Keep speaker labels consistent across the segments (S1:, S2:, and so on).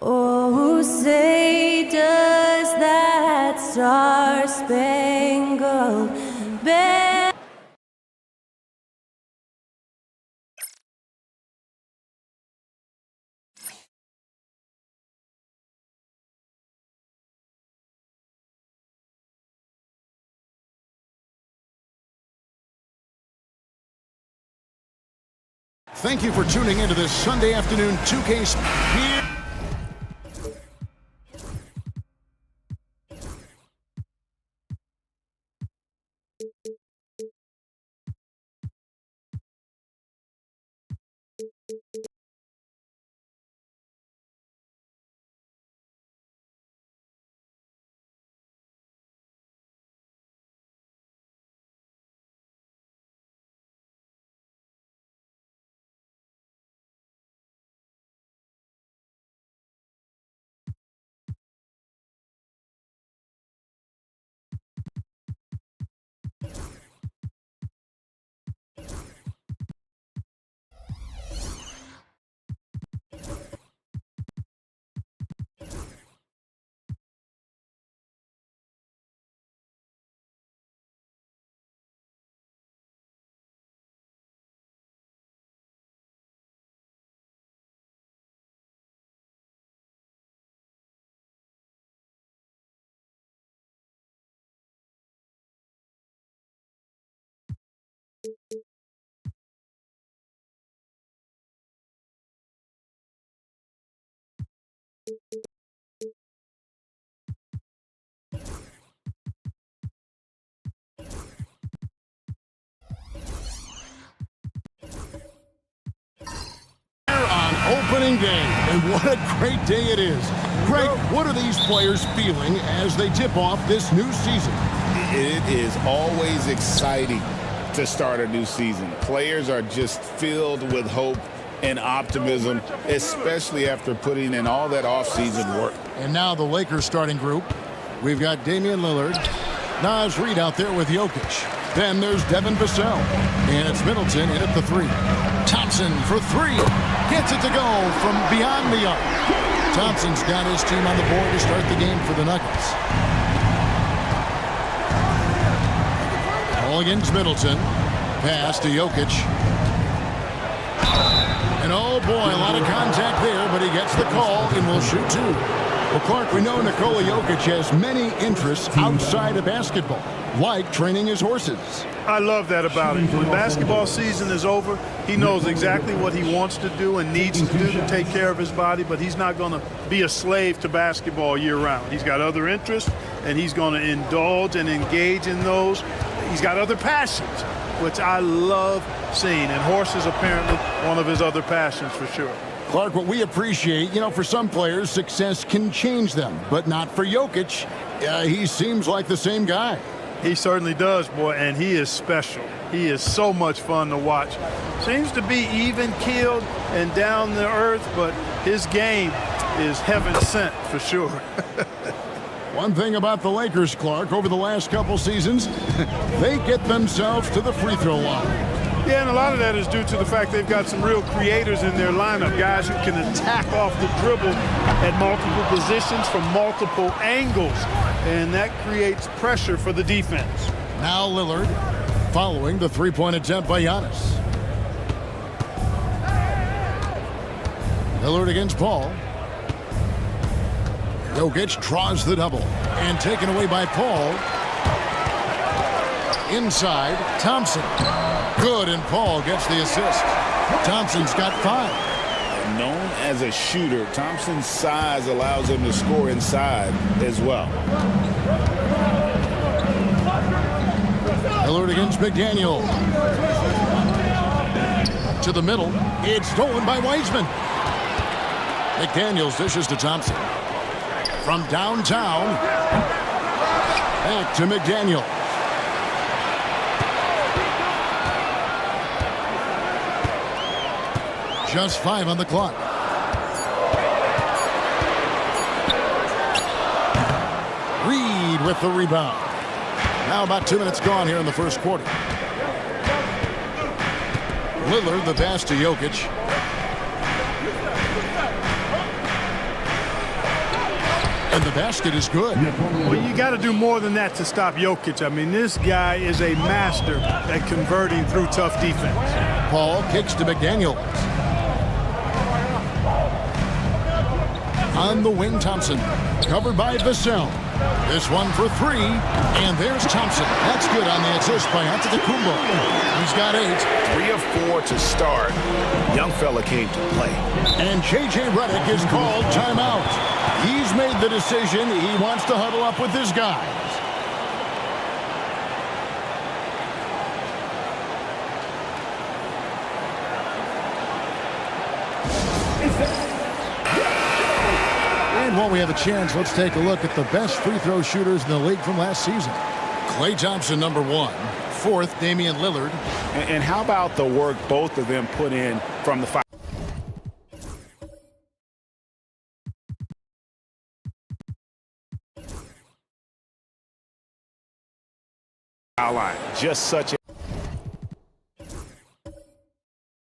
S1: Oh, say does that star-spangled banner
S2: Thank you for tuning into this Sunday afternoon 2K here. On opening day, and what a great day it is. Greg, what are these players feeling as they tip off this new season?
S3: It is always exciting to start a new season. Players are just filled with hope and optimism, especially after putting in all that offseason work.
S2: And now the Lakers starting group. We've got Damian Lillard, Naz Reid out there with Jokic. Then there's Devin Vassell. And it's Middleton in at the three. Thompson for three. Gets it to go from beyond the arc. Thompson's got his team on the board to start the game for the Nuggets. Mulligan's Middleton. Pass to Jokic. And oh boy, a lot of contact there, but he gets the call and will shoot two. Well, Clark, we know Nikola Jokic has many interests outside of basketball, like training his horses.
S4: I love that about him. When basketball season is over, he knows exactly what he wants to do and needs to do to take care of his body, but he's not going to be a slave to basketball year-round. He's got other interests, and he's going to indulge and engage in those. He's got other passions, which I love seeing, and horses apparently one of his other passions for sure.
S2: Clark, what we appreciate, for some players, success can change them, but not for Jokic. He seems like the same guy.
S4: He certainly does, boy, and he is special. He is so much fun to watch. Seems to be even-keeled and down to earth, but his game is heaven sent for sure.
S2: One thing about the Lakers, Clark, over the last couple seasons, they get themselves to the free throw line.
S4: Yeah, and a lot of that is due to the fact they've got some real creators in their lineup, guys who can attack off the dribble at multiple positions from multiple angles, and that creates pressure for the defense.
S2: Now Lillard following the three-point attempt by Giannis. Lillard against Paul. Jokic draws the double and taken away by Paul. Inside, Thompson. Good, and Paul gets the assist. Thompson's got 5.
S3: Known as a shooter, Thompson's size allows him to score inside as well.
S2: Lillard against McDaniel. To the middle. It's stolen by Wiseman. McDaniels dishes to Thompson. From downtown. Back to McDaniel. Just 5 on the clock. Reed with the rebound. Now about 2 minutes gone here in the first quarter. Lillard the pass to Jokic. And the basket is good.
S4: Well, you got to do more than that to stop Jokic. I mean, this guy is a master at converting through tough defense.
S2: Paul kicks to McDaniel. On the wing, Thompson. Covered by Vassell. This one for 3. And there's Thompson. That's good on the assist by Antetokounmpo. He's got 8.
S3: 3 of 4 to start. Young fella came to play.
S2: And J.J. Redick is called timeout. He's made the decision. He wants to huddle up with his guys. And while we have a chance, let's take a look at the best free throw shooters in the league from last season. Klay Thompson, number 1. 4th, Damian Lillard.
S3: And how about the work both of them put in from the foul line? Just such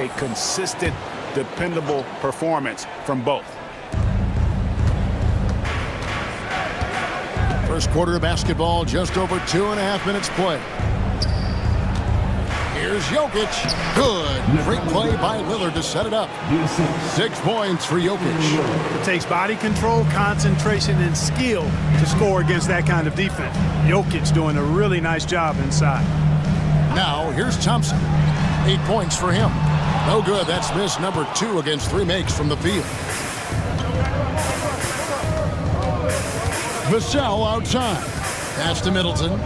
S3: a consistent, dependable performance from both.
S2: First quarter of basketball, just over 2.5 minutes play. Here's Jokic. Good. Great play by Lillard to set it up. 6 points for Jokic.
S4: It takes body control, concentration, and skill to score against that kind of defense. Jokic doing a really nice job inside.
S2: Now, here's Thompson. 8 points for him. No good. That's miss number 2 against 3 makes from the field. Vassell outside. Pass to Middleton.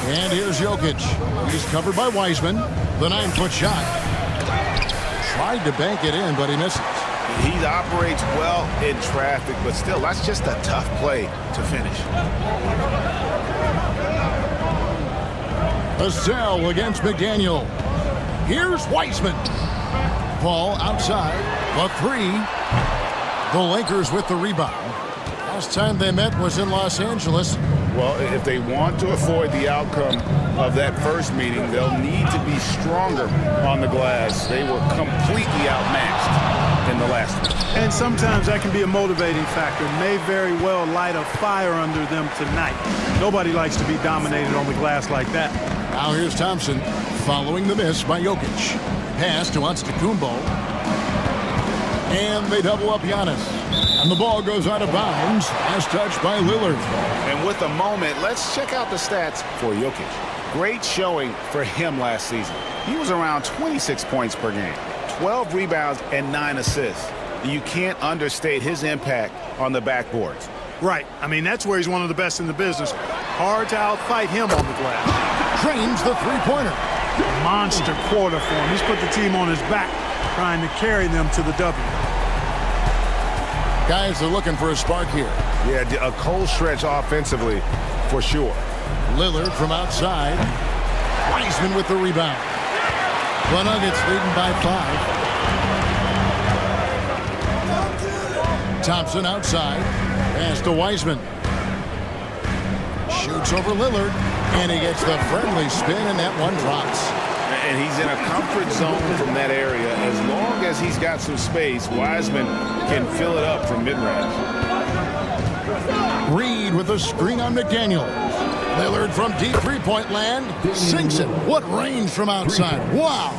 S2: And here's Jokic. He's covered by Wiseman. The 9-foot shot. Tried to bank it in, but he misses.
S3: He operates well in traffic, but still, that's just a tough play to finish.
S2: Vassell against McDaniel. Here's Wiseman. Paul outside. The 3. The Lakers with the rebound. Last time they met was in Los Angeles.
S3: Well, if they want to avoid the outcome of that first meeting, they'll need to be stronger on the glass. They were completely outmatched in the last one.
S4: And sometimes that can be a motivating factor. May very well light a fire under them tonight. Nobody likes to be dominated on the glass like that.
S2: Now here's Thompson following the miss by Jokic. pass to Antetokounmpo. And they double up Giannis. And the ball goes out of bounds as touched by Lillard.
S3: And with a moment, let's check out the stats for Jokic. Great showing for him last season. He was around 26 points per game, 12 rebounds, and 9 assists. You can't understate his impact on the backboards.
S4: Right. I mean, that's where he's one of the best in the business. Hard to outfight him on the glass.
S2: Drains the three-pointer.
S4: Monster quarter for him. He's put the team on his back, trying to carry them to the W.
S2: Guys are looking for a spark here.
S3: Yeah, a cold stretch offensively for sure.
S2: Lillard from outside. Wiseman with the rebound. The Nuggets leading by 5. Thompson outside. Pass to Wiseman. Shoots over Lillard. And he gets the friendly spin, and that one drops.
S3: And he's in a comfort zone from that area. As long as he's got some space, Wiseman can fill it up from mid-range.
S2: Reed with a screen on McDaniel. Lillard from deep three-point land. Sinks it. What range from outside. Wow.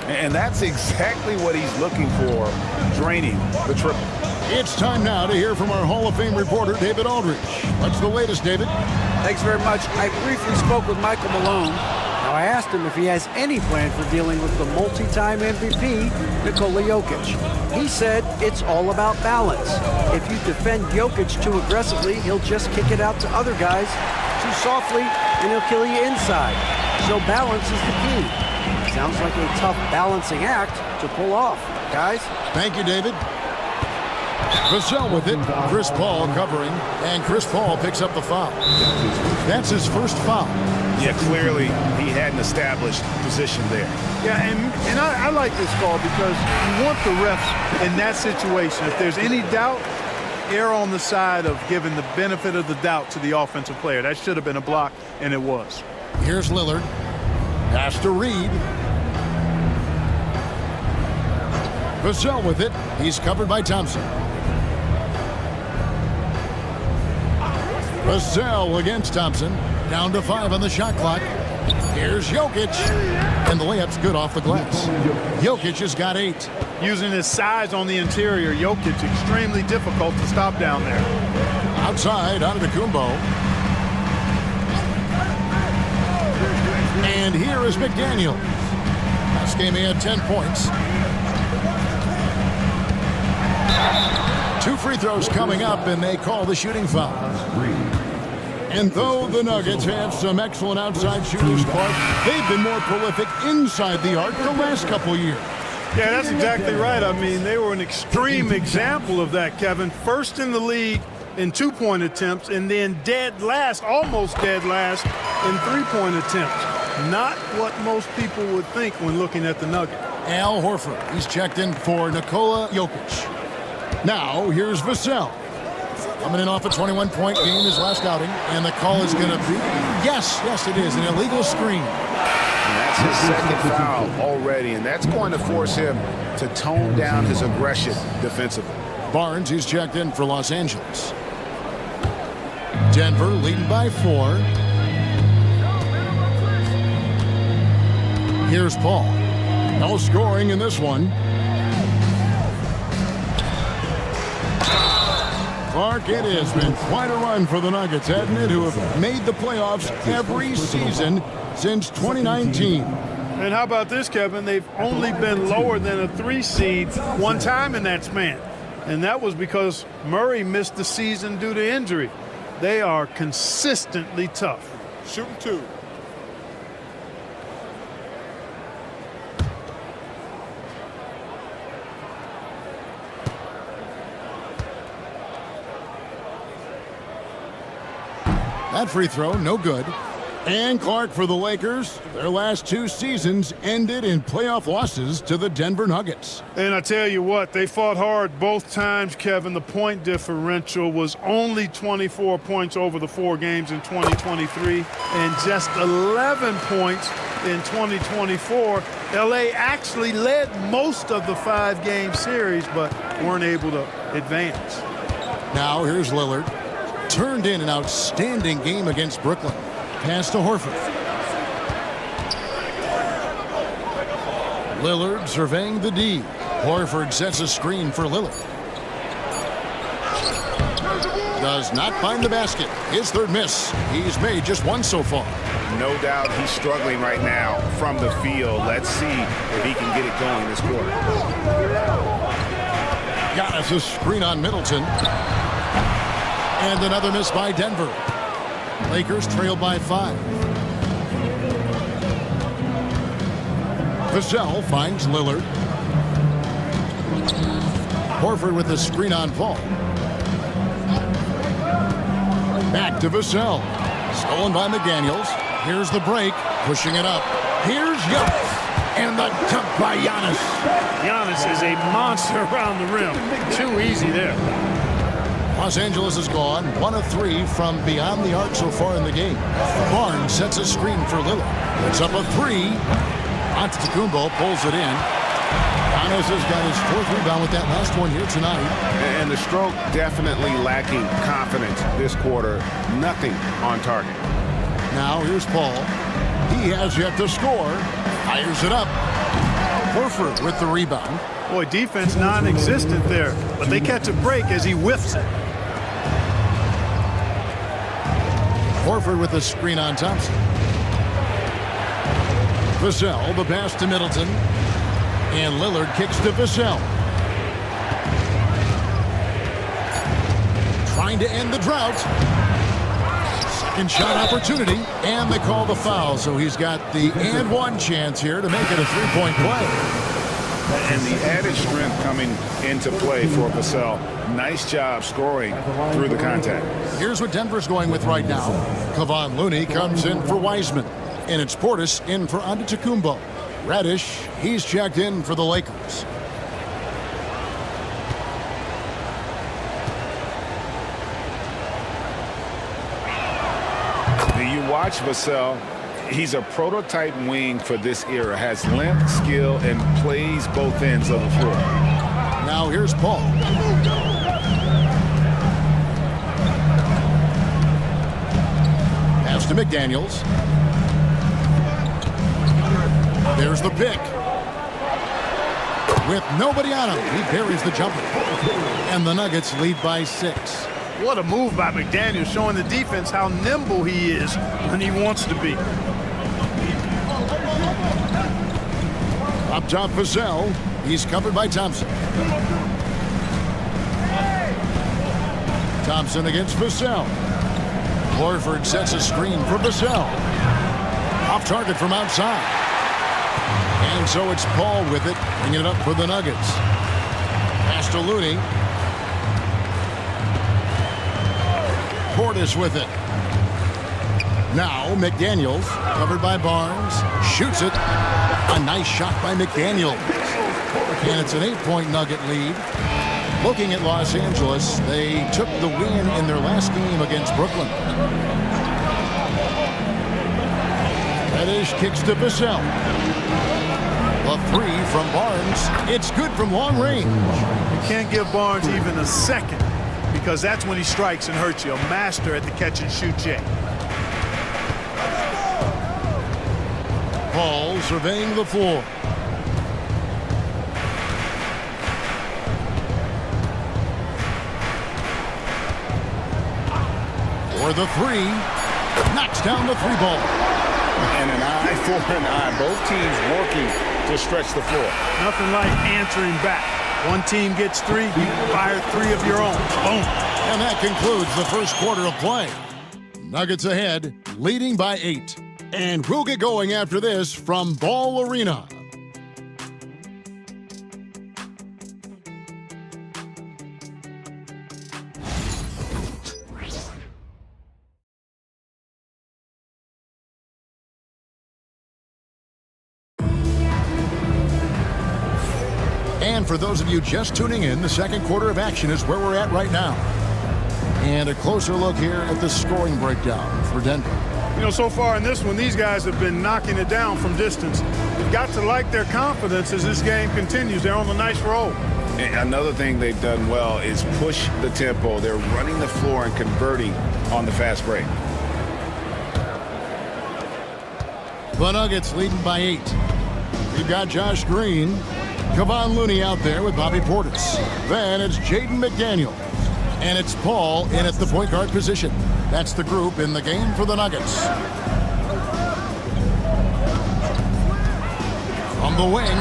S3: And that's exactly what he's looking for, draining the triple.
S2: It's time now to hear from our Hall of Fame reporter, David Aldridge. What's the latest, David?
S5: Thanks very much. I briefly spoke with Michael Malone. Now, I asked him if he has any plan for dealing with the multi-time MVP, Nikola Jokic. He said it's all about balance. If you defend Jokic too aggressively, he'll just kick it out to other guys too softly, and he'll kill you inside. So balance is the key. Sounds like a tough balancing act to pull off, guys.
S2: Thank you, David. Vassell with it. Chris Paul covering, and Chris Paul picks up the foul. That's his first foul.
S3: Yeah, clearly he had an established position there.
S4: Yeah, and I like this call because you want the refs in that situation. If there's any doubt, err on the side of giving the benefit of the doubt to the offensive player. That should have been a block, and it was.
S2: Here's Lillard. Pass to Reed. Vassell with it. He's covered by Thompson. Vassell against Thompson. Down to 5 on the shot clock. Here's Jokic. And the layup's good off the glass. Jokic has got 8.
S4: Using his size on the interior, Jokic extremely difficult to stop down there.
S2: Outside, Antetokounmpo. And here is McDaniel. Last game he had 10 points. 2 free throws coming up, and they call the shooting foul. And though the Nuggets have some excellent outside shooters, Clark, they've been more prolific inside the arc the last couple years.
S4: Yeah, that's exactly right. I mean, they were an extreme example of that, Kevin. First in the league in 2-point attempts, and then dead last, almost dead last, in 3-point attempts. Not what most people would think when looking at the Nuggets.
S2: Al Horford, he's checked in for Nikola Jokic. Now, here's Vassell. Coming in off a 21-point game his last outing, and the call is going to be, yes, it is, an illegal screen.
S3: And that's his second foul already, and that's going to force him to tone down his aggression defensively.
S2: Barnes, he's checked in for Los Angeles. Denver leading by 4. Here's Paul. No scoring in this one. Clark, it has been quite a run for the Nuggets, hasn't it, who have made the playoffs every season since 2019.
S4: And how about this, Kevin? They've only been lower than a 3 seed one time in that span. And that was because Murray missed the season due to injury. They are consistently tough.
S3: Shooting 2.
S2: That free throw, no good. And Clark for the Lakers. Their last 2 seasons ended in playoff losses to the Denver Nuggets.
S4: And I tell you what, they fought hard both times, Kevin. The point differential was only 24 points over the 4 games in 2023 and just 11 points in 2024. LA actually led most of the 5-game series, but weren't able to advance.
S2: Now here's Lillard. Turned in an outstanding game against Brooklyn. Pass to Horford. Lillard surveying the D. Horford sets a screen for Lillard. Does not find the basket. His third miss. He's made just one so far.
S3: No doubt he's struggling right now from the field. Let's see if he can get it going this quarter.
S2: Giannis' screen on Middleton. And another miss by Denver. Lakers trail by 5. Vassell finds Lillard. Horford with the screen on Paul. Back to Vassell. Stolen by McDaniels. Here's the break. Pushing it up. Here's Giannis. And the dunk by Giannis.
S4: Giannis is a monster around the rim. Too easy there.
S2: Los Angeles is gone. 1 of 3 from beyond the arc so far in the game. Barnes sets a screen for Lillard. It's up a 3. Antetokounmpo pulls it in. Giannis has got his 4th rebound with that last one here tonight.
S3: And the stroke definitely lacking confidence this quarter. Nothing on target.
S2: Now here's Paul. He has yet to score. Fires it up. Horford with the rebound.
S4: Boy, defense non-existent there, but they catch a break as he whiffs it.
S2: Horford with the screen on Thompson. Vassell, the pass to Middleton. And Lillard kicks to Vassell. Trying to end the drought. Second shot opportunity. And they call the foul, so he's got the and one chance here to make it a 3-point play.
S3: And the added strength coming into play for Vassell. Nice job scoring through the contact.
S2: Here's what Denver's going with right now. Kevon Looney comes in for Wiseman. And it's Portis in for Antetokounmpo. Reddish, he's checked in for the Lakers.
S3: You watch Vassell. He's a prototype wing for this era. Has length, skill, and plays both ends of the floor.
S2: Now here's Paul. Pass to McDaniels. There's the pick. With nobody on him, he buries the jumper. And the Nuggets lead by 6.
S4: What a move by McDaniel, showing the defense how nimble he is when he wants to be.
S2: Up top, Vassell. He's covered by Thompson. Thompson against Vassell. Horford sets a screen for Vassell. Off target from outside. And so it's Paul with it, bringing it up for the Nuggets. Pass to Looney. Portis with it. Now McDaniels, covered by Barnes, shoots it. A nice shot by McDaniels. And it's an 8-point Nugget lead. Looking at Los Angeles, they took the win in their last game against Brooklyn. Reddish kicks to Vassell. A 3 from Barnes. It's good from long range.
S4: You can't give Barnes even a second, because that's when he strikes and hurts you. A master at the catch and shoot check.
S2: Paul surveying the floor. For the 3. Knocks down the 3 ball.
S3: And an eye for an eye. Both teams working to stretch the floor.
S4: Nothing like answering back. One team gets 3, you fire 3 of your own. Boom.
S2: And that concludes the first quarter of play. Nuggets ahead, leading by 8. And we'll get going after this from Ball Arena. And for those of you just tuning in, the second quarter of action is where we're at right now. And a closer look here at the scoring breakdown for Denver.
S4: You know, so far in this one, these guys have been knocking it down from distance. You've got to like their confidence as this game continues. They're on a nice roll.
S3: And another thing they've done well is push the tempo. They're running the floor and converting on the fast break.
S2: The Nuggets leading by 8. We've got Josh Green, Kevon Looney out there with Bobby Portis. Then it's Jaden McDaniel. And it's Paul in at the point guard position. That's the group in the game for the Nuggets. From the wing,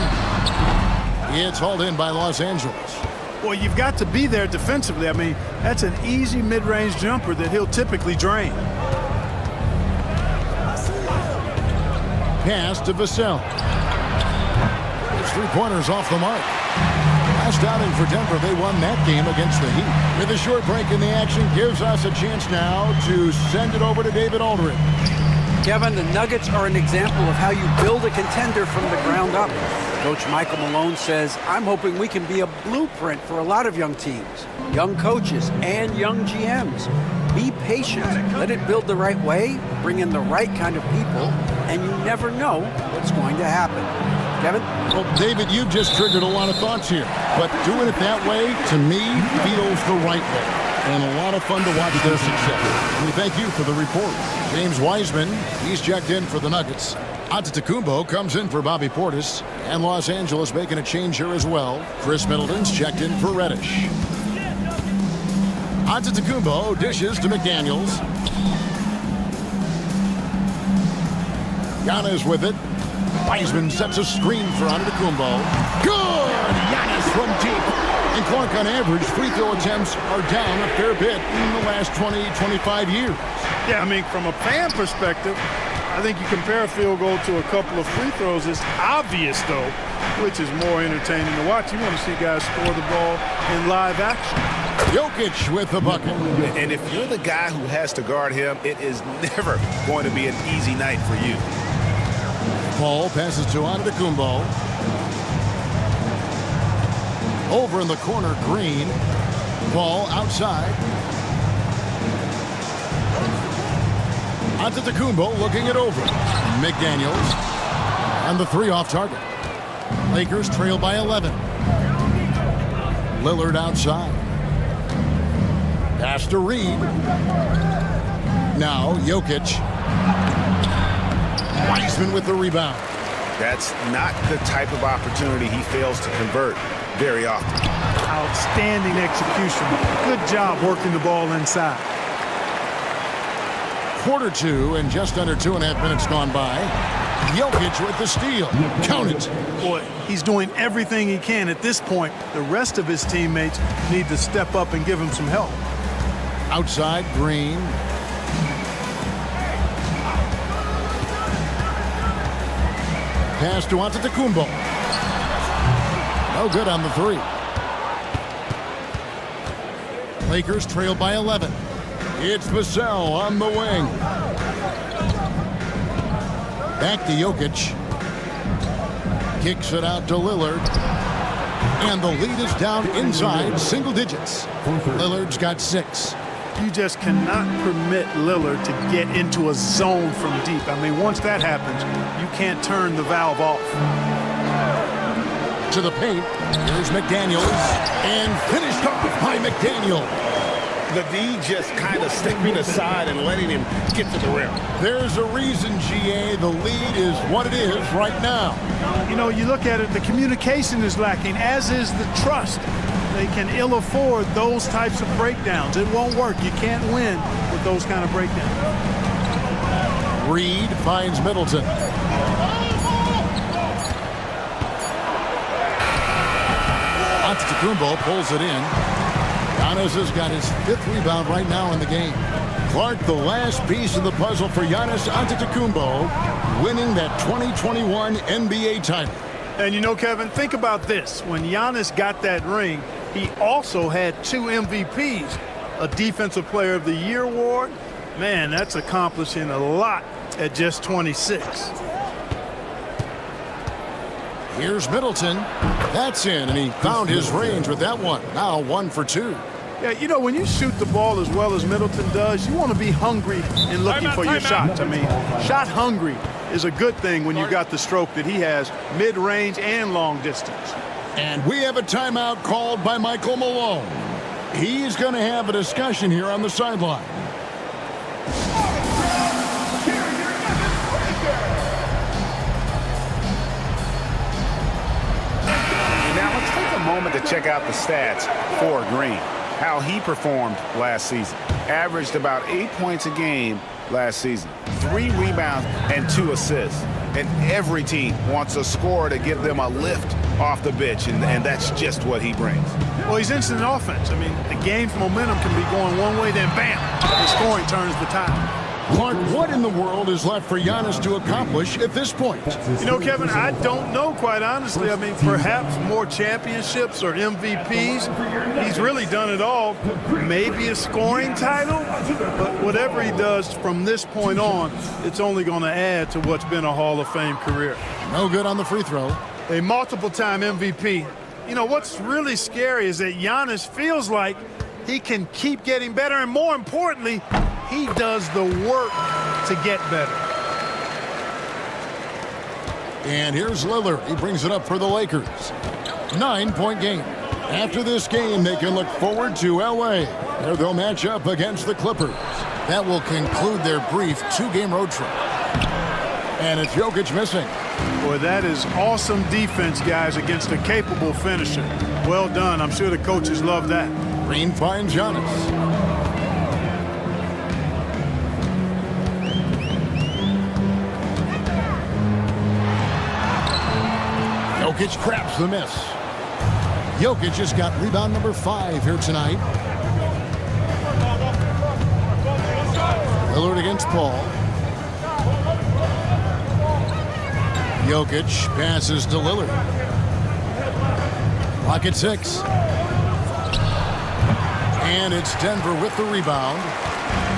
S2: it's hauled in by Los Angeles.
S4: Well, you've got to be there defensively. I mean, that's an easy mid-range jumper that he'll typically drain.
S2: Pass to Vassell. His three-pointers off the mark. Last outing for Denver, they won that game against the Heat. With a short break in the action, gives us a chance now to send it over to David Aldridge.
S5: Kevin, the Nuggets are an example of how you build a contender from the ground up. Coach Michael Malone says, I'm hoping we can be a blueprint for a lot of young teams, young coaches, and young GMs. Be patient, let it build the right way, bring in the right kind of people, and you never know what's going to happen. Kevin?
S2: Well, David, you've just triggered a lot of thoughts here, but doing it that way, to me, feels the right way. And a lot of fun to watch their success. We thank you for the report. James Wiseman, he's checked in for the Nuggets. Antetokounmpo comes in for Bobby Portis. And Los Angeles making a change here as well. Chris Middleton's checked in for Reddish. Antetokounmpo dishes to McDaniels. Giannis with it. Wiseman sets a screen for Antetokounmpo. Good! Giannis from deep. And Clark, on average, free throw attempts are down a fair bit in the last 20, 25 years.
S4: Yeah, I mean, from a fan perspective, I think you compare a field goal to a couple of free throws. It's obvious, though, which is more entertaining to watch. You want to see guys score the ball in live action.
S2: Jokic with the bucket.
S3: And if you're the guy who has to guard him, it is never going to be an easy night for you.
S2: Paul passes to Antetokounmpo. Over in the corner, Green. Ball outside. Antetokounmpo looking it over. McDaniels. And the three off target. Lakers trail by 11. Lillard outside. Pass to Reed. Now Jokic. Wiseman with the rebound.
S3: That's not the type of opportunity he fails to convert very often.
S4: Outstanding execution. Good job working the ball inside.
S2: Quarter two and just under 2.5 minutes gone by. Jokic with the steal. Count it.
S4: Boy, he's doing everything he can at this point. The rest of his teammates need to step up and give him some help.
S2: Outside, Green. Pass to Antetokounmpo. No good on the three. Lakers trail by 11. It's Vassell on the wing. Back to Jokic. Kicks it out to Lillard. And the lead is down inside single digits. Lillard's got 6.
S4: You just cannot permit Lillard to get into a zone from deep. I mean, once that happens, you can't turn the valve off.
S2: To the paint. Here's McDaniels. And finished off by McDaniel.
S3: The D just kind of stepping aside and letting him get to the rim.
S2: There's a reason, GA, the lead is what it is right now.
S4: You know, you look at it, the communication is lacking, as is the trust. They can ill afford those types of breakdowns. It won't work. You can't win with those kind of breakdowns.
S2: Reed finds Middleton. Antetokounmpo pulls it in. Giannis has got his 5th rebound right now in the game. Clark, the last piece of the puzzle for Giannis Antetokounmpo, winning that 2021 NBA title.
S4: And you know, Kevin, think about this. When Giannis got that ring, he also had 2 MVPs, a Defensive Player of the Year award. Man, that's accomplishing a lot at just 26.
S2: Here's Middleton. That's in, and he found his range with that one. Now 1 for 2.
S4: Yeah, you know, when you shoot the ball as well as Middleton does, you want to be hungry and looking for your shots. I mean, shot hungry is a good thing when you got the stroke that he has, mid-range and long distance.
S2: And we have a timeout called by Michael Malone. He's going to have a discussion here on the sideline.
S3: check out the stats for Green. How he performed last season. Averaged about 8 points a game last season. 3 rebounds and 2 assists. And every team wants a scorer to give them a lift off the bench, and that's just what he brings.
S4: Well, he's instant offense. I mean, the game's momentum can be going one way, then bam, the scoring turns the tide.
S2: Clark, what in the world is left for Giannis to accomplish at this point?
S4: You know, Kevin, I don't know, quite honestly. I mean, perhaps more championships or MVPs. He's really done it all. Maybe a scoring title, but whatever he does from this point on, it's only going to add to what's been a Hall of Fame career.
S2: No good on the free throw.
S4: A multiple-time MVP. You know, what's really scary is that Giannis feels like he can keep getting better, and more importantly, he does the work to get better.
S2: And here's Lillard. He brings it up for the Lakers. 9-point game. After this game, they can look forward to L.A., where they'll match up against the Clippers. That will conclude their brief 2-game road trip. And it's Jokic missing.
S4: Boy, that is awesome defense, guys, against a capable finisher. Well done. I'm sure the coaches love that.
S2: Green finds Giannis. Jokic craps the miss. Jokic just got rebound number 5 here tonight. Lillard against Paul. Jokic passes to Lillard. Clock at 6. And it's Denver with the rebound.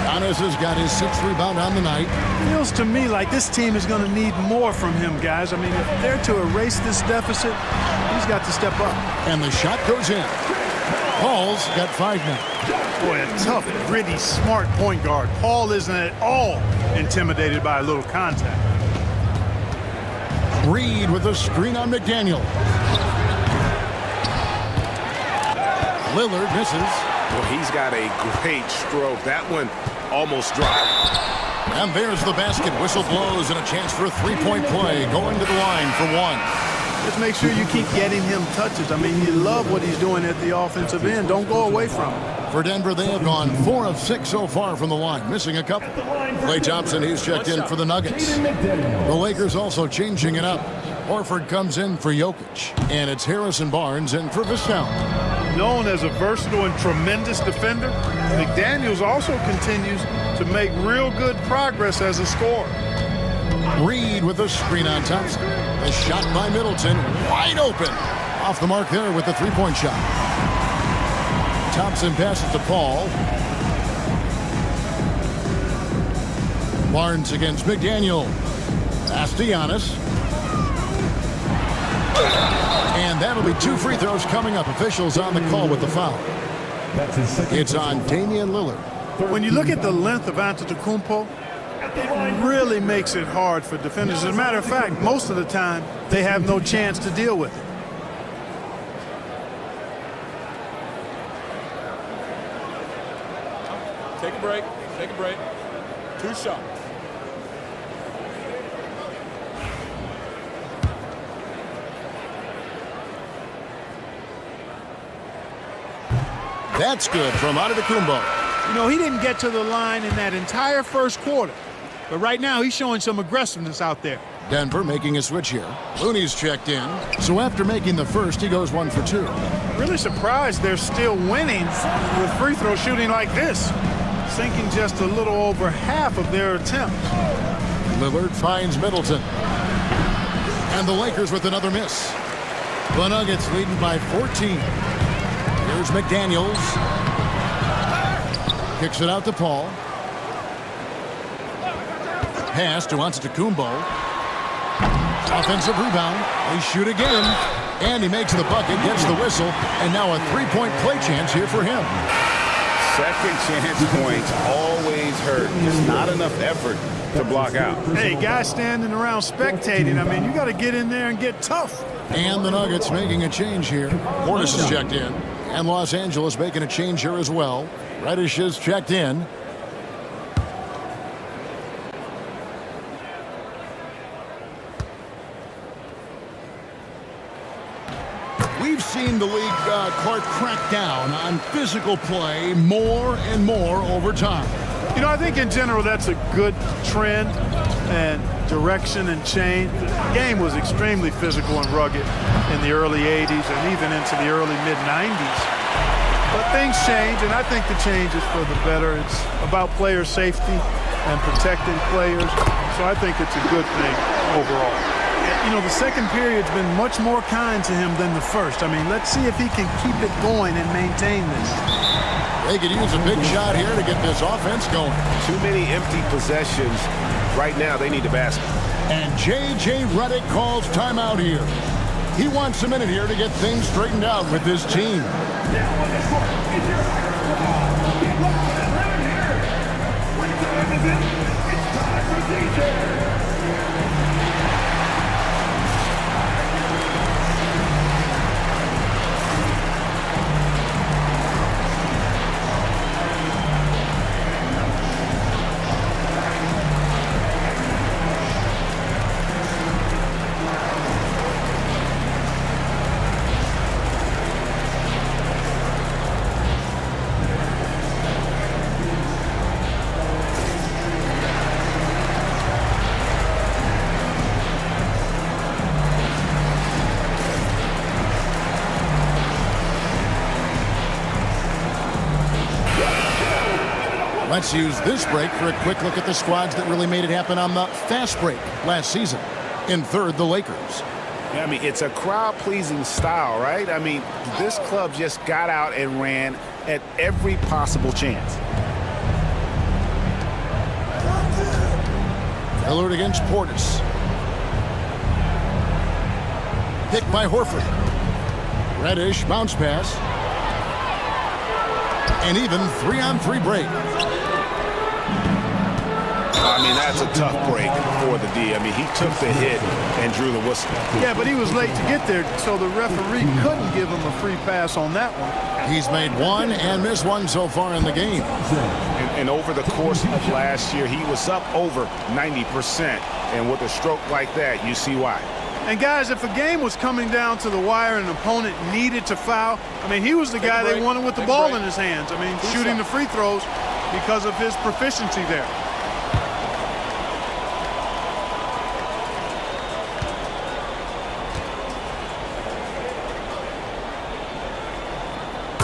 S2: Giannis has got his 6th rebound on the night.
S4: Feels to me like this team is going to need more from him, guys. I mean, if they're to erase this deficit, he's got to step up.
S2: And the shot goes in. Paul's got 5 now.
S4: Boy, a tough, gritty, smart point guard. Paul isn't at all intimidated by a little contact.
S2: Reed with a screen on McDaniel. Lillard misses.
S6: Well, he's got a great stroke. That one almost dropped.
S2: And there's the basket. Whistle blows and a chance for a 3-point play. Going to the line for 1.
S4: Just make sure you keep getting him touches. I mean, you love what he's doing at the offensive end. Don't go away from him.
S2: For Denver, they have gone 4 of 6 so far from the line, missing a couple. Klay Thompson, he's checked in for the Nuggets. The Lakers also changing it up. Horford comes in for Jokic. And it's Harrison Barnes in for Vassell.
S4: Known as a versatile and tremendous defender, McDaniels also continues to make real good progress as a scorer.
S2: Reed with a screen on Thompson. A shot by Middleton, wide open. Off the mark there with the 3-point shot. Thompson passes to Paul. Barnes against McDaniel. Pass to Giannis. And that'll be 2 free throws coming up. Officials on the call with the foul. It's on Damian Lillard.
S4: When you look at the length of Antetokounmpo, it really makes it hard for defenders. As a matter of fact, most of the time, they have no chance to deal with it.
S7: Take a break. Take a break. 2 shots.
S2: That's good from Antetokounmpo.
S4: You know, he didn't get to the line in that entire first quarter. But right now, he's showing some aggressiveness out there.
S2: Denver making a switch here. Looney's checked in. So after making the first, he goes 1 for 2.
S4: Really surprised they're still winning with free throw shooting like this. Sinking just a little over half of their attempts.
S2: Lillard finds Middleton. And the Lakers with another miss. The Nuggets leading by 14. Here's McDaniels. Kicks it out to Paul. Pass to Antetokounmpo. Offensive rebound. They shoot again. And he makes the bucket, gets the whistle, and now a 3-point play chance here for him.
S3: Second chance points always hurt. Just not enough effort to block out.
S4: Hey, guys standing around spectating, I mean, you got to get in there and get tough.
S2: And the Nuggets making a change here. Portis is checked in. And Los Angeles making a change here as well. Reddish is checked in. we've seen the league, Clark, crack down on physical play more and more over time.
S4: You know, I think in general that's a good trend and direction and change. The game was extremely physical and rugged in the early 80s and even into the early mid-90s. But things change, and I think the change is for the better. It's about player safety and protecting players, so I think it's a good thing overall. You know, the second period's been much more kind to him than the first. I mean, let's see if he can keep it going and maintain this.
S2: They could use a big shot here to get this offense going.
S6: Too many empty possessions. Right now, they need the basket.
S2: And J.J. Redick calls timeout here. He wants a minute here to get things straightened out with his team. Let's use this break for a quick look at the squads that really made it happen on the fast break last season. In third, the Lakers.
S3: Yeah, I mean, it's a crowd-pleasing style, right? I mean, this club just got out and ran at every possible chance.
S2: Lillard against Portis. Hit by Horford. Reddish bounce pass. And even 3-on-3 break.
S3: I mean, that's a tough break for the D. I mean, he took the hit and drew the whistle.
S4: Yeah, but he was late to get there, so the referee couldn't give him a free pass on that one.
S2: He's made one and missed one so far in the game.
S3: And over the course of last year, he was up over 90%. And with a stroke like that, you see why.
S4: And guys, if a game was coming down to the wire and an opponent needed to foul, I mean, he was the guy they wanted with the ball in his hands. I mean, shooting the free throws because of his proficiency there.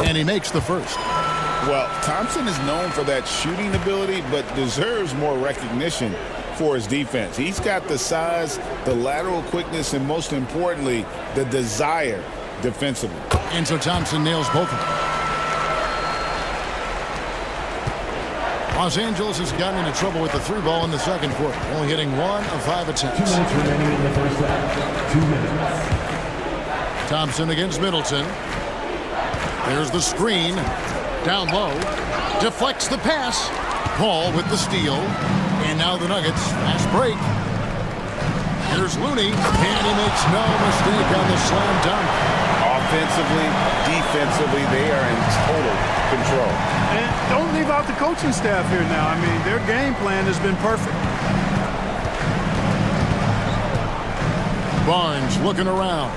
S2: And he makes the first.
S3: Well, Thompson is known for that shooting ability, but deserves more recognition for his defense. He's got the size, the lateral quickness, and most importantly, the desire defensively.
S2: And so Thompson nails both of them. Los Angeles has gotten into trouble with the three ball in the second quarter, only hitting 1 of 5 attempts.
S8: 2 minutes remaining in the first half. 2 minutes.
S2: Thompson against Middleton. There's the screen. Down low. Deflects the pass. Paul with the steal. And now the Nuggets. Fast break. Here's Looney. And he makes no mistake on the slam dunk.
S3: Offensively, defensively, they are in total control.
S4: And don't leave out the coaching staff here now. I mean, their game plan has been perfect.
S2: Barnes looking around.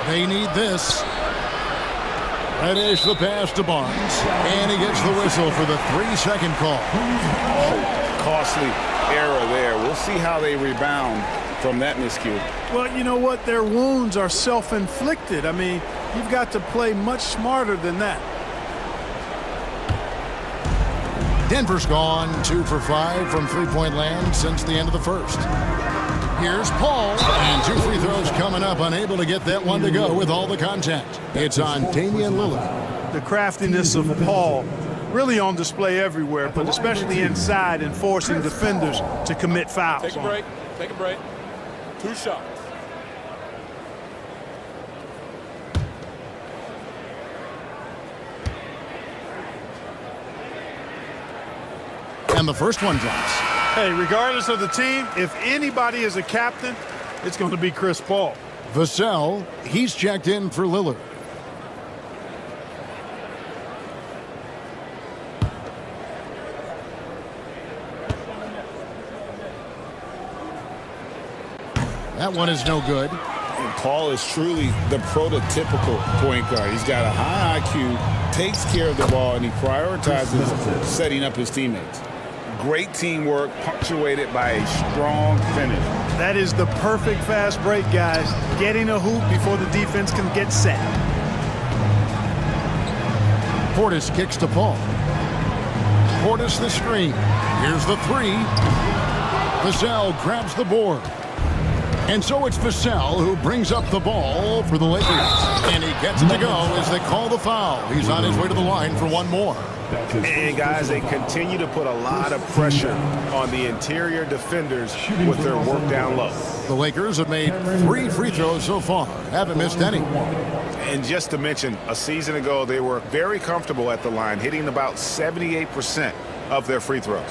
S2: They need this. Reddish the pass to Barnes. And he gets the whistle for the 3-second call.
S3: Costly error there. We'll see how they rebound from that miscue.
S4: Well, you know what? Their wounds are self-inflicted. I mean, you've got to play much smarter than that.
S2: Denver's gone 2 for 5 from three-point land since the end of the first. Here's Paul, and 2 free throws coming up, unable to get that one to go with all the contact. It's on Damian Lillard.
S4: The craftiness of Paul really on display everywhere, but especially inside and forcing defenders to commit fouls.
S7: Take a break. Take a break. 2 shots.
S2: And the first one drops.
S4: Hey, regardless of the team, if anybody is a captain, it's going to be Chris Paul.
S2: Vassell, he's checked in for Lillard. That one is no good.
S3: And Paul is truly the prototypical point guard. He's got a high IQ, takes care of the ball, and he prioritizes setting up his teammates. Great teamwork, punctuated by a strong finish.
S4: That is the perfect fast break, guys. Getting a hoop before the defense can get set.
S2: Portis kicks to Paul. Portis the screen. Here's the three. Vassell grabs the board. And so it's Vassell who brings up the ball for the Lakers. And he gets it to go as they call the foul. He's on his way to the line for one more.
S6: And guys, they continue to put a lot of pressure on the interior defenders with their work down low.
S2: The Lakers have made 3 free throws so far. Haven't missed any.
S6: And just to mention, a season ago, they were very comfortable at the line, hitting about 78% of their free throws.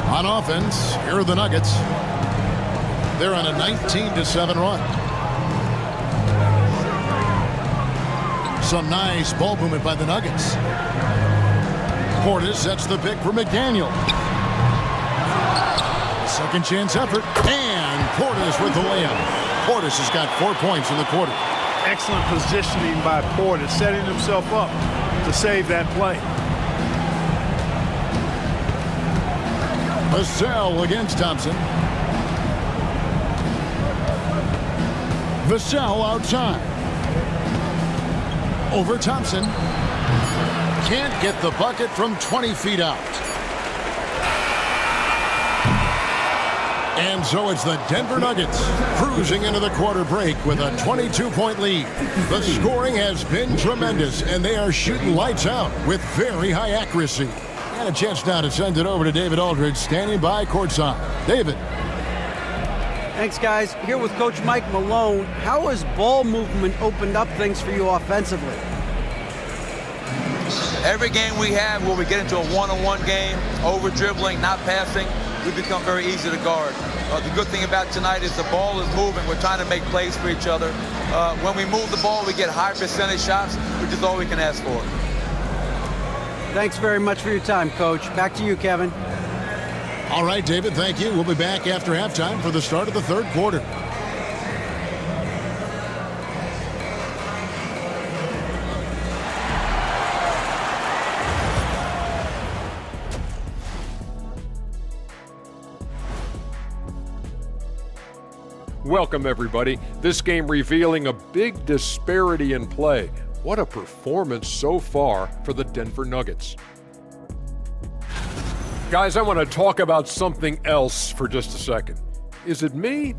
S2: On offense, here are the Nuggets. They're on a 19-7 run. Some nice ball movement by the Nuggets. Portis sets the pick for McDaniel. Second chance effort. And Portis with the layup. Portis has got 4 points in the quarter.
S4: Excellent positioning by Portis, setting himself up to save that play.
S2: Vassell against Thompson. Vassell outside. Over Thompson. Can't get the bucket from 20 feet out. And so it's the Denver Nuggets cruising into the quarter break with a 22-point lead. The scoring has been tremendous, and they are shooting lights out with very high accuracy. And a chance now to send it over to David Aldridge, standing by courtside. David.
S5: Thanks, guys. Here with Coach Mike Malone. How has ball movement opened up things for you offensively?
S9: Every game we have where we get into a one-on-one game, over dribbling, not passing, we become very easy to guard. The good thing about tonight is the ball is moving. We're trying to make plays for each other. When we move the ball, we get high percentage shots, which is all we can ask for.
S5: Thanks very much for your time, Coach. Back to you, Kevin.
S2: All right, David, thank you. We'll be back after halftime for the start of the third quarter.
S10: Welcome, everybody. This game revealing a big disparity in play. What a performance so far for the Denver Nuggets. Guys, I want to talk about something else for just a second. Is it me,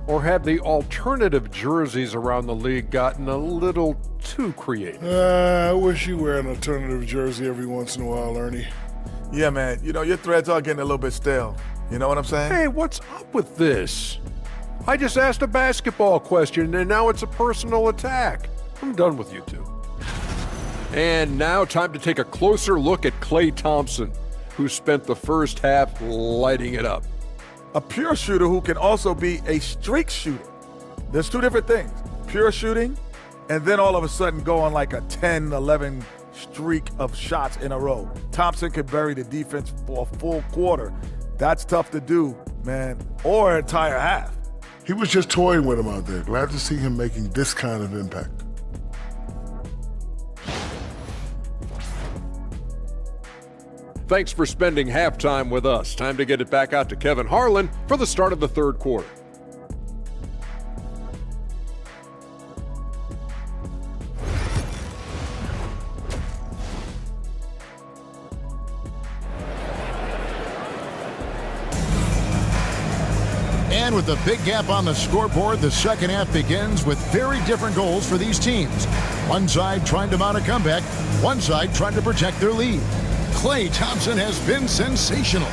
S10: or have the alternative jerseys around the league gotten a little too creative?
S11: I wish you wear an alternative jersey every once in a while, Ernie.
S12: Yeah, man. You know, your threads are getting a little bit stale. You know what I'm saying?
S10: Hey, what's up with this? I just asked a basketball question, and now it's a personal attack. I'm done with you two. And now time to take a closer look at Klay Thompson, who spent the first half lighting it up.
S12: A pure shooter who can also be a streak shooter. There's two different things. Pure shooting, and then all of a sudden go on like a 10, 11 streak of shots in a row. Thompson can bury the defense for a full quarter. That's tough to do, man, or an entire half.
S11: He was just toying with him out there. Glad to see him making this kind of impact.
S10: Thanks for spending halftime with us. Time to get it back out to Kevin Harlan for the start of the third quarter.
S2: And with the big gap on the scoreboard, the second half begins with very different goals for these teams. One side trying to mount a comeback, one side trying to protect their lead. Klay Thompson has been sensational.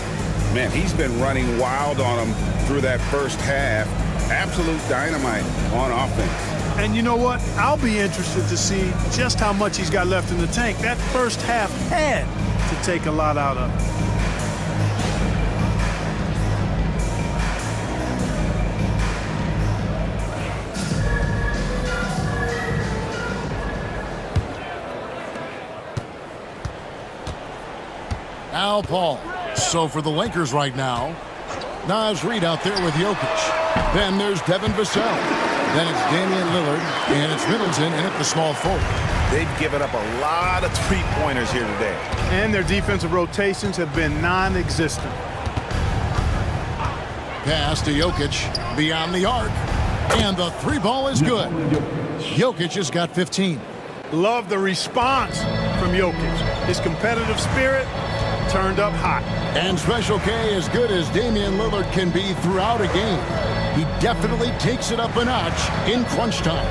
S3: Man, he's been running wild on him through that first half. Absolute dynamite on offense.
S4: And you know what? I'll be interested to see just how much he's got left in the tank. That first half had to take a lot out of him.
S2: Al Paul. So for the Lakers right now, Naz Reid out there with Jokic. Then there's Devin Vassell. Then it's Damian Lillard, and it's Middleton in at the small forward.
S6: They've given up a lot of three-pointers here today.
S4: And their defensive rotations have been non-existent.
S2: Pass to Jokic beyond the arc. And the three ball is good. Jokic has got 15.
S4: Love the response from Jokic. His competitive spirit turned up hot.
S2: And Special K, as good as Damian Lillard can be throughout a game, he definitely takes it up a notch in crunch time.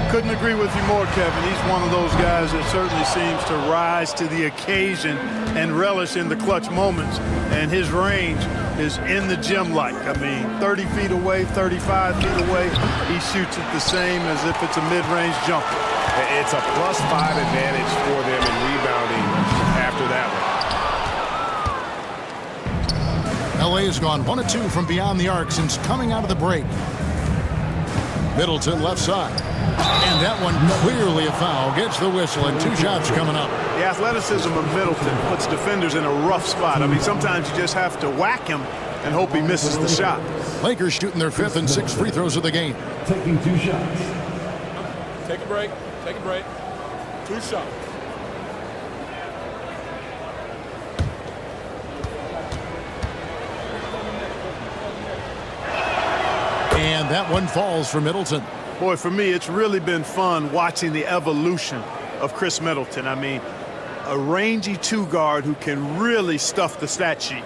S4: Couldn't agree with you more, Kevin. He's one of those guys that certainly seems to rise to the occasion and relish in the clutch moments. And his range is in the gym-like. I mean, 30 feet away, 35 feet away, he shoots it the same as if it's a mid-range jumper.
S6: It's a +5 advantage for them in rebounding after that one.
S2: LA has gone 1 of 2 from beyond the arc since coming out of the break. Middleton left side. And that one clearly a foul. Gets the whistle and 2 shots coming up.
S4: The athleticism of Middleton puts defenders in a rough spot. I mean, sometimes you just have to whack him and hope he misses the shot.
S2: Lakers shooting their 5th and 6th free throws of the game.
S8: Taking 2 shots.
S7: Take a break. Take a break. 2 shots.
S2: And that one falls for Middleton.
S4: Boy, for me, it's really been fun watching the evolution of Chris Middleton. I mean, a rangy 2 guard who can really stuff the stat sheet.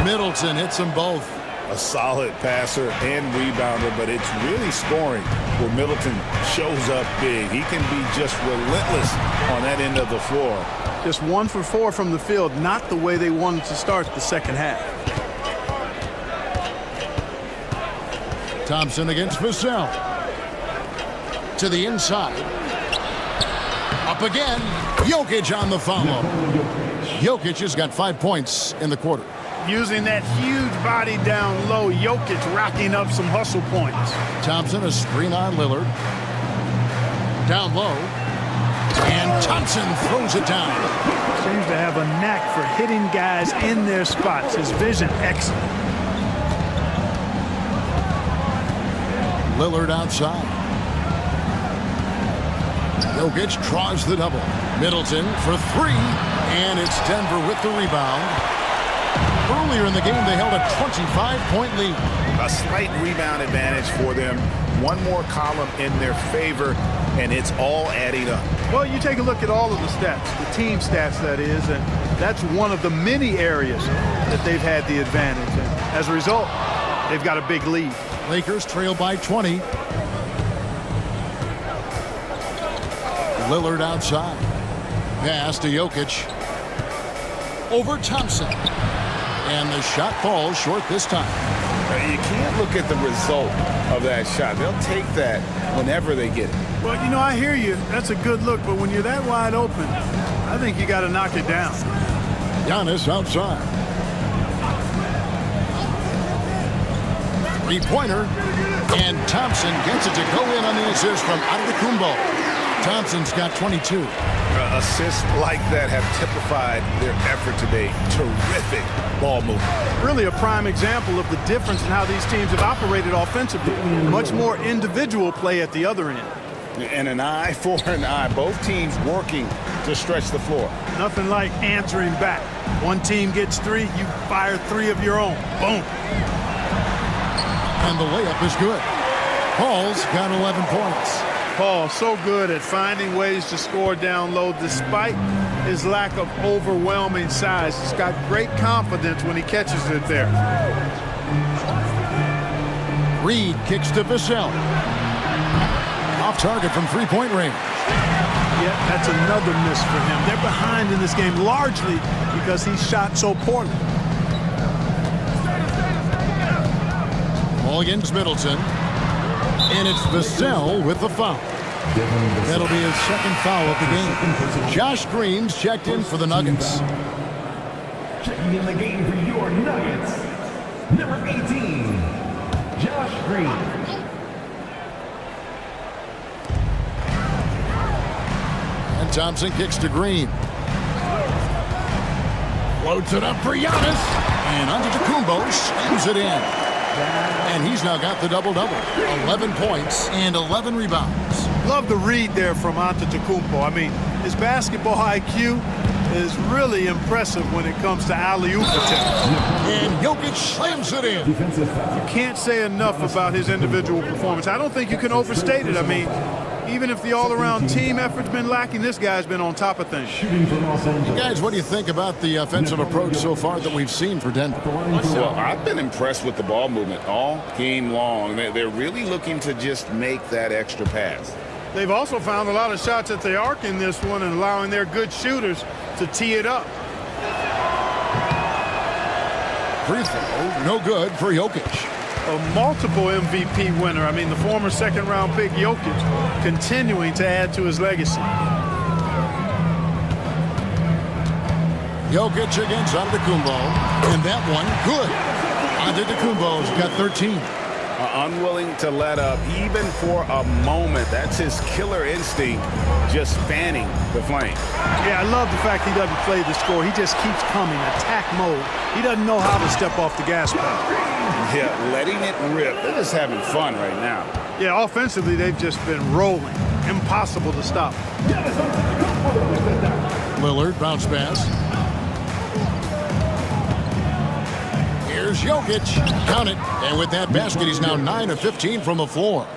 S2: Middleton hits them both.
S3: A solid passer and rebounder, but it's really scoring where Middleton shows up big. He can be just relentless on that end of the floor.
S4: Just 1 for 4 from the field, not the way they wanted to start the second half.
S2: Thompson against Vassell. To the inside. Up again. Jokic on the follow. Jokic has got 5 points in the quarter.
S4: Using that huge body down low, Jokic racking up some hustle points.
S2: Thompson, a screen on Lillard. Down low. And Thompson throws it down.
S4: Seems to have a knack for hitting guys in their spots. His vision excellent.
S2: Lillard outside. Jokic draws the double. Middleton for 3. And it's Denver with the rebound. Earlier in the game, they held a 25-point lead.
S3: A slight rebound advantage for them. One more column in their favor, and it's all adding up.
S4: Well, you take a look at all of the stats, the team stats, that is, and that's one of the many areas that they've had the advantage. And as a result, they've got a big lead.
S2: Lakers trail by 20. Lillard outside. Pass to Jokic. Over Thompson. And the shot falls short this time.
S3: You can't look at the result of that shot. They'll take that whenever they get it.
S4: Well, you know, I hear you. That's a good look, but when you're that wide open, I think you got to knock it down.
S2: Giannis outside. 3-pointer. And Thompson gets it to go in on the assist from Antetokounmpo. Thompson's got 22.
S3: Assists like that have typified their effort today. Terrific ball movement.
S4: Really a prime example of the difference in how these teams have operated offensively. Much more individual play at the other end.
S3: And an eye for an eye. Both teams working to stretch the floor.
S4: Nothing like answering back. One team gets 3, you fire 3 of your own. Boom.
S2: And the layup is good. Paul's got 11 points.
S4: Paul, so good at finding ways to score down low despite his lack of overwhelming size. He's got great confidence when he catches it there.
S2: Reid kicks to Vassell. Off target from 3-point range.
S4: Yeah, that's another miss for him. They're behind in this game largely because he shot so poorly.
S2: Ball against Middleton. And it's Vassell with the foul. That'll be his second foul of the game. Josh Green's checked in for the Nuggets.
S8: Checking in the game for your Nuggets, number 18, Josh Green.
S2: And Thompson kicks to Green. Floats it up for Giannis. And Antetokounmpo slams it in. And he's now got the double-double. 11 points and 11 rebounds.
S4: Love the read there from Antetokounmpo. I mean, his basketball IQ is really impressive when it comes to alley-oop attempts.
S2: And Jokic slams it in.
S8: Defensive foul.
S4: You can't say enough about his individual performance. I don't think you can overstate it. I mean, even if the all-around team effort's been lacking, this guy's been on top of things.
S8: Shooting for Los Angeles.
S2: Guys, what do you think about the offensive approach so far that we've seen for Denver?
S3: Well, I've been impressed with the ball movement all game long. They're really looking to just make that extra pass.
S4: They've also found a lot of shots at the arc in this one and allowing their good shooters to tee it up.
S2: Free throw, no good for Jokic.
S4: A multiple MVP winner. I mean, the former second-round pick Jokic continuing to add to his legacy.
S2: Jokic against Antetokounmpo, and that one good. Antetokounmpo's got 13.
S3: Unwilling to let up even for a moment. That's his killer instinct, just fanning the flame.
S4: Yeah, I love the fact he doesn't play the score. He just keeps coming, attack mode. He doesn't know how to step off the gas pedal.
S3: Yeah, letting it rip. They're just having fun right now.
S4: Yeah, offensively, they've just been rolling. Impossible to stop.
S2: Lillard, bounce pass. Here's Jokic. Count it. And with that basket, he's now 9 of 15 from the floor.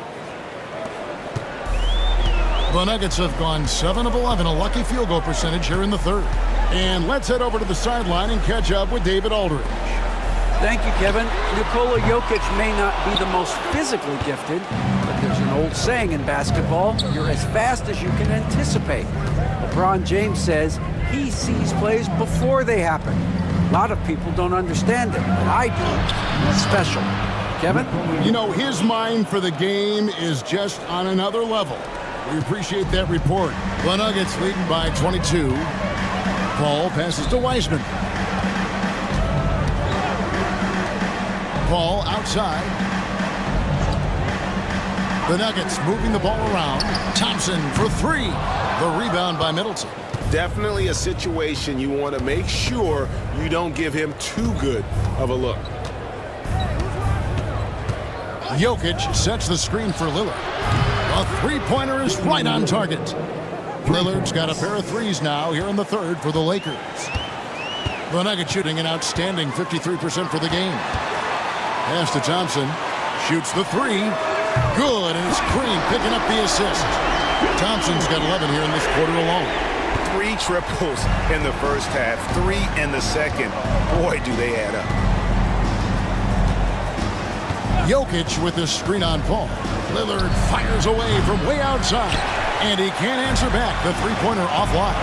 S2: The Nuggets have gone 7 of 11, a lucky field goal percentage here in the third. And let's head over to the sideline and catch up with David Aldridge.
S5: Thank you, Kevin. Nikola Jokic may not be the most physically gifted, but there's an old saying in basketball, you're as fast as you can anticipate. LeBron James says he sees plays before they happen. A lot of people don't understand it, but I do. It's special. Kevin?
S2: You know, his mind for the game is just on another level. We appreciate that report. The Nuggets leading by 22. Paul passes to Wiseman. Paul outside. The Nuggets moving the ball around. Thompson for three. The rebound by Middleton.
S6: Definitely a situation you want to make sure you don't give him too good of a look.
S2: Jokic sets the screen for Lillard. A three-pointer is right on target. Lillard's got a pair of threes now here in the third for the Lakers. The Nuggets shooting an outstanding 53% for the game. Pass to Thompson. Shoots the three. Good, and it's Green picking up the assist. Thompson's got 11 here in this quarter alone.
S3: 3 triples in the first half, 3 in the second. Boy, do they add up.
S2: Jokic with this screen on Paul. Lillard fires away from way outside, and he can't answer back. The three-pointer offline.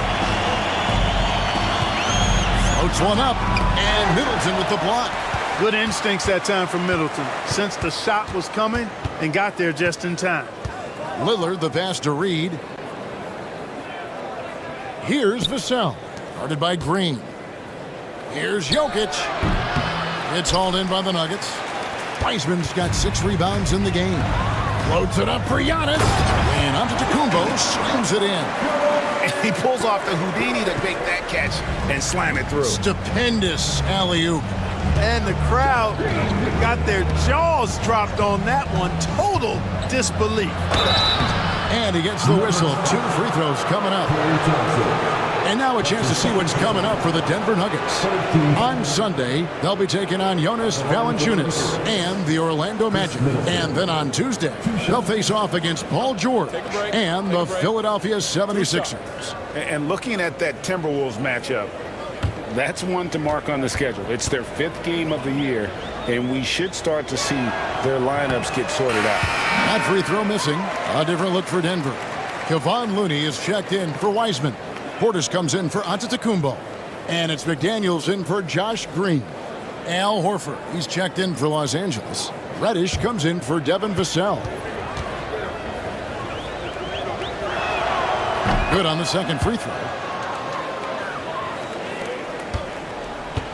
S2: Floats one up, and Middleton with the block.
S4: Good instincts that time from Middleton. Sensed the shot was coming and got there just in time.
S2: Lillard the pass to Reed. Here's Vassell, guarded by Green. Here's Jokic. It's hauled in by the Nuggets. Wiseman's got 6 rebounds in the game. Floats it up for Giannis. And Antetokounmpo slams it in.
S3: He pulls off the Houdini to make that catch and slam it through.
S2: Stupendous alley-oop.
S4: And the crowd got their jaws dropped on that one. Total disbelief.
S2: And he gets the whistle. 2 free throws coming up. And now a chance to see what's coming up for the Denver Nuggets. On Sunday, they'll be taking on Jonas Valanciunas and the Orlando Magic. And then on Tuesday, they'll face off against Paul George and the Philadelphia 76ers.
S3: And looking at that Timberwolves matchup, that's one to mark on the schedule. It's their 5th game of the year, and we should start to see their lineups get sorted out.
S2: That free throw missing. A different look for Denver. Kevon Looney is checked in for Wiseman. Portis comes in for Antetokounmpo. And it's McDaniels in for Josh Green. Al Horford, he's checked in for Los Angeles. Reddish comes in for Devin Vassell. Good on the second free throw.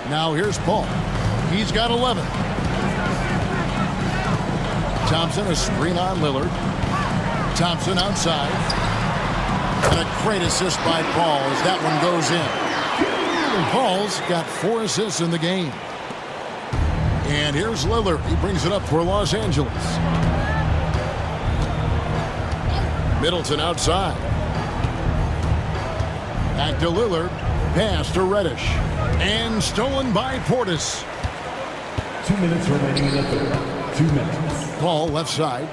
S2: Now here's Paul. He's got 11. Thompson, a screen on Lillard. Thompson outside. And a great assist by Paul as that one goes in. Paul's got 4 assists in the game. And here's Lillard. He brings it up for Los Angeles. Middleton outside. Back to Lillard. Pass to Reddish. And stolen by Portis.
S8: 2 minutes remaining in the third. 2 minutes.
S2: Paul left side.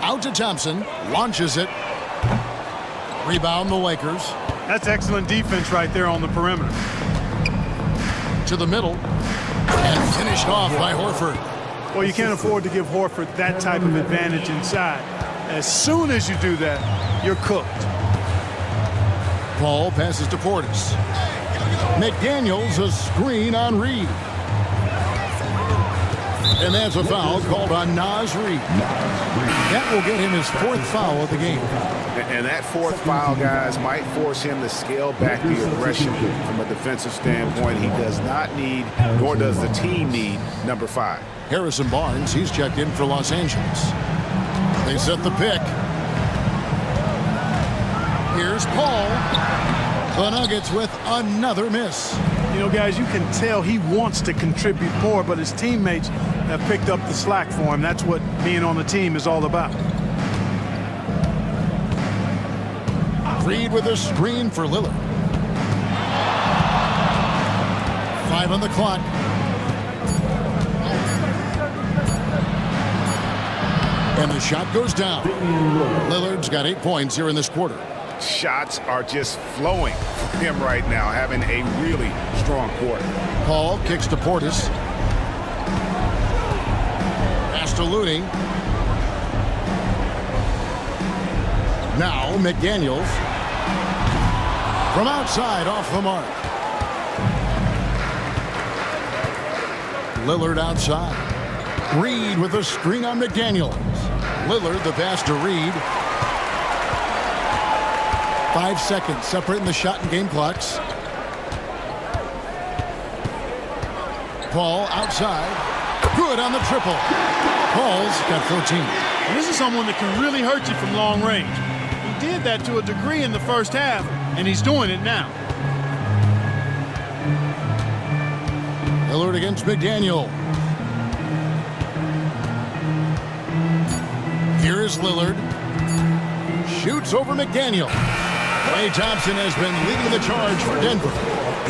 S2: Out to Thompson. Launches it. Rebound the Lakers.
S4: That's excellent defense right there on the perimeter.
S2: To the middle. And finished off by Horford.
S4: Well, you can't afford to give Horford that type of advantage inside. As soon as you do that, you're cooked.
S2: Paul passes to Portis. McDaniels a screen on Reed. And that's a foul called on Naz Reid. That will get him his 4th foul of the game.
S6: And that 4th foul, guys, might force him to scale back the aggression from a defensive standpoint. He does not need, nor does the team need, number 5.
S2: Harrison Barnes, he's checked in for Los Angeles. They set the pick. Here's Paul. The Nuggets with another miss.
S4: You know, guys, you can tell he wants to contribute more, but his teammates have picked up the slack for him. That's what being on the team is all about.
S2: Reed with a screen for Lillard. 5 on the clock. And the shot goes down. Lillard's got 8 points here in this quarter.
S6: Shots are just flowing for him right now, having a really strong quarter.
S2: Paul kicks to Portis. Pass to Looney. Now McDaniels. From outside, off the mark. Lillard outside. Reed with a screen on McDaniels. Lillard the pass to Reed. 5 seconds separating the shot and game clocks. Paul outside. Good on the triple. Paul's got 14.
S4: And this is someone that can really hurt you from long range. He did that to a degree in the first half, and he's doing it now.
S2: Lillard against McDaniel. Here is Lillard. Shoots over McDaniel. Klay Thompson has been leading the charge for Denver.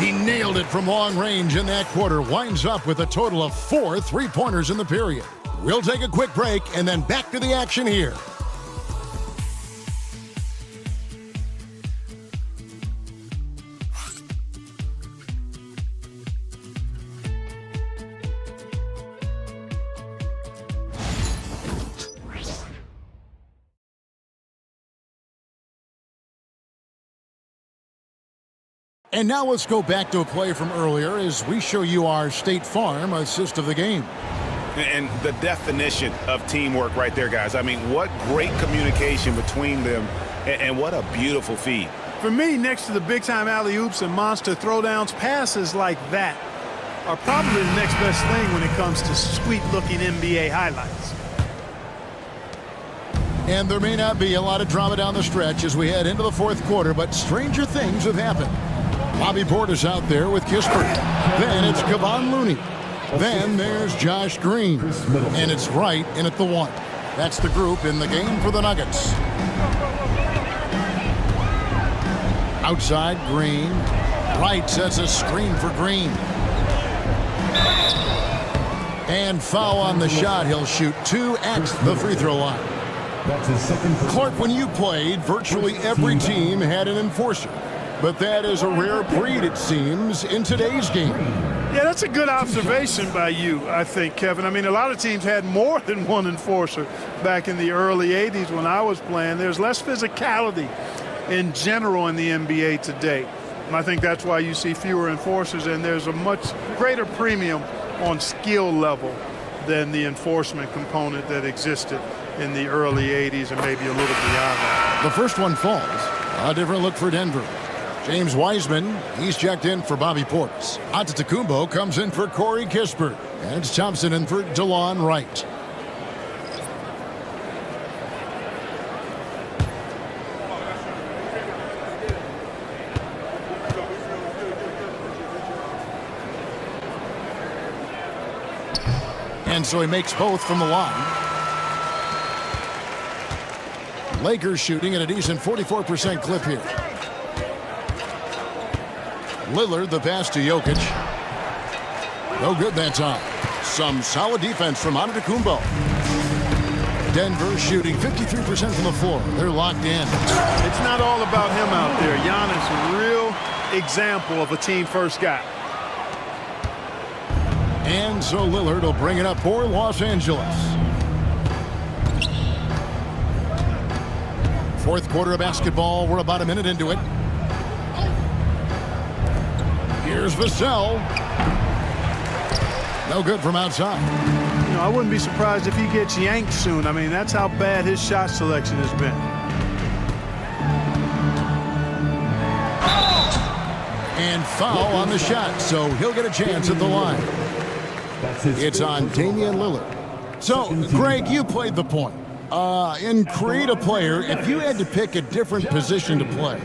S2: He nailed it from long range in that quarter. Winds up with a total of 4 3-pointers in the period. We'll take a quick break and then back to the action here. And now let's go back to a play from earlier as we show you our State Farm assist of the game.
S6: And the definition of teamwork right there, guys. I mean, what great communication between them, and what a beautiful feed.
S4: For me, next to the big-time alley-oops and monster throwdowns, passes like that are probably the next best thing when it comes to sweet-looking NBA highlights.
S2: And there may not be a lot of drama down the stretch as we head into the 4th quarter, but stranger things have happened. Bobby Portis out there with Kispert. Then it's Kevon Looney. Then there's Josh Green. And it's Wright in at the 1. That's the group in the game for the Nuggets. Outside, Green. Wright sets a screen for Green. And foul on the shot. He'll shoot 2 at the free throw line.
S8: That's his second.
S2: Clark, when you played, virtually every team had an enforcer. But that is a rare breed, it seems, in today's game.
S4: Yeah, that's a good observation by you, I think, Kevin. I mean, a lot of teams had more than one enforcer back in the early 80s when I was playing. There's less physicality in general in the NBA today. And I think that's why you see fewer enforcers, and there's a much greater premium on skill level than the enforcement component that existed in the early 80s and maybe a little beyond that.
S2: The first one falls. A different look for Denver. James Wiseman, he's checked in for Bobby Portis. Antetokounmpo comes in for Corey Kispert. And it's Thompson in for DeLon Wright. And so he makes both from the line. Lakers shooting at a decent 44% clip here. Lillard, the pass to Jokic. No good that time. Some solid defense from Antetokounmpo. Denver shooting 53% from the floor. They're locked in.
S4: It's not all about him out there. Giannis, a real example of a team-first guy.
S2: And so Lillard will bring it up for Los Angeles. Fourth quarter of basketball. We're about a minute into it. Here's Vassell. No good from outside.
S4: You know, I wouldn't be surprised if he gets yanked soon. I mean, that's how bad his shot selection has been.
S2: And foul on the shot, so he'll get a chance at the line. It's on Damian Lillard. So, Greg, you played the point. In create a player, if you had to pick a different position to play,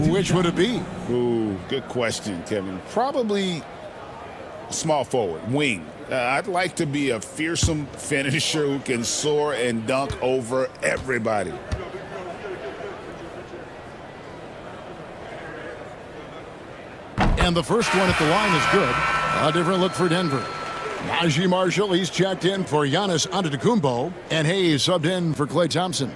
S2: which would it be?
S3: Ooh, good question, Kevin. Probably small forward, wing. I'd like to be a fearsome finisher who can soar and dunk over everybody.
S2: And the first one at the line is good. A different look for Denver. Najee Marshall, he's checked in for Giannis Antetokounmpo, and Hayes subbed in for Klay Thompson.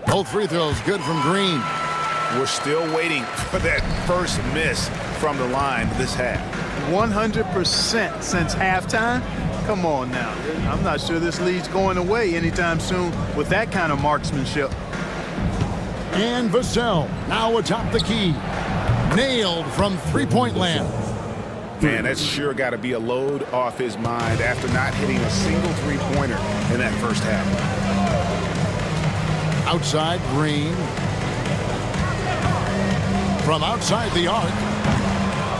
S2: Both free throws good from Green.
S6: We're still waiting for that first miss from the line this half.
S4: 100% since halftime? Come on now. I'm not sure this lead's going away anytime soon with that kind of marksmanship.
S2: And Vassell now atop the key. Nailed from three-point land.
S6: Man, that's sure got to be a load off his mind after not hitting a single three-pointer in that first half.
S2: Outside Green. From outside the arc.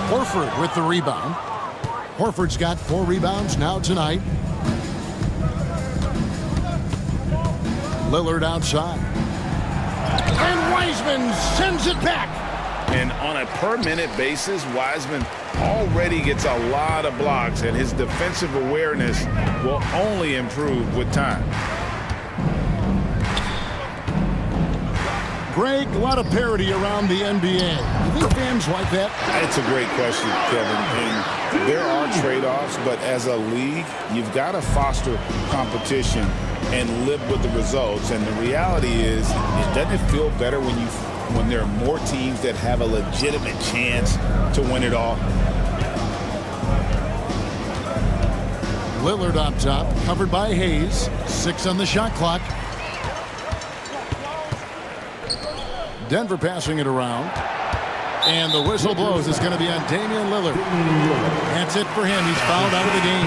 S2: Horford with the rebound. Horford's got 4 rebounds now tonight. Lillard outside. And Wiseman sends it back.
S6: And on a per-minute basis, Wiseman already gets a lot of blocks, and his defensive awareness will only improve with time.
S2: Greg, a lot of parity around the NBA. You think fans like that?
S3: It's a great question, Kevin. And there are trade-offs, but as a league, you've got to foster competition and live with the results. And the reality is, doesn't it feel better when there are more teams that have a legitimate chance to win it all?
S2: Lillard up top, covered by Hayes. 6 on the shot clock. Denver passing it around. And the whistle blows. It's going to be on Damian Lillard. That's it for him. He's fouled out of the game.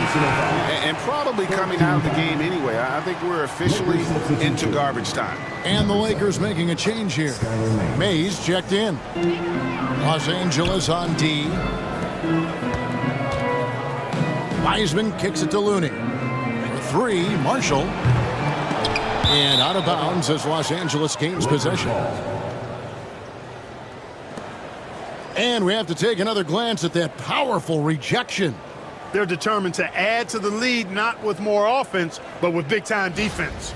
S6: And probably coming out of the game anyway. I think we're officially into garbage time.
S2: And the Lakers making a change here. Mays checked in. Los Angeles on D. Wiseman kicks it to Looney. For 3, Marshall. And out of bounds as Los Angeles gains possession. And we have to take another glance at that powerful rejection.
S4: They're determined to add to the lead, not with more offense, but with big-time defense.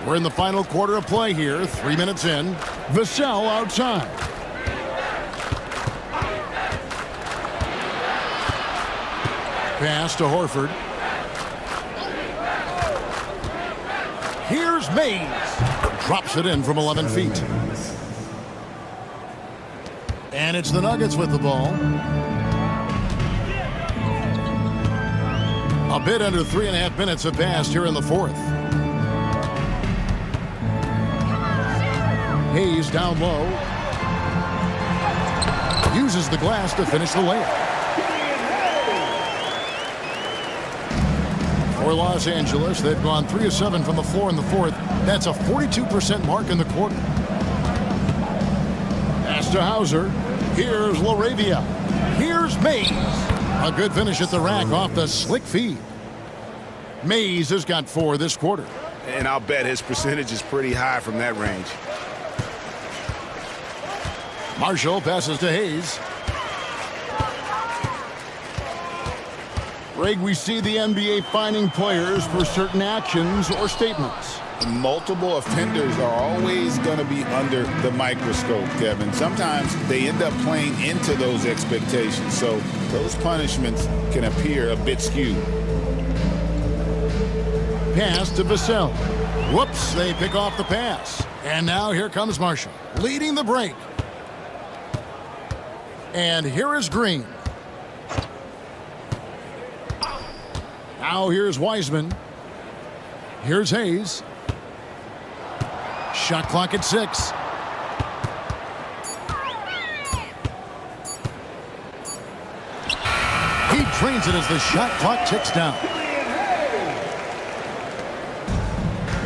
S2: We're in the final quarter of play here, 3 minutes in. Vassell outside. Pass to Horford. Here's Mays. Drops it in from 11 feet. And it's the Nuggets with the ball. A bit under 3.5 minutes have passed here in the fourth. Hayes down low. Uses the glass to finish the layup. For Los Angeles, they've gone 3 of 7 from the floor in the fourth. That's a 42% mark in the quarter. Pass to Hauser. Here's Laravia. Here's Mays. A good finish at the rack off the slick feed. Mays has got 4 this quarter.
S6: And I'll bet his percentage is pretty high from that range.
S2: Marshall passes to Hayes. Greg, we see the NBA fining players for certain actions or statements.
S3: Multiple offenders are always going to be under the microscope, Kevin. Sometimes they end up playing into those expectations, so those punishments can appear a bit skewed.
S2: Pass to Vassell. Whoops, they pick off the pass. And now here comes Marshall, leading the break. And here is Green. Now here's Wiseman. Here's Hayes. Shot clock at 6. He drains it as the shot clock ticks down.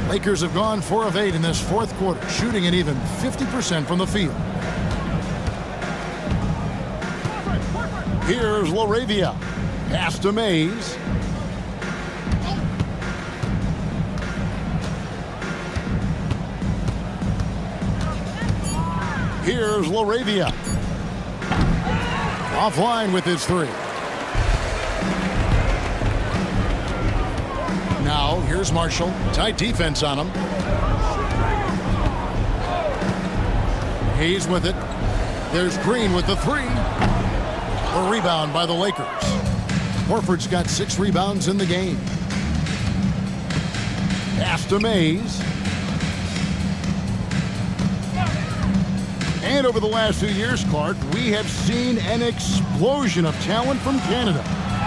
S2: Lakers have gone 4 of 8 in this fourth quarter, shooting an even 50% from the field. Here's Laravia. Pass to Mays. Here's Laravia. Offline with his 3. Now, here's Marshall. Tight defense on him. Hayes with it. There's Green with the 3. A rebound by the Lakers. Horford's got 6 rebounds in the game. Pass to Mays. And over the last few years, Clark, we have seen an explosion of talent from Canada.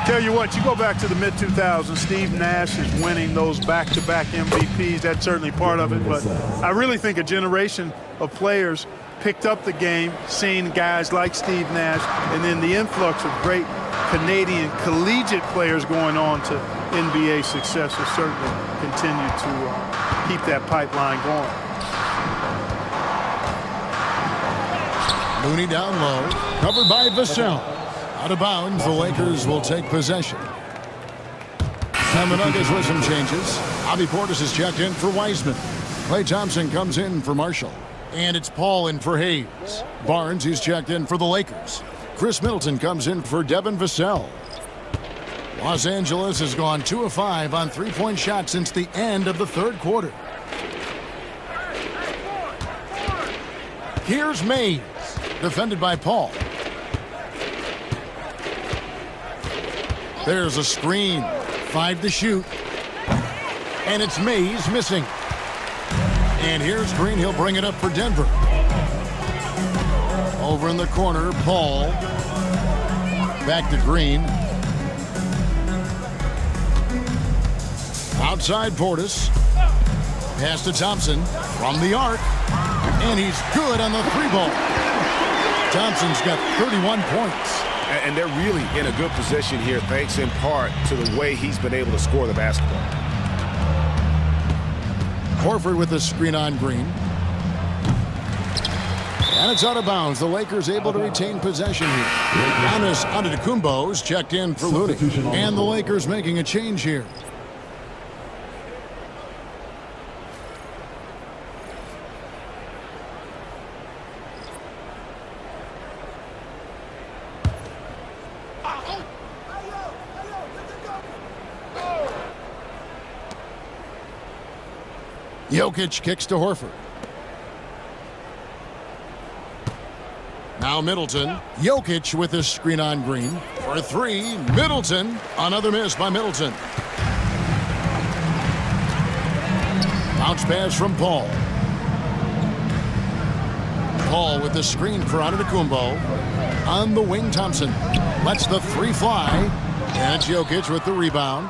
S4: Tell you what, you go back to the mid-2000s, Steve Nash is winning those back-to-back MVPs. That's certainly part of it. But I really think a generation of players picked up the game, seeing guys like Steve Nash, and then the influx of great Canadian collegiate players going on to NBA success has certainly continued to keep that pipeline going.
S2: Looney down low, covered by Vassell. Out of bounds, the Lakers will take possession. And the Nuggets with some changes. Bobby Portis is checked in for Wiseman. Klay Thompson comes in for Marshall. And it's Paul in for Hayes. Barnes is checked in for the Lakers. Chris Middleton comes in for Devin Vassell. Los Angeles has gone 2 of 5 on 3-point shots since the end of the third quarter. Here's Mays, defended by Paul. There's a screen. 5 to shoot. And it's Mays missing. And here's Green. He'll bring it up for Denver. Over in the corner, Paul. Back to Green. Outside Portis. Pass to Thompson from the arc. And he's good on the 3-ball. Thompson's got 31 points.
S6: And they're really in a good position here, thanks in part to the way he's been able to score the basketball.
S2: Horford with the screen on Green. And it's out of bounds. The Lakers able to retain possession here. Giannis Antetokounmpo's checked in for Looney. And the Lakers making a change here. Jokic kicks to Horford. Now Middleton. Jokic with his screen on Green. For 3, Middleton. Another miss by Middleton. Bounce pass from Paul. Paul with the screen for Antetokounmpo. On the wing, Thompson. Lets the 3 fly. And it's Jokic with the rebound.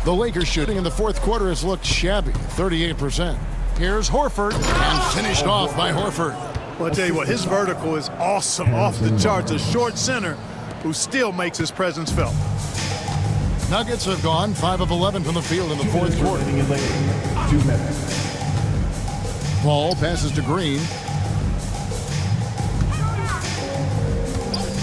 S2: The Lakers shooting in the fourth quarter has looked shabby, 38%. Here's Horford, and finished off by Horford.
S4: Well, I'll tell you what, his vertical is awesome, off the charts. A short center who still makes his presence felt.
S2: Nuggets have gone 5 of 11 from the field in the fourth quarter.
S8: 2 minutes.
S2: Paul passes to Green.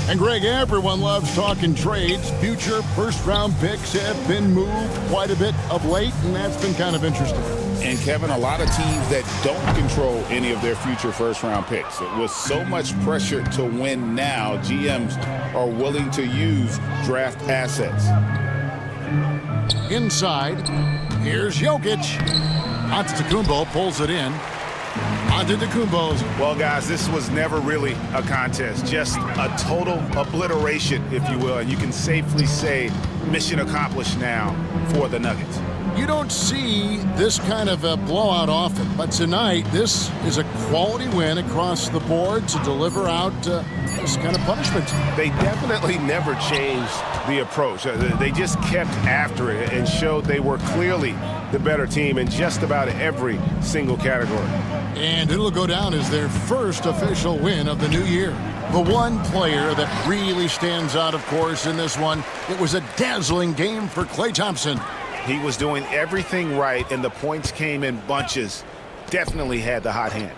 S2: And Greg, everyone loves talking trades. Future first-round picks have been moved quite a bit of late, and that's been kind of interesting.
S3: And, Kevin, a lot of teams that don't control any of their future first-round picks. With so much pressure to win now, GMs are willing to use draft assets.
S2: Inside, here's Jokic. Antetokounmpo pulls it in. Antetokounmpo's.
S6: Well, guys, this was never really a contest, just a total obliteration, if you will. And you can safely say mission accomplished now for the Nuggets.
S2: You don't see this kind of a blowout often, but tonight this is a quality win across the board to deliver out this kind of punishment.
S6: They definitely never changed the approach. They just kept after it and showed they were clearly the better team in just about every single category.
S2: And it'll go down as their first official win of the new year. The one player that really stands out, of course, in this one, it was a dazzling game for Klay Thompson.
S6: He was doing everything right, and the points came in bunches. Definitely had the hot hand.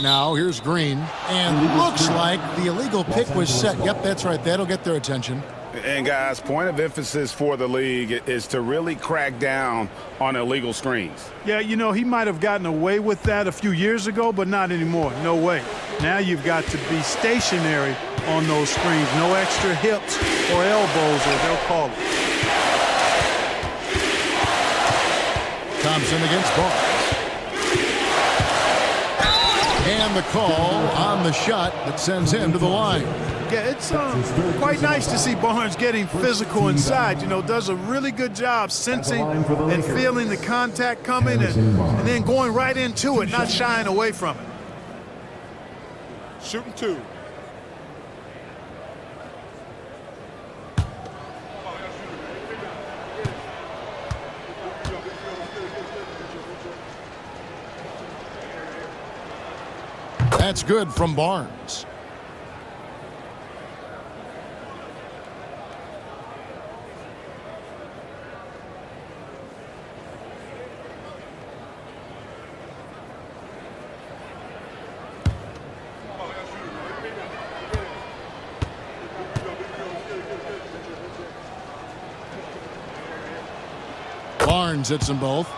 S2: Now here's Green, and looks like the illegal pick was set. Yep, that's right. That'll get their attention.
S6: And, guys, point of emphasis for the league is to really crack down on illegal screens.
S4: Yeah, you know, he might have gotten away with that a few years ago, but not anymore. No way. Now you've got to be stationary on those screens. No extra hips or elbows, or they'll call it.
S2: Thompson against Barnes. And the call on the shot that sends him to the line.
S4: Yeah, it's quite nice to see Barnes getting physical inside. You know, does a really good job sensing and feeling the contact coming and then going right into it, not shying away from it.
S7: Shooting two.
S2: That's good from Barnes. Barnes hits them both.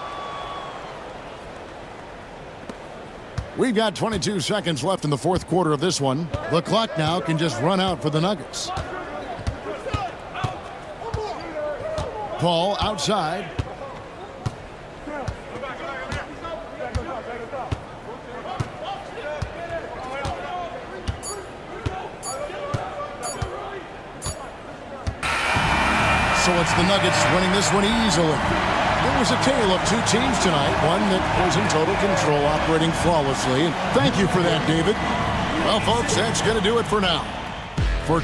S2: We've got 22 seconds left in the fourth quarter of this one. The clock now can just run out for the Nuggets. Paul outside. So it's the Nuggets winning this one easily. It was a tale of two teams tonight, one that was in total control, operating flawlessly. And thank you for that, David. Well, folks, that's going to do it for now. For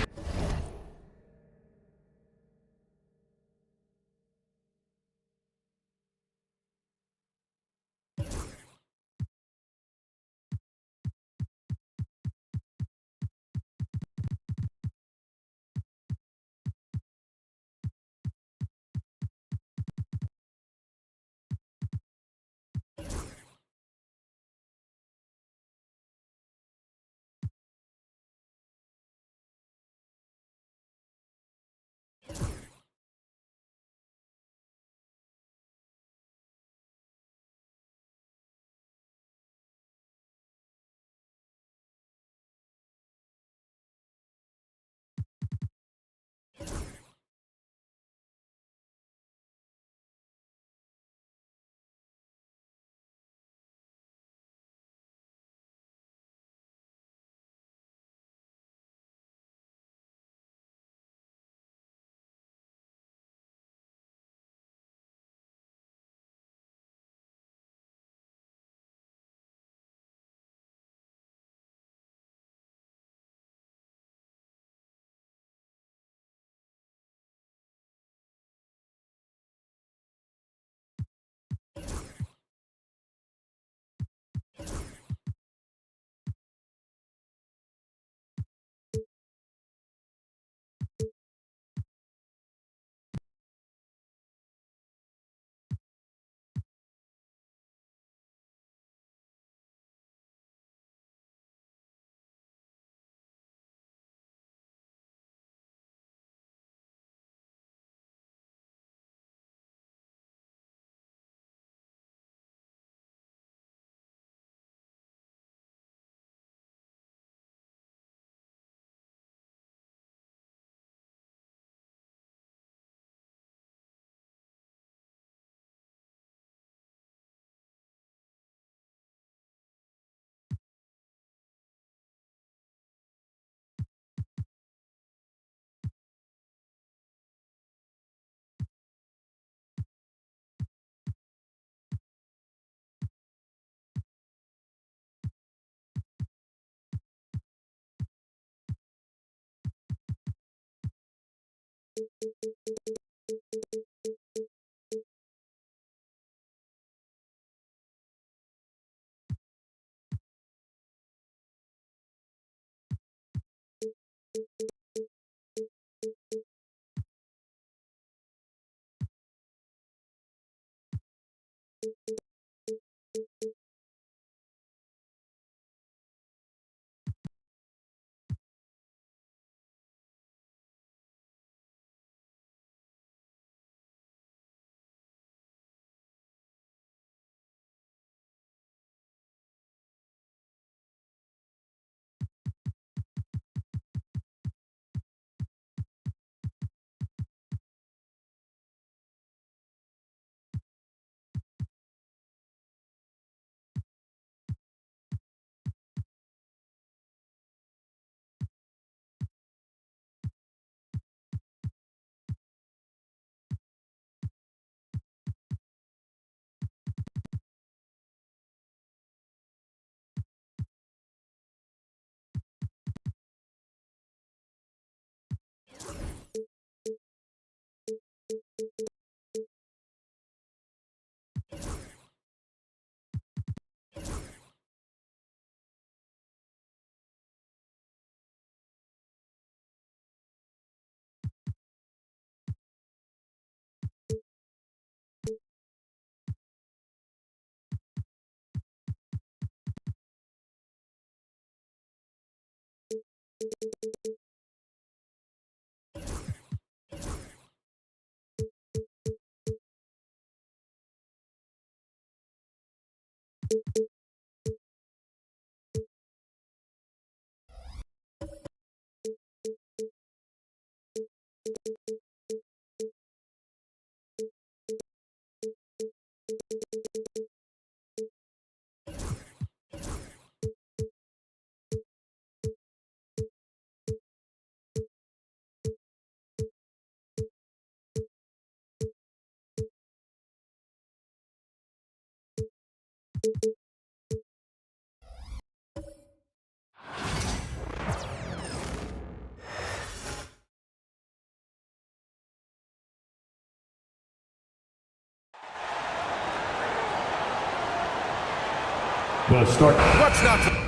S8: The start.
S10: What's not to...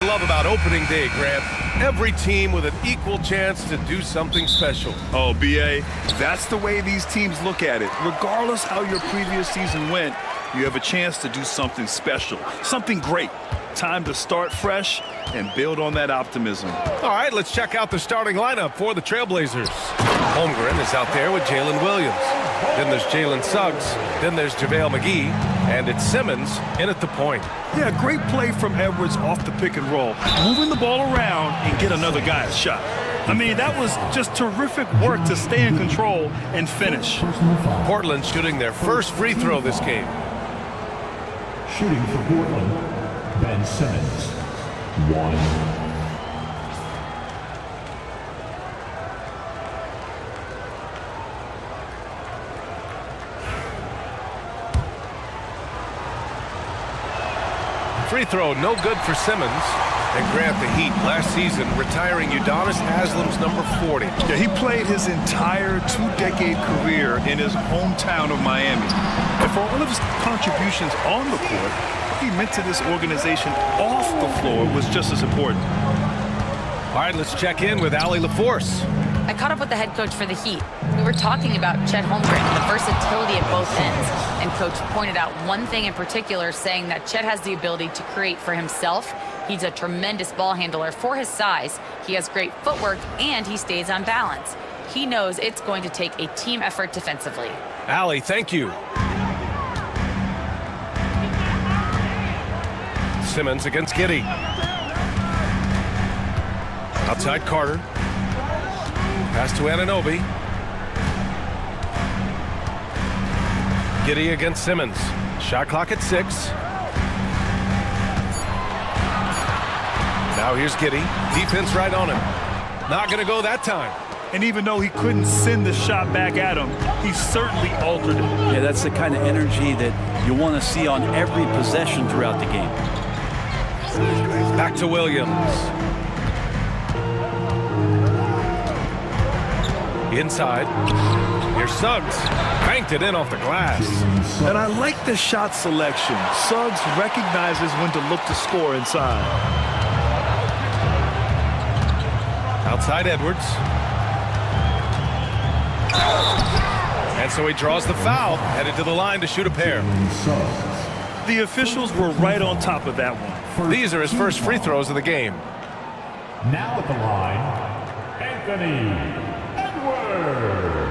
S13: Love about opening day, Grant. Every team with an equal chance to do something special.
S14: Oh, B.A., that's the way these teams look at it. Regardless how your previous season went, you have a chance to do something special, something great. Time to start fresh and build on that optimism.
S13: All right, let's check out the starting lineup for the Trailblazers. Holmgren is out there with Jalen Williams. Then there's Jalen Suggs. Then there's JaVale McGee. And it's Simmons in at the point.
S14: Yeah, great play from Edwards off the pick and roll. Moving the ball around and get another guy a shot. I mean, that was just terrific work to stay in control and finish.
S13: Portland shooting their first free throw this game.
S8: Shooting for Portland, Ben Simmons. 1.
S13: Free throw, no good for Simmons. And Grant, the Heat last season retiring Udonis Haslem's number 40.
S14: Yeah, he played his entire two-decade career in his hometown of Miami. And for all of his contributions on the court, what he meant to this organization off the floor was just as important.
S13: All right, let's check in with Allie LaForce.
S15: I caught up with the head coach for the Heat. We were talking about Chet Holmgren and the versatility at both ends. And coach pointed out one thing in particular, saying that Chet has the ability to create for himself He's a tremendous ball handler for his size. He has great footwork, and he stays on balance. He knows it's going to take a team effort defensively.
S13: Allie, thank you. Simmons against Giddey. Outside Carter. Pass to Anunoby. Giddey against Simmons. Shot clock at 6. Now here's Giddey. Defense right on him. Not going to go that time.
S14: And even though he couldn't send the shot back at him, he certainly altered it.
S16: Yeah, that's the kind of energy that you want to see on every possession throughout the game.
S13: Back to Williams. Inside. Here's Suggs. Banked it in off the glass.
S14: And I like the shot selection. Suggs recognizes when to look to score inside.
S13: Outside Edwards. And so he draws the foul, headed to the line to shoot a pair.
S14: The officials were right on top of that one.
S13: These are his first free throws of the game.
S8: Now at the line, Anthony Edwards.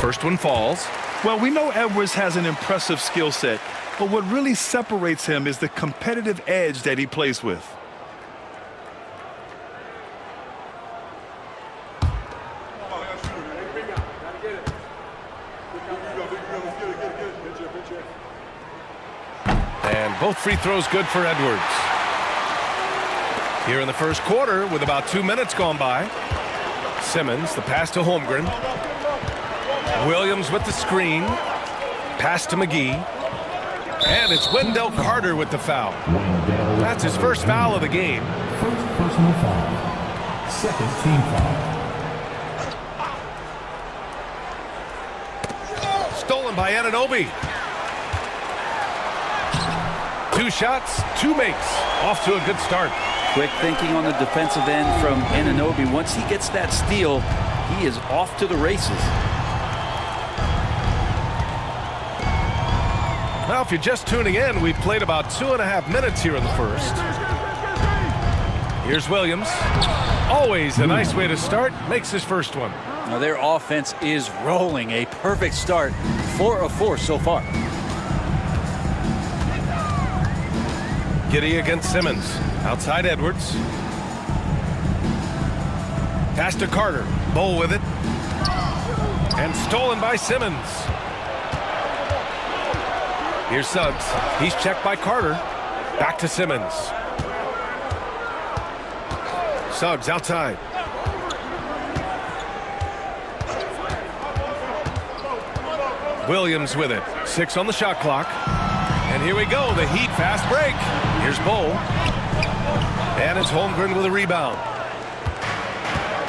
S13: First one falls.
S14: Well, we know Edwards has an impressive skill set, but what really separates him is the competitive edge that he plays with.
S13: And both free throws good for Edwards. Here in the first quarter, with about 2 minutes gone by, Simmons, the pass to Holmgren. Williams with the screen. Pass to McGee. And it's Wendell Carter with the foul. That's his first foul of the game.
S8: First personal foul. Second team foul.
S13: Stolen by Anunoby. 2 shots, 2 makes. Off to a good start.
S16: Quick thinking on the defensive end from Anunoby. Once he gets that steal, he is off to the races.
S13: Now, if you're just tuning in, we've played about 2.5 minutes here in the first. Here's Williams. Always a nice way to start. Makes his first one.
S16: Now their offense is rolling. A perfect start. 4 of 4 so far.
S13: Giddey against Simmons. Outside Edwards. Pass to Carter. Bowl with it. And stolen by Simmons. Here's Suggs. He's checked by Carter. Back to Simmons. Suggs outside. Williams with it. 6 on the shot clock. And here we go. The Heat fast break. Here's Bowl. And it's Holmgren with a rebound.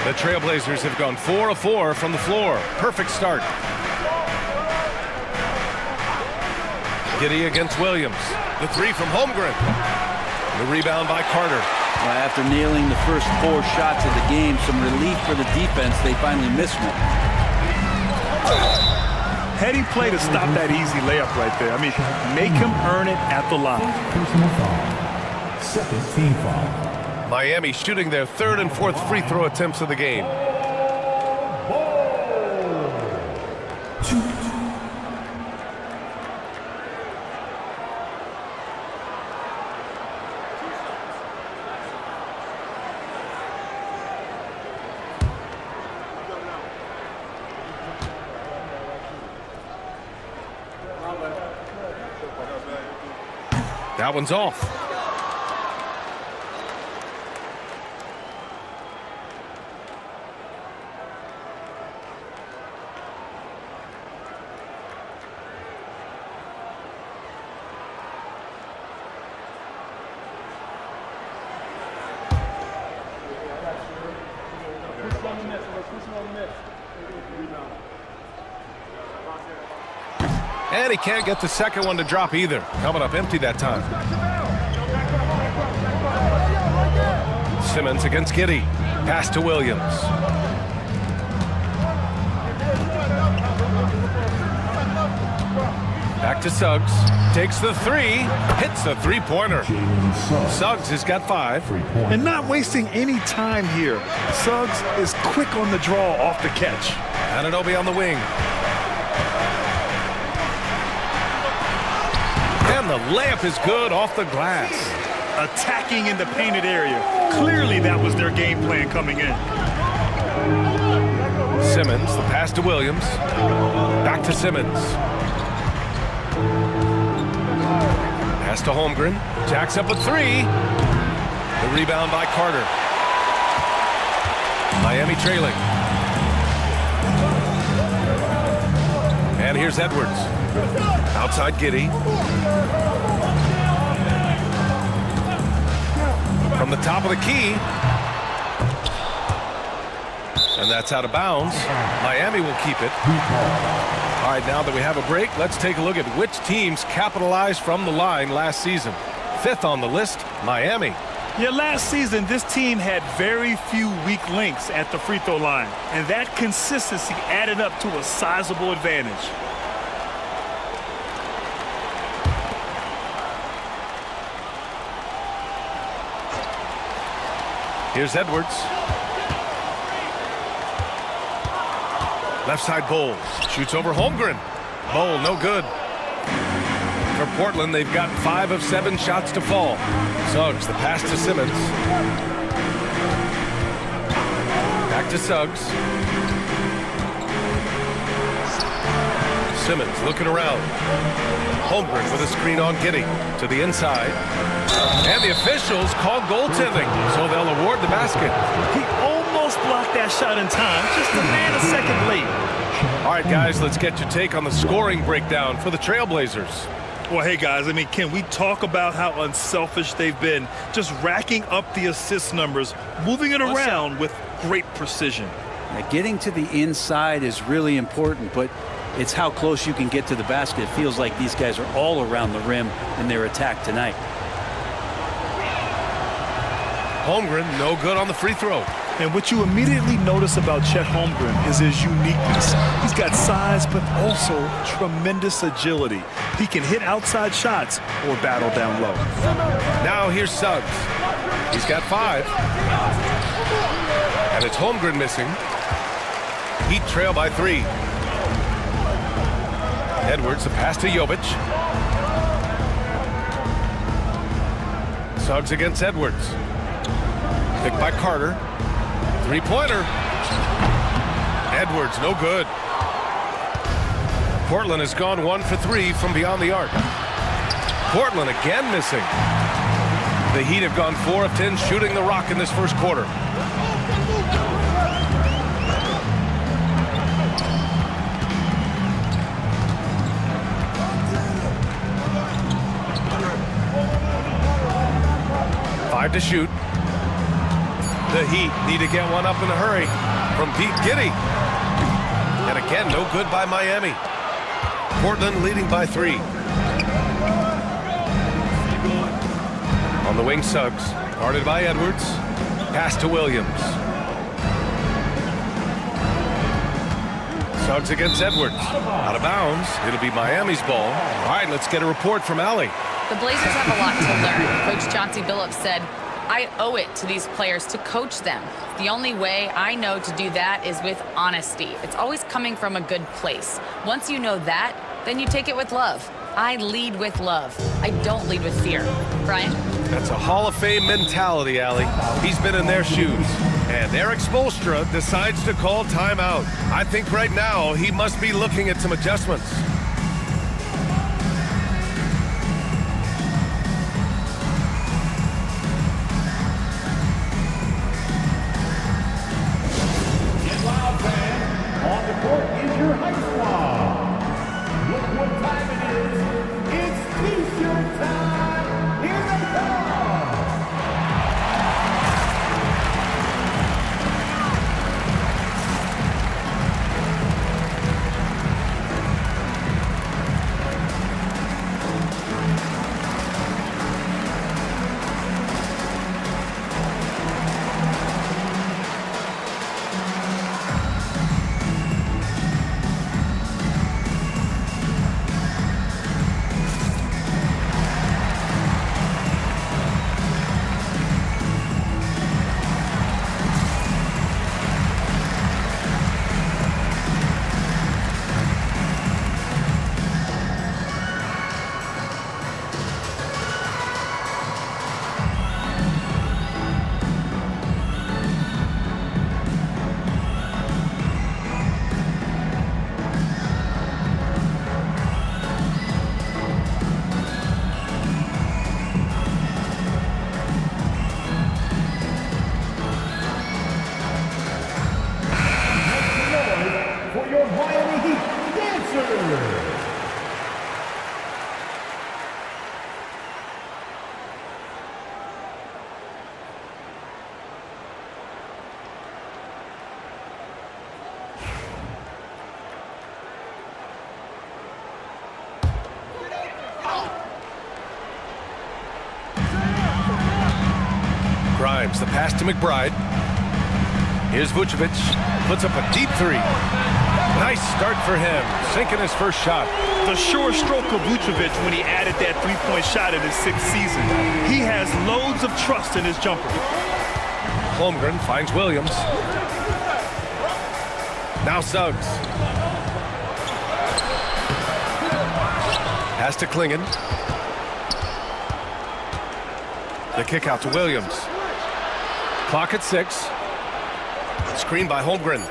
S13: The Trailblazers have gone 4 of 4 from the floor. Perfect start. Giddey against Williams. The 3 from Holmgren. The rebound by Carter.
S16: After nailing the first 4 shots of the game, some relief for the defense. They finally missed one.
S14: Heady play to stop that easy layup right there. I mean, make him earn it at the line.
S8: Personal foul. Second team foul.
S13: Miami shooting their 3rd and 4th free throw attempts of the game. That one's off. And he can't get the second one to drop either. Coming up empty that time. Simmons against Giddey. Pass to Williams. Back to Suggs. Takes the three. Hits the three-pointer. Suggs has got 5.
S12: And not wasting any time here. Suggs is quick on the draw off the catch.
S13: Anunoby on the wing. And the layup is good off the glass.
S12: Attacking in the painted area. Clearly that was their game plan coming in.
S13: Simmons, the pass to Williams. Back to Simmons. Pass to Holmgren. Jacks up a 3. The rebound by Carter. Miami trailing. And here's Edwards. Outside Giddey. From the top of the key. And that's out of bounds. Miami will keep it. All right, now that we have a break, let's take a look at which teams capitalized from the line last season. 5th on the list, Miami.
S12: Yeah, last season, this team had very few weak links at the free throw line, and that consistency added up to a sizable advantage.
S13: Here's Edwards. Left side Bol. Shoots over Holmgren. Bol, no good. For Portland, they've got 5 of 7 shots to fall. Suggs, the pass to Simmons. Back to Suggs. Simmons looking around. Holmgren with a screen on Giddey to the inside. And the officials call goaltending, so they'll award the basket.
S12: He almost blocked that shot in time, just a man a second late.
S13: All right, guys, let's get your take on the scoring breakdown for the Trailblazers.
S12: Well, hey, guys, I mean, can we talk about how unselfish they've been? Just racking up the assist numbers, moving it around with great precision.
S16: Now, getting to the inside is really important, but it's how close you can get to the basket. It feels like these guys are all around the rim in their attack tonight.
S13: Holmgren, no good on the free throw.
S12: And what you immediately notice about Chet Holmgren is his uniqueness. He's got size, but also tremendous agility. He can hit outside shots or battle down low.
S13: Now here's Suggs. He's got 5. And it's Holmgren missing. Heat trail by 3. Edwards, the pass to Jovic. Suggs against Edwards. Picked by Carter. Three-pointer. Edwards, no good. Portland has gone 1 for 3 from beyond the arc. Portland again missing. The Heat have gone 4 of 10 shooting the rock in this first quarter. Five to shoot. The Heat need to get one up in a hurry from Pete Giddey. And again, no good by Miami. Portland leading by 3. On the wing, Suggs. Guarded by Edwards. Pass to Williams. Suggs against Edwards. Out of bounds. It'll be Miami's ball. All right, let's get a report from Allie.
S15: The Blazers have a lot to learn. Coach Chauncey Billups said, I owe it to these players to coach them. The only way I know to do that is with honesty. It's always coming from a good place. Once you know that, then you take it with love. I lead with love. I don't lead with fear. Brian?
S13: That's a Hall of Fame mentality, Allie. He's been in their shoes. And Eric Spoelstra decides to call timeout. I think right now he must be looking at some adjustments. Grimes, the pass to McBride. Here's Vucevic, puts up a deep three. Nice start for him, sinking his first shot.
S14: The sure stroke of Vucevic when he added that three-point shot in his 6th season. He has loads of trust in his jumper.
S13: Holmgren finds Williams. Now Suggs. Pass to Klingon. The kick out to Williams. Clock at 6. Screen by Holmgren.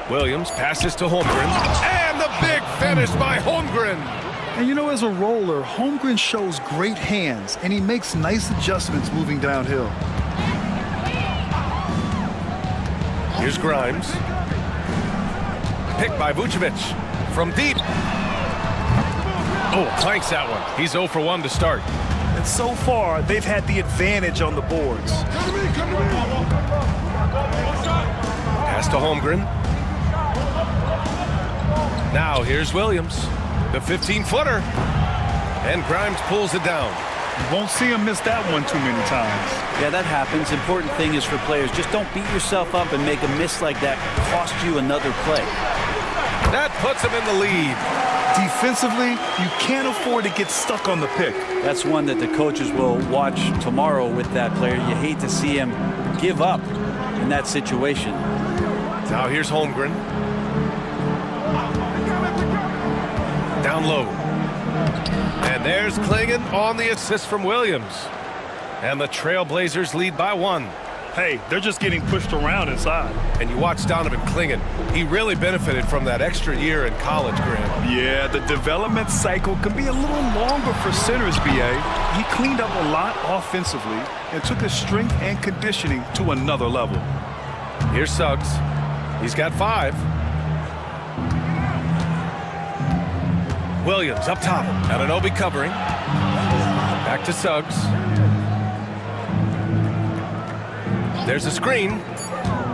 S13: Williams passes to Holmgren. And the big finish by Holmgren.
S14: And you know, as a roller, Holmgren shows great hands, and he makes nice adjustments moving downhill.
S13: Here's Grimes. Picked by Vucevic. From deep. Oh, clanks that one. He's 0 for 1 to start.
S14: And so far, they've had the advantage on the boards.
S13: Pass to Holmgren. Now here's Williams. The 15-footer. And Grimes pulls it down.
S14: You won't see him miss that one too many times.
S16: Yeah, that happens. Important thing is for players, just don't beat yourself up and make a miss like that cost you another play.
S13: That puts him in the lead.
S14: Defensively, you can't afford to get stuck on the pick.
S16: That's one that the coaches will watch tomorrow with that player. You hate to see him give up in that situation.
S13: Now here's Holmgren. Down low. And there's Klingon on the assist from Williams. And the Trailblazers lead by 1.
S14: Hey, they're just getting pushed around inside.
S13: And you watch Donovan Klingon. He really benefited from that extra year in college, Graham.
S14: Yeah, the development cycle can be a little longer for centers, B.A. He cleaned up a lot offensively and took his strength and conditioning to another level.
S13: Here's Suggs. He's got 5. Williams up top. Anunoby covering. Back to Suggs. There's a screen.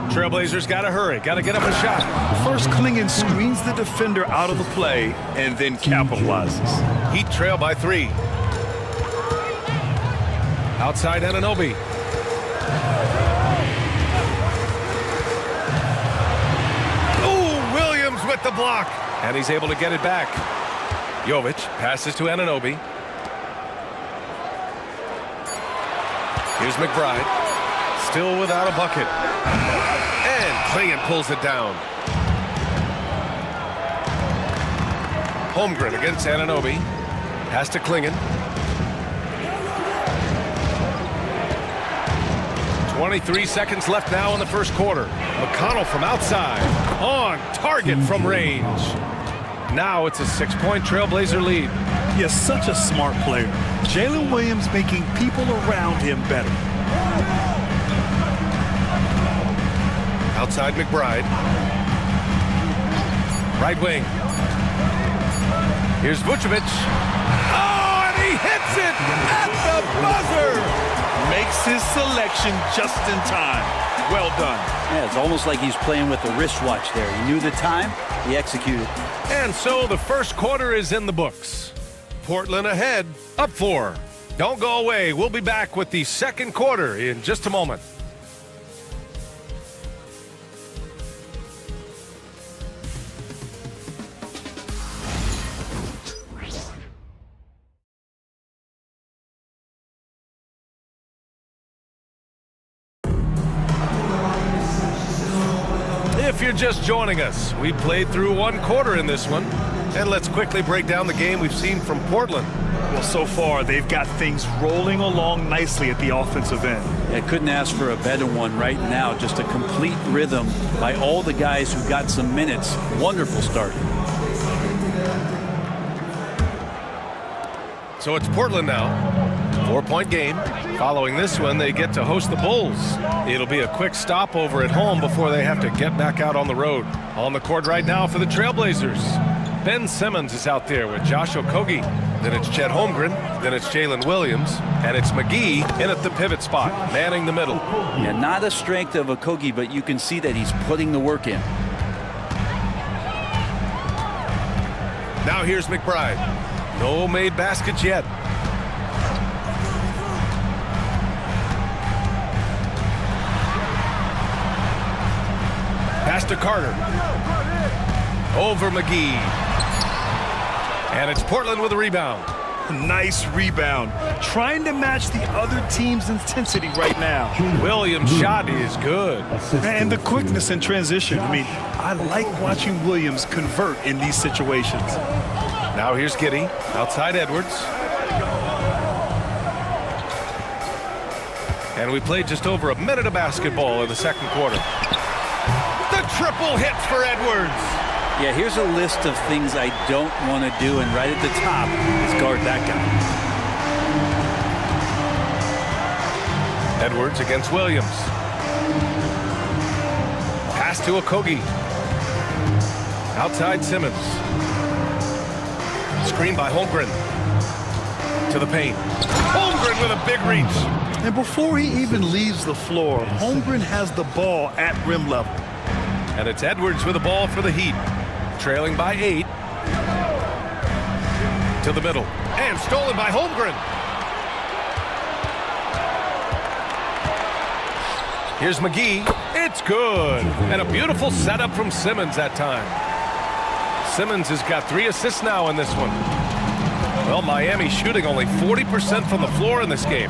S13: Trailblazers got to hurry. Got to get up a shot.
S14: First, Klingon screens the defender out of the play and then capitalizes.
S13: Heat trail by 3. Outside Anunoby. Ooh, Williams with the block. And he's able to get it back. Jovic passes to Anunoby. Here's McBride. Still without a bucket. And Klingon pulls it down. Holmgren against Anunoby. Pass to Klingon. 23 seconds left now in the first quarter. McConnell from outside. On target from range. Now it's a 6-point Trailblazer lead.
S14: He is such a smart player. Jalen Williams making people around him better.
S13: Outside McBride. Right wing. Here's Vucevic. Oh, and he hits it at the buzzer.
S14: Makes his selection just in time. Well done.
S16: Yeah, it's almost like he's playing with the wristwatch there. He knew the time, he executed.
S13: And so the first quarter is in the books. Portland ahead, up 4. Don't go away. We'll be back with the second quarter in just a moment. If you're just joining us, we played through 1 quarter in this one. And let's quickly break down the game we've seen from Portland.
S14: Well, so far, they've got things rolling along nicely at the offensive end.
S16: I couldn't ask for a better one right now. Just a complete rhythm by all the guys who got some minutes. Wonderful start.
S13: So it's Portland now. 4-point game. Following this one, they get to host the Bulls. It'll be a quick stopover at home before they have to get back out on the road. On the court right now for the Trailblazers. Ben Simmons is out there with Josh Okogie. Then it's Chet Holmgren. Then it's Jalen Williams. And it's McGee in at the pivot spot, manning the middle.
S16: Yeah, not a strength of Okogie, but you can see that he's putting the work in.
S13: Now here's McBride. No made baskets yet. Pass to Carter. Over McGee. And it's Portland with a rebound.
S14: Nice rebound. Trying to match the other team's intensity right now.
S13: Williams' shot is good.
S14: And the quickness in transition. I mean, I like watching Williams convert in these situations.
S13: Now here's Giddey. Outside Edwards. And we played just over a minute of basketball in the second quarter. The triple hit for Edwards.
S16: Yeah, here's a list of things I don't want to do, and right at the top is guard that guy.
S13: Edwards against Williams. Pass to Okogie. Outside Simmons. Screen by Holmgren. To the paint. Holmgren with a big reach.
S14: And before he even leaves the floor, Holmgren has the ball at rim level.
S13: And it's Edwards with the ball for the Heat. Trailing by 8. To the middle. And stolen by Holmgren. Here's McGee. It's good. And a beautiful setup from Simmons that time. Simmons has got 3 assists now in this one. Well, Miami shooting only 40% from the floor in this game.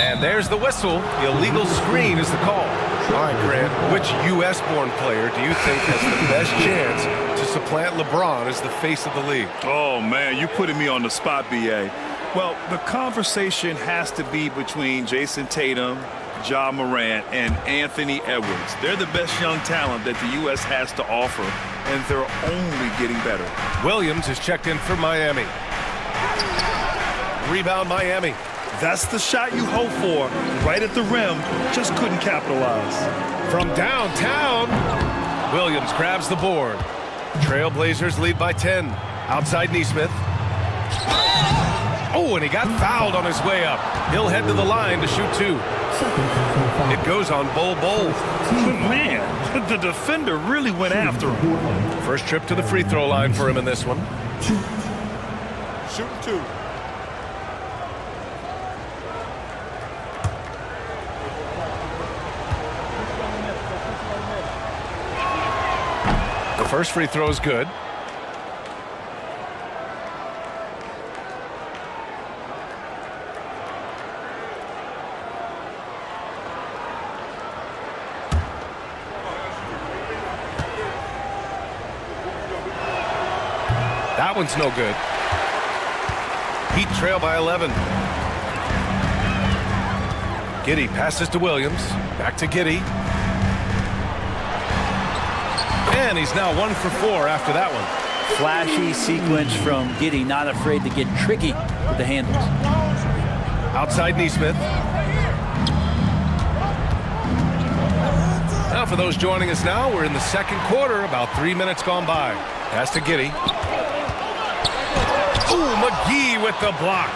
S13: And there's the whistle. The illegal screen is the call. All right, Grant, which U.S.-born player do you think has the best chance to supplant LeBron as the face of the league?
S14: Oh, man, you're putting me on the spot, B.A. Well, the conversation has to be between Jason Tatum, Ja Morant, and Anthony Edwards. They're the best young talent that the U.S. has to offer, and they're only getting better.
S13: Williams is checked in for Miami. Rebound Miami.
S14: That's the shot you hope for. Right at the rim, just couldn't capitalize.
S13: From downtown, Williams grabs the board. Trailblazers lead by 10. Outside Nesmith. Oh, and he got fouled on his way up. He'll head to the line to shoot 2. It goes on Bol.
S14: Man, the defender really went after him.
S13: First trip to the free throw line for him in this one.
S7: Shooting 2.
S13: The first free throw is good. That one's no good. Heat trail by 11. Giddey passes to Williams. Back to Giddey. And he's now 1 for 4 after that one.
S16: Flashy sequence from Giddey, not afraid to get tricky with the handles.
S13: Outside Nesmith. Now for those joining us now, we're in the second quarter, about 3 minutes gone by. Pass to Giddey. Ooh, McGee with the block.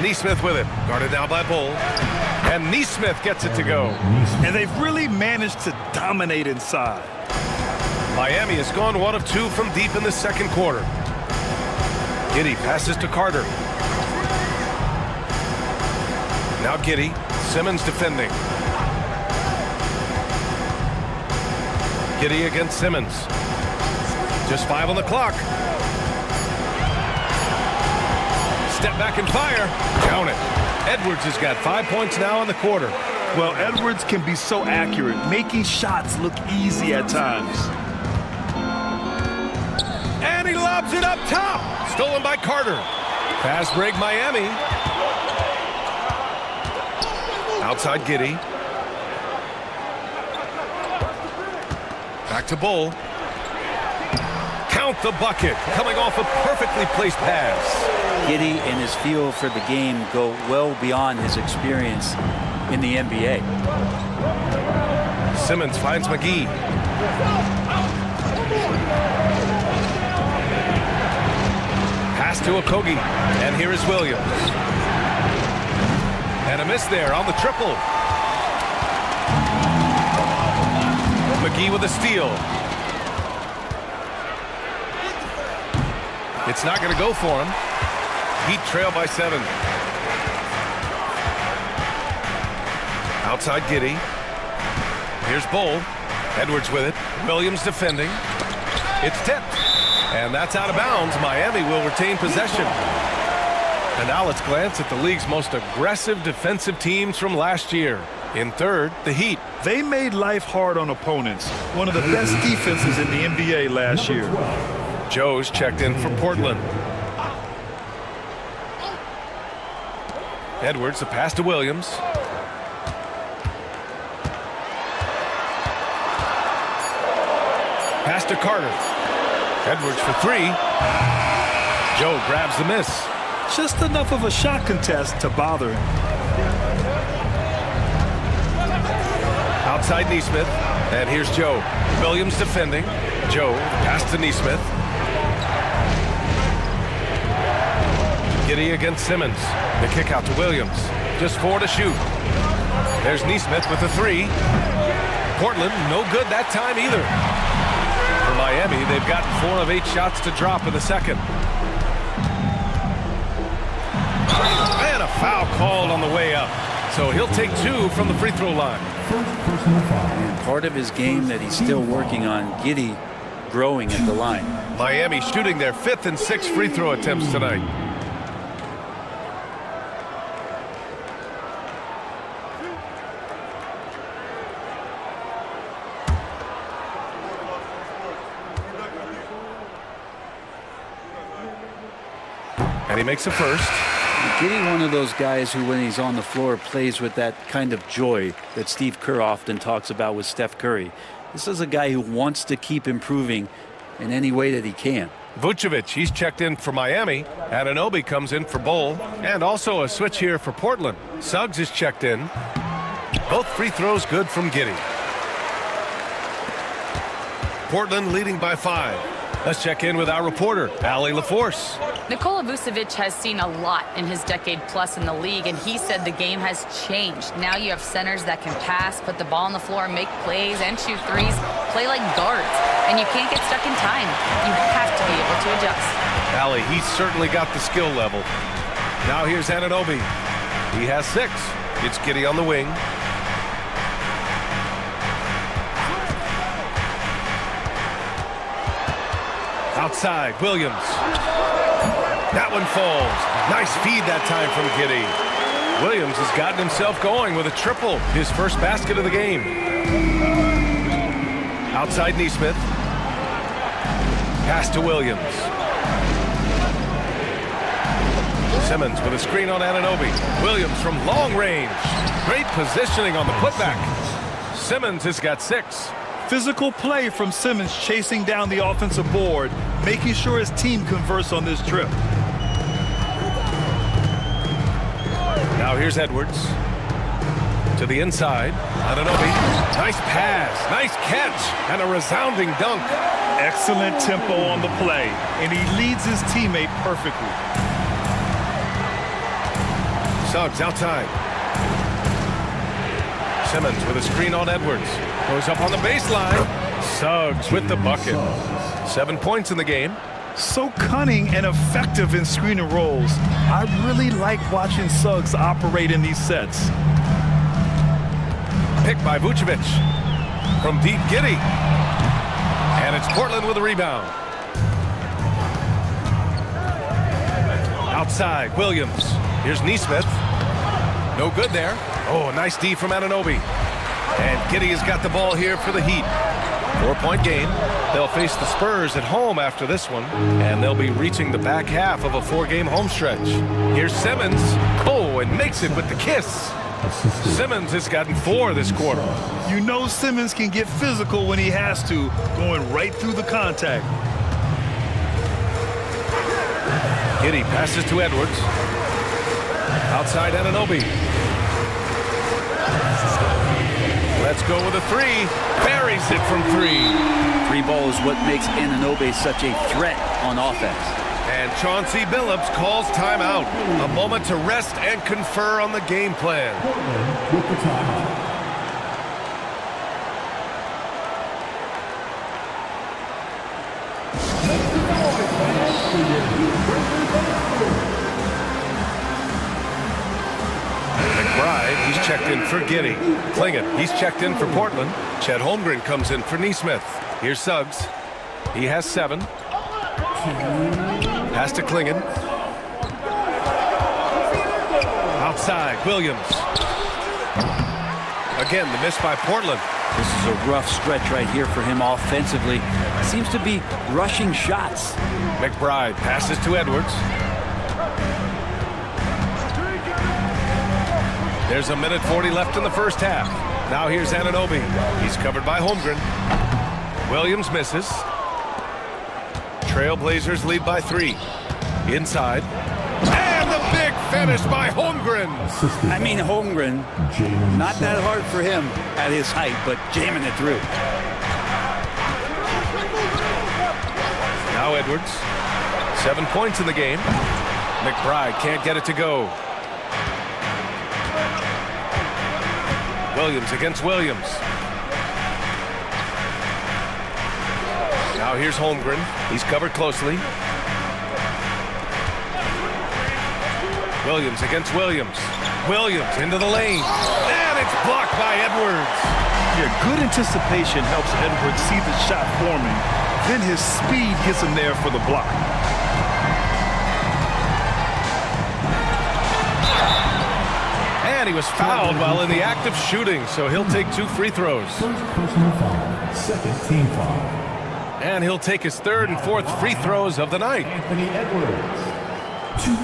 S13: Nesmith with it. Guarded now by Bol. And Nesmith gets it to go.
S14: And they've really managed to dominate inside.
S13: Miami has gone 1 of 2 from deep in the second quarter. Giddey passes to Carter. Now Giddey. Simmons defending. Giddey against Simmons. Just 5 on the clock. Step back and fire. Count it. Edwards has got 5 points now in the quarter.
S14: Well, Edwards can be so accurate, making shots look easy at times.
S13: And he lobs it up top. Stolen by Carter. Fast break Miami. Outside Giddey. Back to Bol. Count the bucket. Coming off a perfectly placed pass.
S16: Giddey and his feel for the game go well beyond his experience in the NBA.
S13: Simmons finds McGee. Pass to Okogie. And here is Williams. And a miss there on the triple. McGee with a steal. It's not going to go for him. Heat trail by 7. Outside Giddey. Here's Bull. Edwards with it. Williams defending. It's tipped. And that's out of bounds. Miami will retain possession. And now let's glance at the league's most aggressive defensive teams from last year. In third, the Heat.
S14: They made life hard on opponents. One of the best defenses in the NBA last year.
S13: Joe's checked in for Portland. Edwards, the pass to Williams. Pass to Carter. Edwards for three. Joe grabs the miss.
S14: Just enough of a shot contest to bother him.
S13: Outside Neesmith. And here's Joe. Williams defending. Joe, pass to Neesmith. Giddey against Simmons. The kick out to Williams. Just 4 to shoot. There's Neesmith with the three. Portland, no good that time either. For Miami, they've gotten 4 of 8 shots to drop in the second. And a foul called on the way up. So he'll take 2 from the free throw line.
S16: And part of his game that he's still working on, Giddey growing at the line.
S13: Miami shooting their 5th and 6th free throw attempts tonight. And he makes the first.
S16: Giddey, one of those guys who, when he's on the floor, plays with that kind of joy that Steve Kerr often talks about with Steph Curry. This is a guy who wants to keep improving in any way that he can.
S13: Vucevic, he's checked in for Miami. Anunoby comes in for Bull. And also a switch here for Portland. Suggs is checked in. Both free throws good from Giddey. Portland leading by 5. Let's check in with our reporter, Allie LaForce.
S15: Nikola Vucevic has seen a lot in his decade plus in the league, and he said the game has changed. Now you have centers that can pass, put the ball on the floor, make plays, and shoot threes, play like guards, and you can't get stuck in time. You have to be able to adjust.
S13: Allie, he's certainly got the skill level. Now here's Anunoby. He has 6. It's Giddey on the wing. Outside, Williams. That one falls. Nice feed that time from Giddey. Williams has gotten himself going with a triple, his first basket of the game. Outside Neesmith. Pass to Williams. Simmons with a screen on Anunoby. Williams from long range. Great positioning on the putback. Simmons has got 6.
S14: Physical play from Simmons chasing down the offensive board, making sure his team converts on this trip.
S13: Now here's Edwards. To the inside. Anunoby. Nice pass. Nice catch. And a resounding dunk.
S14: Excellent tempo on the play, and he leads his teammate perfectly.
S13: Suggs outside. Simmons with a screen on Edwards. Goes up on the baseline. Suggs with the bucket. 7 points in the game.
S14: So cunning and effective in screen and rolls. I really like watching Suggs operate in these sets.
S13: Picked by Vucevic. From deep, Giddey. And it's Portland with a rebound. Outside, Williams. Here's Neesmith. No good there. Oh, a nice D from Anunoby. And Giddey has got the ball here for the Heat. 4-point game. They'll face the Spurs at home after this one, and they'll be reaching the back half of a 4-game home stretch. Here's Simmons. Oh, and makes it with the kiss. Simmons has gotten 4 this quarter.
S14: You know Simmons can get physical when he has to, going right through the contact.
S13: Giddey passes to Edwards. Outside Anunoby. Let's go with a 3. Buries it from 3.
S16: 3 ball is what makes Anunoby such a threat on offense.
S13: And Chauncey Billups calls timeout. A moment to rest and confer on the game plan.
S8: With the timeout.
S13: McBride, he's checked in for Guinea. Klingon, he's checked in for Portland. Chet Holmgren comes in for Neesmith. Here's Suggs. He has 7. Pass to Klingon. Outside, Williams. Again, the miss by Portland.
S16: This is a rough stretch right here for him offensively. Seems to be rushing shots.
S13: McBride passes to Edwards. There's a minute 40 left in the first half. Now here's Anunoby. He's covered by Holmgren. Williams misses. Trailblazers lead by 3. Inside. And the big finish by Holmgren.
S16: I mean, Holmgren, not that hard for him at his height, but jamming it through.
S13: Now Edwards. 7 points in the game. McBride can't get it to go. Williams against Williams. Now here's Holmgren. He's covered closely. Williams against Williams. Williams into the lane. And it's blocked by Edwards.
S14: Yeah, good anticipation helps Edwards see the shot forming. Then his speed gets him there for the block.
S13: And he was fouled while in the act of shooting, so he'll take 2 free throws.
S8: First personal foul. Second team foul.
S13: And he'll take his 3rd and 4th free throws of the night.
S8: Anthony Edwards. 2.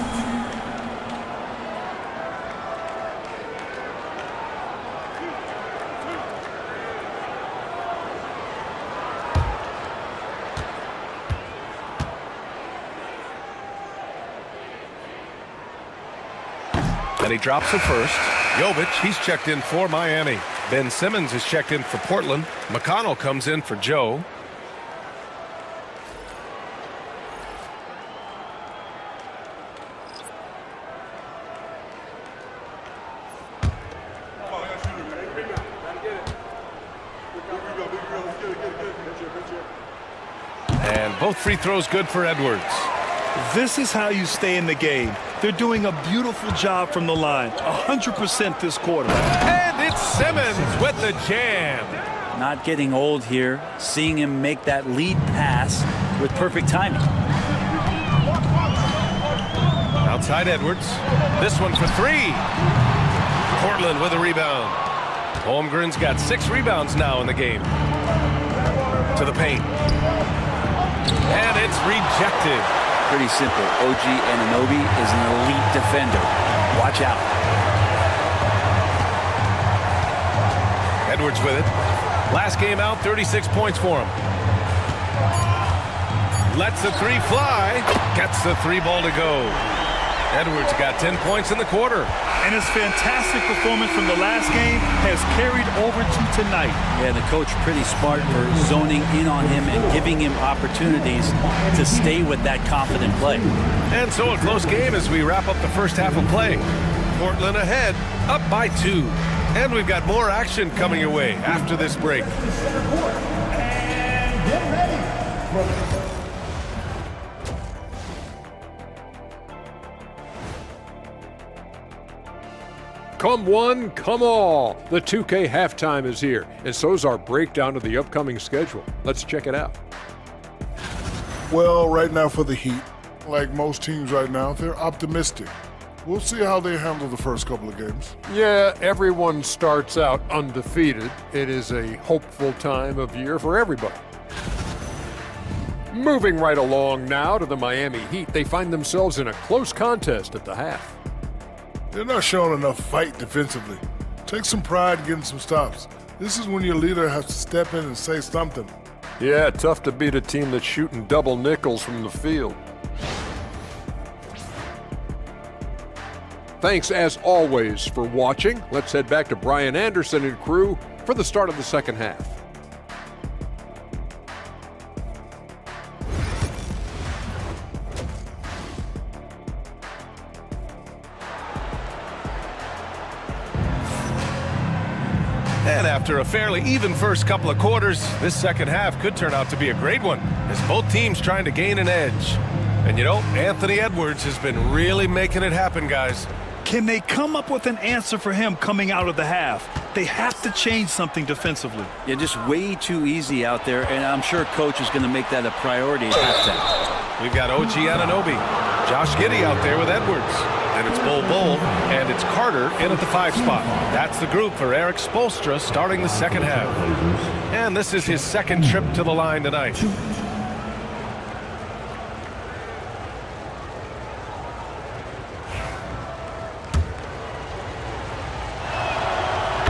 S13: And he drops it first. Jovic, he's checked in for Miami. Ben Simmons is checked in for Portland. McConnell comes in for Joe. And both free throws good for Edwards.
S14: This is how you stay in the game. They're doing a beautiful job from the line. 100% this quarter.
S13: And it's Simmons with the jam.
S16: Not getting old here. Seeing him make that lead pass with perfect timing.
S13: Outside Edwards. This one for 3. Portland with a rebound. Holmgren's got 6 rebounds now in the game. To the paint. And it's rejected.
S16: Pretty simple. OG Anunoby is an elite defender. Watch out.
S13: Edwards with it. Last game out, 36 points for him. Lets the 3 fly. Gets the 3 ball to go. Edwards got 10 points in the quarter.
S14: And his fantastic performance from the last game has carried over to tonight.
S16: Yeah, the coach pretty smart for zoning in on him and giving him opportunities to stay with that confident play.
S13: And so a close game as we wrap up the first half of play. Portland ahead, up by 2. And we've got more action coming your way after this break.
S8: And get ready.
S10: Come one, come all. The 2K halftime is here, and so's our breakdown of the upcoming schedule. Let's check it out.
S11: Well, right now for the Heat, like most teams right now, they're optimistic. We'll see how they handle the first couple of games.
S10: Yeah, everyone starts out undefeated. It is a hopeful time of year for everybody. Moving right along now to the Miami Heat, they find themselves in a close contest at the half.
S11: They're not showing enough fight defensively. Take some pride getting some stops. This is when your leader has to step in and say something.
S10: Yeah, tough to beat a team that's shooting double nickels from the field. Thanks as always for watching. Let's head back to Brian Anderson and crew for the start of the second half.
S13: And after a fairly even first couple of quarters, this second half could turn out to be a great one, as both teams trying to gain an edge. And you know, Anthony Edwards has been really making it happen, guys.
S14: Can they come up with an answer for him coming out of the half? They have to change something defensively.
S16: Yeah, just way too easy out there, and I'm sure coach is going to make that a priority at halftime.
S13: We've got OG Anunoby, Josh Giddey out there with Edwards. And it's Bol Bol, and it's Carter in at the 5 spot. That's the group for Eric Spoelstra starting the second half. And this is his second trip to the line tonight.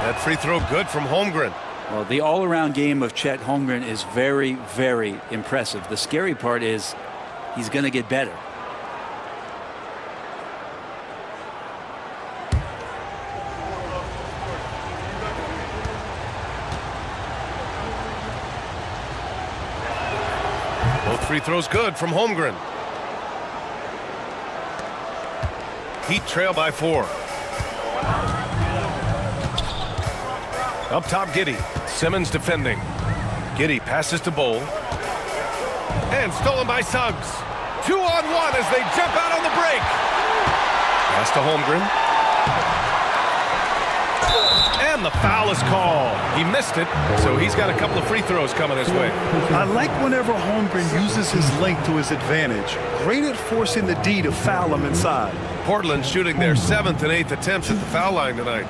S13: That free throw good from Holmgren.
S16: Well, the all-around game of Chet Holmgren is very, very impressive. The scary part is he's going to get better.
S13: Both free throws good from Holmgren. Heat trail by 4. Up top, Giddey. Simmons defending. Giddey passes to Bol. And stolen by Suggs. 2-on-1 as they jump out on the break. Pass to Holmgren. And the foul is called. He missed it, so he's got a couple of free throws coming his way.
S14: I like whenever Holmgren uses his length to his advantage. Great at forcing the D to foul him inside.
S13: Portland shooting their 7th and 8th attempts at the foul line tonight.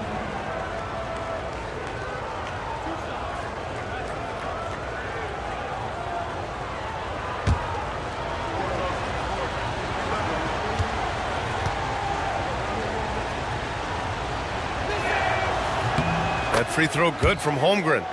S13: That free throw good from Holmgren.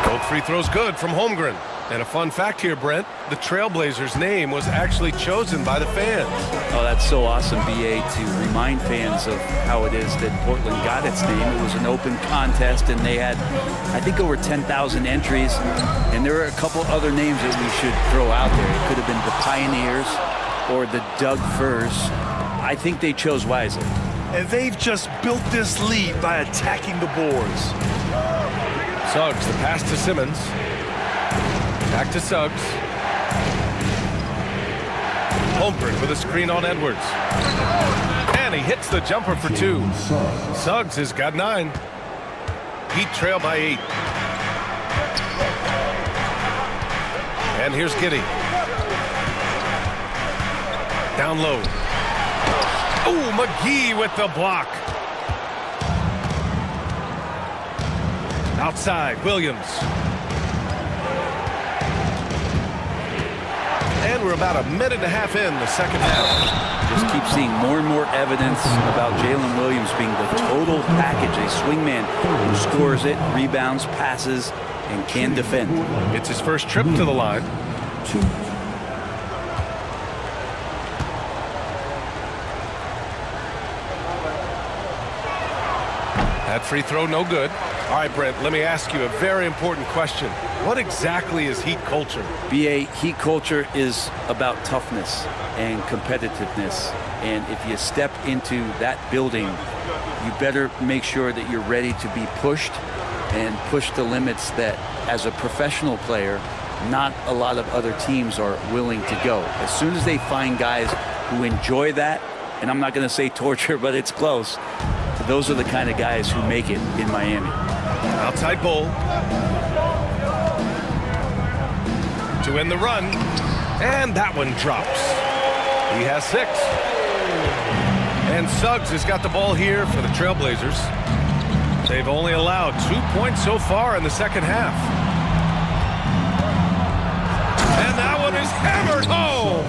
S13: Both free throws good from Holmgren. And a fun fact here, Brent, the Trailblazers' name was actually chosen by the fans.
S16: Oh, that's so awesome, BA, to remind fans of how it is that Portland got its name. It was an open contest, and they had, I think, over 10,000 entries. And there are a couple other names that we should throw out there. It could have been the Pioneers or the Doug Furs. I think they chose wisely.
S14: And they've just built this lead by attacking the boards.
S13: Suggs, the pass to Simmons. Back to Suggs. Holmgren with a screen on Edwards. And he hits the jumper for 2. Suggs has got 9. Heat trail by 8. And here's Giddey. Down low. Oh, McGee with the block. Outside, Williams. And we're about a minute and a half in the second half.
S16: Just keep seeing more and more evidence about Jalen Williams being the total package, a swingman who scores it, rebounds, passes, and can defend.
S13: It's his first trip to the line. That free throw, no good. All right, Brent, let me ask you a very important question. What exactly is Heat culture?
S16: BA, Heat culture is about toughness and competitiveness. And if you step into that building, you better make sure that you're ready to be pushed and push the limits that, as a professional player, not a lot of other teams are willing to go. As soon as they find guys who enjoy that, and I'm not going to say torture, but it's close, those are the kind of guys who make it in Miami.
S13: Outside Bol. To end the run. And that one drops. He has 6. And Suggs has got the ball here for the Trailblazers. They've only allowed 2 points so far in the second half. And that one is hammered home.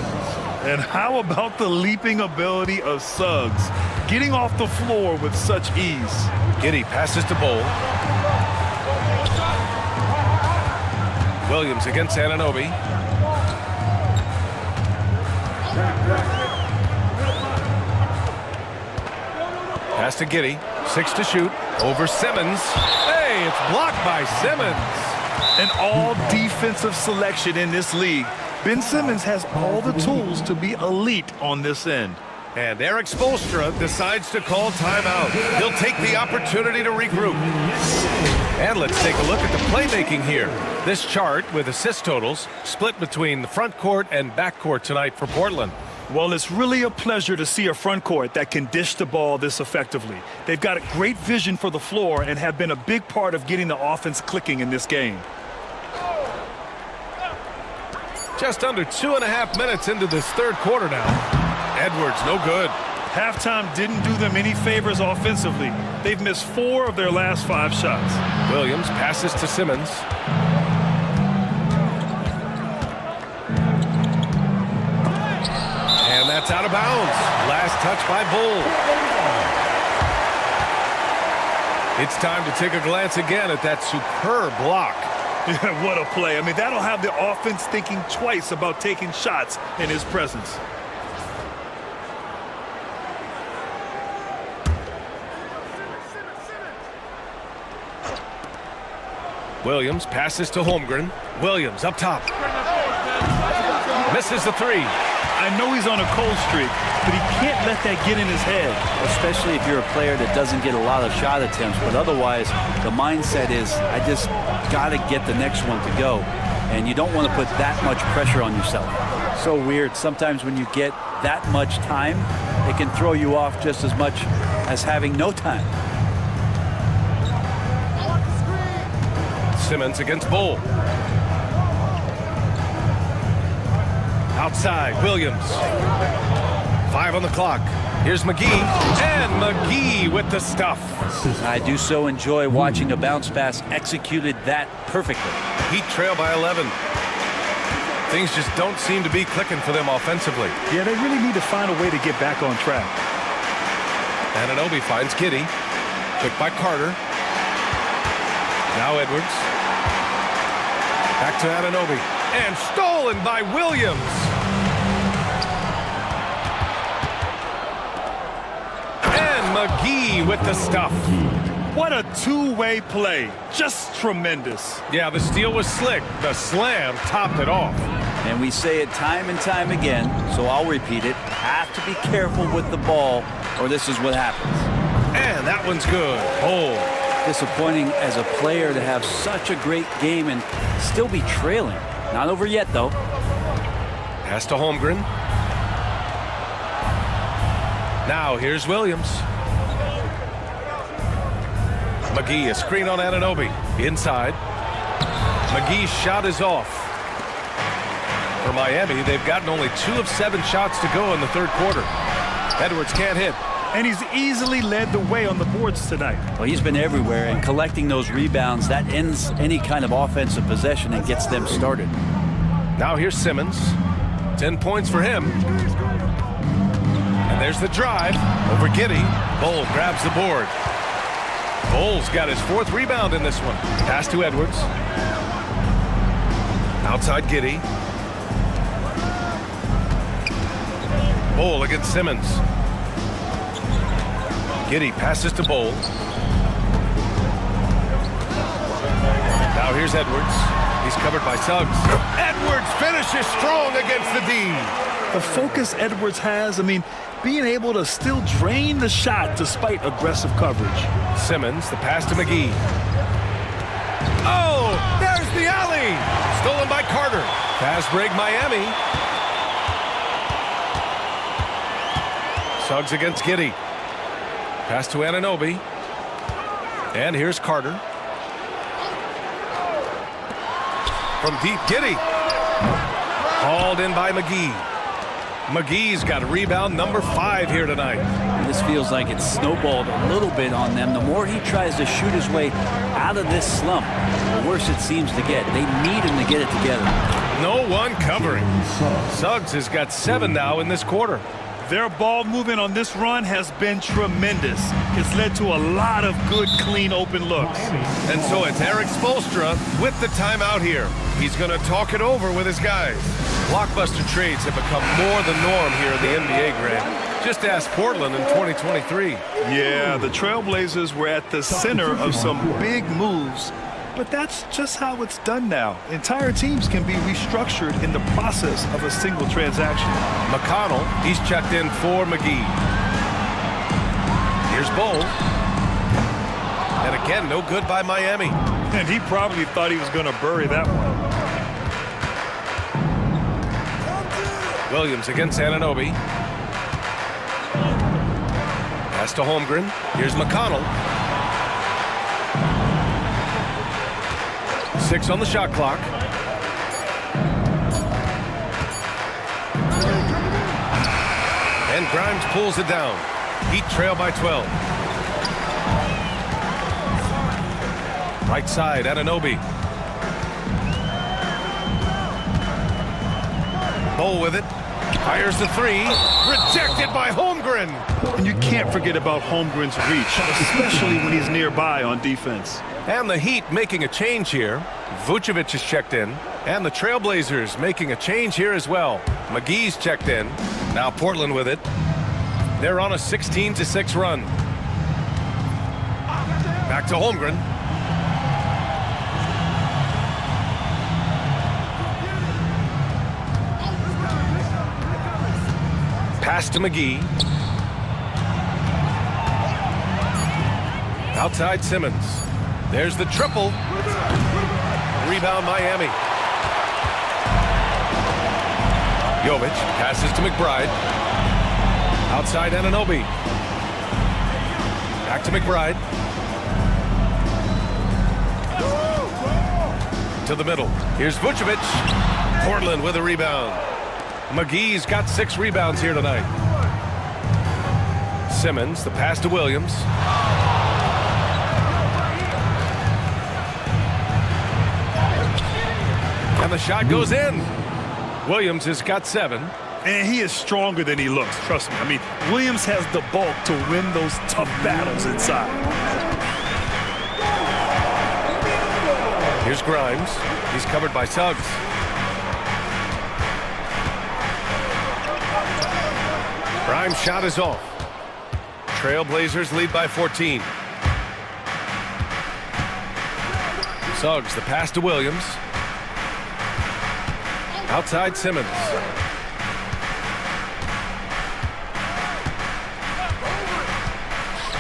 S14: And how about the leaping ability of Suggs? Getting off the floor with such ease.
S13: Giddey passes to Bol. Williams against Anunoby. Pass to Giddey. 6 to shoot. Over Simmons. Hey, it's blocked by Simmons.
S14: An all-defensive selection in this league. Ben Simmons has all the tools to be elite on this end.
S13: And Eric Spoelstra decides to call timeout. He'll take the opportunity to regroup. And let's take a look at the playmaking here. This chart with assist totals split between the front court and back court tonight for Portland.
S14: Well, it's really a pleasure to see a front court that can dish the ball this effectively. They've got a great vision for the floor and have been a big part of getting the offense clicking in this game.
S13: Just under 2.5 minutes into this third quarter now. Edwards, no good.
S14: Halftime didn't do them any favors offensively. They've missed 4 of their last 5 shots.
S13: Williams passes to Simmons. And that's out of bounds. Last touch by Bull. It's time to take a glance again at that superb block.
S14: Yeah, what a play. I mean, that'll have the offense thinking twice about taking shots in his presence.
S13: Williams passes to Holmgren. Williams up top. Misses the 3.
S14: I know he's on a cold streak, but he can't let that get in his head.
S16: Especially if you're a player that doesn't get a lot of shot attempts, but otherwise the mindset is, I just got to get the next one to go. And you don't want to put that much pressure on yourself. So weird. Sometimes when you get that much time, it can throw you off just as much as having no time.
S13: Simmons against Bull. Outside, Williams. 5 on the clock. Here's McGee. And McGee with the stuff.
S16: I do so enjoy watching a bounce pass executed that perfectly.
S13: Heat trail by 11. Things just don't seem to be clicking for them offensively.
S14: Yeah, they really need to find a way to get back on track.
S13: Anunoby finds Giddey. Took by Carter. Now Edwards. Back to Anunoby. And stolen by Williams. And McGee with the stuff.
S14: What a two-way play. Just tremendous.
S13: Yeah, the steal was slick. The slam topped it off.
S16: And we say it time and time again, so I'll repeat it. Have to be careful with the ball, or this is what happens.
S13: And that one's good. Oh.
S16: Disappointing as a player to have such a great game and still be trailing. Not over yet, though.
S13: Pass to Holmgren. Now here's Williams. McGee, a screen on Anunoby. Inside. McGee's shot is off. For Miami, they've gotten only 2 of 7 shots to go in the third quarter. Edwards can't hit.
S14: And he's easily led the way on the boards tonight.
S16: Well, he's been everywhere, and collecting those rebounds, that ends any kind of offensive possession and gets them started.
S13: Now here's Simmons. 10 points for him. And there's the drive over Giddey. Bull grabs the board. Bull's got his 4th rebound in this one. Pass to Edwards. Outside Giddey. Bull against Simmons. Giddey passes to Bull. Now here's Edwards. He's covered by Suggs. Edwards finishes strong against the D.
S14: The focus Edwards has, I mean, being able to still drain the shot despite aggressive coverage.
S13: Simmons, the pass to McGee. Oh, there's the alley. Stolen by Carter. Fast break Miami. Suggs against Giddey. Pass to Anunoby. And here's Carter. From deep, Giddey. Hauled in by McGee. McGee's got a rebound number 5 here tonight.
S16: This feels like it's snowballed a little bit on them. The more he tries to shoot his way out of this slump, the worse it seems to get. They need him to get it together.
S13: No one covering. Suggs has got 7 now in this quarter.
S14: Their ball movement on this run has been tremendous. It's led to a lot of good, clean, open looks.
S13: And so it's Eric Spoelstra with the timeout here. He's going to talk it over with his guys. Blockbuster trades have become more the norm here in the NBA, Grant. Just ask Portland in 2023.
S14: Yeah, the Trailblazers were at the center of some big moves But that's just how it's done now. Entire teams can be restructured in the process of a single transaction.
S13: McConnell, he's checked in for McGee. Here's Bull. And again, no good by Miami.
S7: And he probably thought he was going to bury that one.
S13: Williams against Anunoby. Pass to Holmgren. Here's McConnell. 6 on the shot clock. And Grimes pulls it down. Heat trail by 12. Right side, Anunoby. Bull with it. Fires the three. Rejected by Holmgren.
S7: And you can't forget about Holmgren's reach, especially when he's nearby on defense.
S13: And the Heat making a change here. Vucevic is checked in. And the Trailblazers making a change here as well. McGee's checked in. Now Portland with it. They're on a 16-6 run. Back to Holmgren. Pass to McGee. Outside Simmons. There's the triple. Rebound Miami. Jovic passes to McBride. Outside Anunoby. Back to McBride. To the middle. Here's Vucevic. Portland with a rebound. McGee's got 6 rebounds here tonight. Simmons, the pass to Williams. And the shot goes in. Williams has got 7.
S7: And he is stronger than he looks, trust me. I mean, Williams has the bulk to win those tough battles inside.
S13: Here's Grimes. He's covered by Suggs. Grimes' shot is off. Trailblazers lead by 14. Suggs, the pass to Williams. Outside Simmons.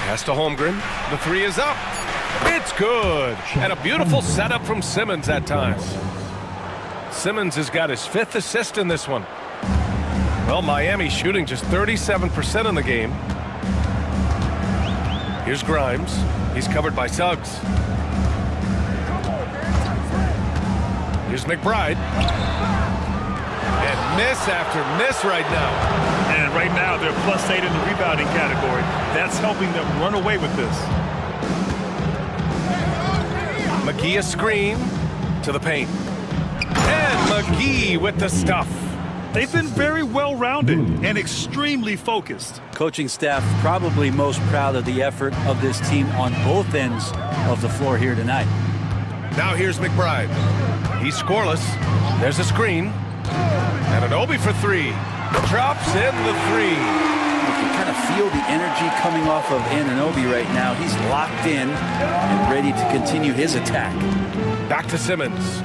S13: Pass to Holmgren. The 3 is up. It's good. And a beautiful setup from Simmons that time. Simmons has got his 5th assist in this one. Well, Miami shooting just 37% in the game. Here's Grimes. He's covered by Suggs. Here's McBride. And miss after miss right now.
S7: And right now, they're +8 in the rebounding category. That's helping them run away with this.
S13: McGee a screen to the paint. And McGee with the stuff.
S7: They've been very well-rounded and extremely focused.
S16: Coaching staff probably most proud of the effort of this team on both ends of the floor here tonight.
S13: Now here's McBride. He's scoreless. There's a screen. Anunoby for 3. Drops in the 3.
S16: You can kind of feel the energy coming off of Anunoby right now. He's locked in and ready to continue his attack.
S13: Back to Simmons.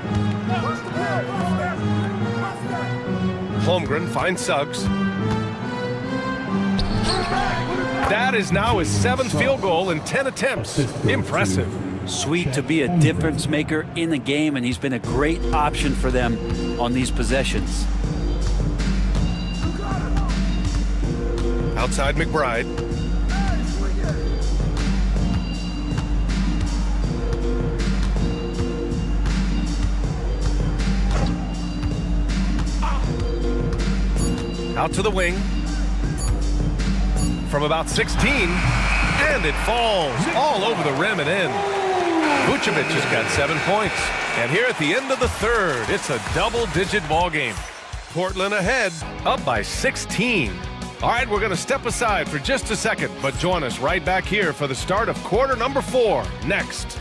S13: Holmgren finds Suggs. That is now his 7th field goal in 10 attempts. Impressive.
S16: Sweet to be a difference maker in the game, and he's been a great option for them on these possessions.
S13: Outside McBride. Out to the wing. From about 16. And it falls all over the rim and in. Vucevic has got 7 points. And here at the end of the 3rd, it's a double-digit ball game. Portland ahead, up by 16. All right, we're going to step aside for just a second, but join us right back here for the start of quarter number 4 next.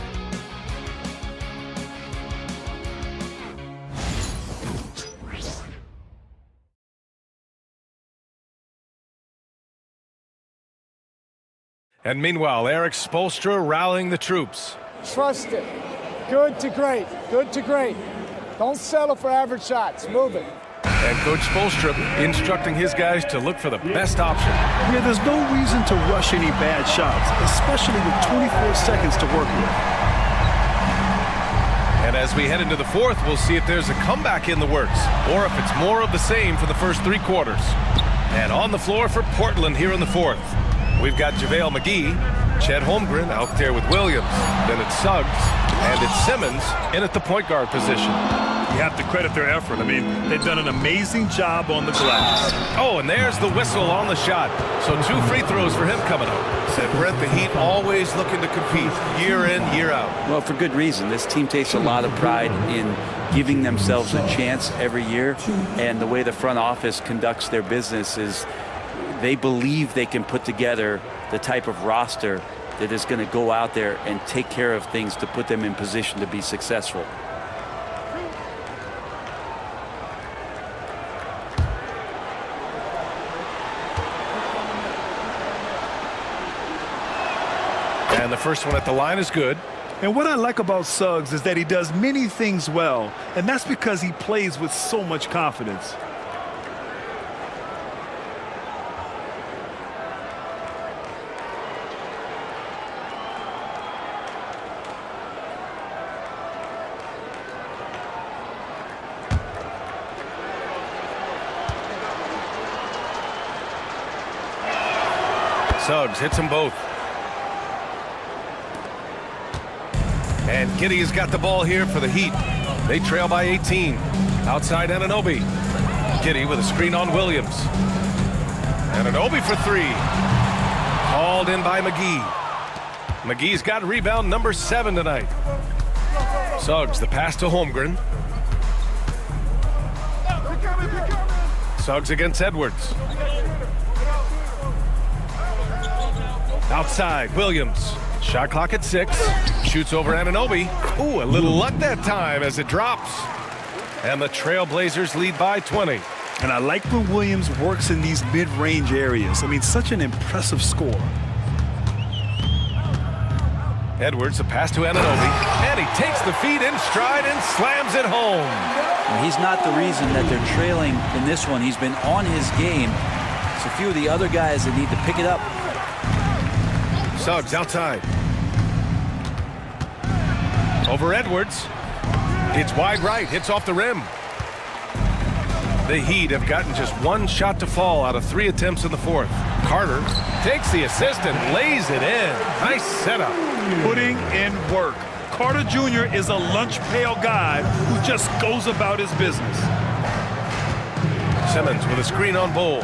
S13: And meanwhile, Eric Spoelstra rallying the troops.
S17: Trust it. Good to great. Good to great. Don't settle for average shots. Move it.
S13: And Coach Spoelstra instructing his guys to look for the best option.
S14: Yeah, there's no reason to rush any bad shots, especially with 24 seconds to work with.
S13: And as we head into the fourth, we'll see if there's a comeback in the works or if it's more of the same for the first 3 quarters. And on the floor for Portland here in the fourth, we've got JaVale McGee, Chet Holmgren out there with Williams. Then it's Suggs, and it's Simmons in at the point guard position.
S7: You have to credit their effort. I mean, they've done an amazing job on the glass.
S13: Oh, and there's the whistle on the shot. So 2 free throws for him coming up.
S18: Said Brett, the Heat always looking to compete year in, year out.
S16: Well, for good reason. This team takes a lot of pride in giving themselves a chance every year. And the way the front office conducts their business is they believe they can put together the type of roster that is going to go out there and take care of things to put them in position to be successful.
S13: And the first one at the line is good.
S14: And what I like about Suggs is that he does many things well, and that's because he plays with so much confidence.
S13: Suggs hits them both. And Giddey's got the ball here for the Heat. They trail by 18. Outside Anunoby. Giddey with a screen on Williams. Anunoby for 3. Called in by McGee. McGee's got rebound number 7 tonight. Suggs, the pass to Holmgren. Suggs against Edwards. Outside, Williams. Shot clock at 6. Shoots over Anunoby. Ooh, a little luck that time as it drops. And the Trailblazers lead by 20.
S14: And I like when Williams works in these mid-range areas. I mean, such an impressive score.
S13: Edwards, a pass to Anunoby. And he takes the feed in stride and slams it home.
S16: And he's not the reason that they're trailing in this one. He's been on his game. It's a few of the other guys that need to pick it up.
S13: Suggs outside. Over Edwards. It's wide right. Hits off the rim. The Heat have gotten just 1 shot to fall out of 3 attempts in the fourth. Carter takes the assist and lays it in. Nice setup.
S14: Putting in work. Carter Jr. is a lunch pail guy who just goes about his business.
S13: Simmons with a screen on Bol.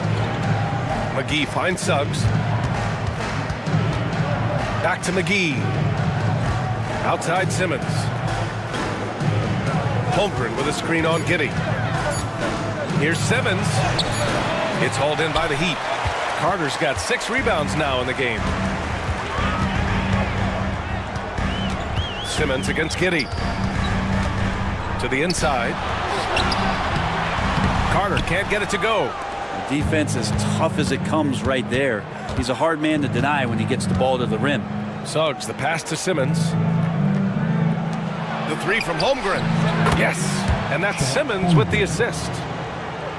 S13: McGee finds Suggs. Back to McGee. Outside Simmons. Holmgren with a screen on Giddey. Here's Simmons. It's hauled in by the Heat. Carter's got 6 rebounds now in the game. Simmons against Giddey. To the inside. Carter can't get it to go.
S16: The defense is tough as it comes right there. He's a hard man to deny when he gets the ball to the rim.
S13: Suggs, the pass to Simmons. The 3 from Holmgren. Yes, and that's Simmons with the assist.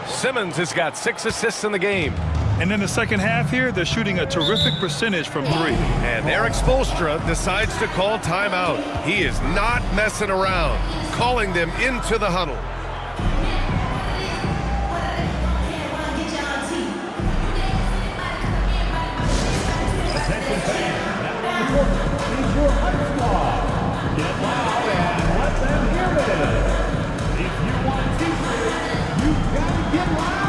S13: Simmons has got 6 assists in the game.
S14: And in the second half here, they're shooting a terrific percentage from 3.
S13: And Eric Spoelstra decides to call timeout. He is not messing around, calling them into the huddle.
S8: Attention fans, now the court is your high squad. Get loud and let them hear it. If you want t-shirts, you've got to get loud.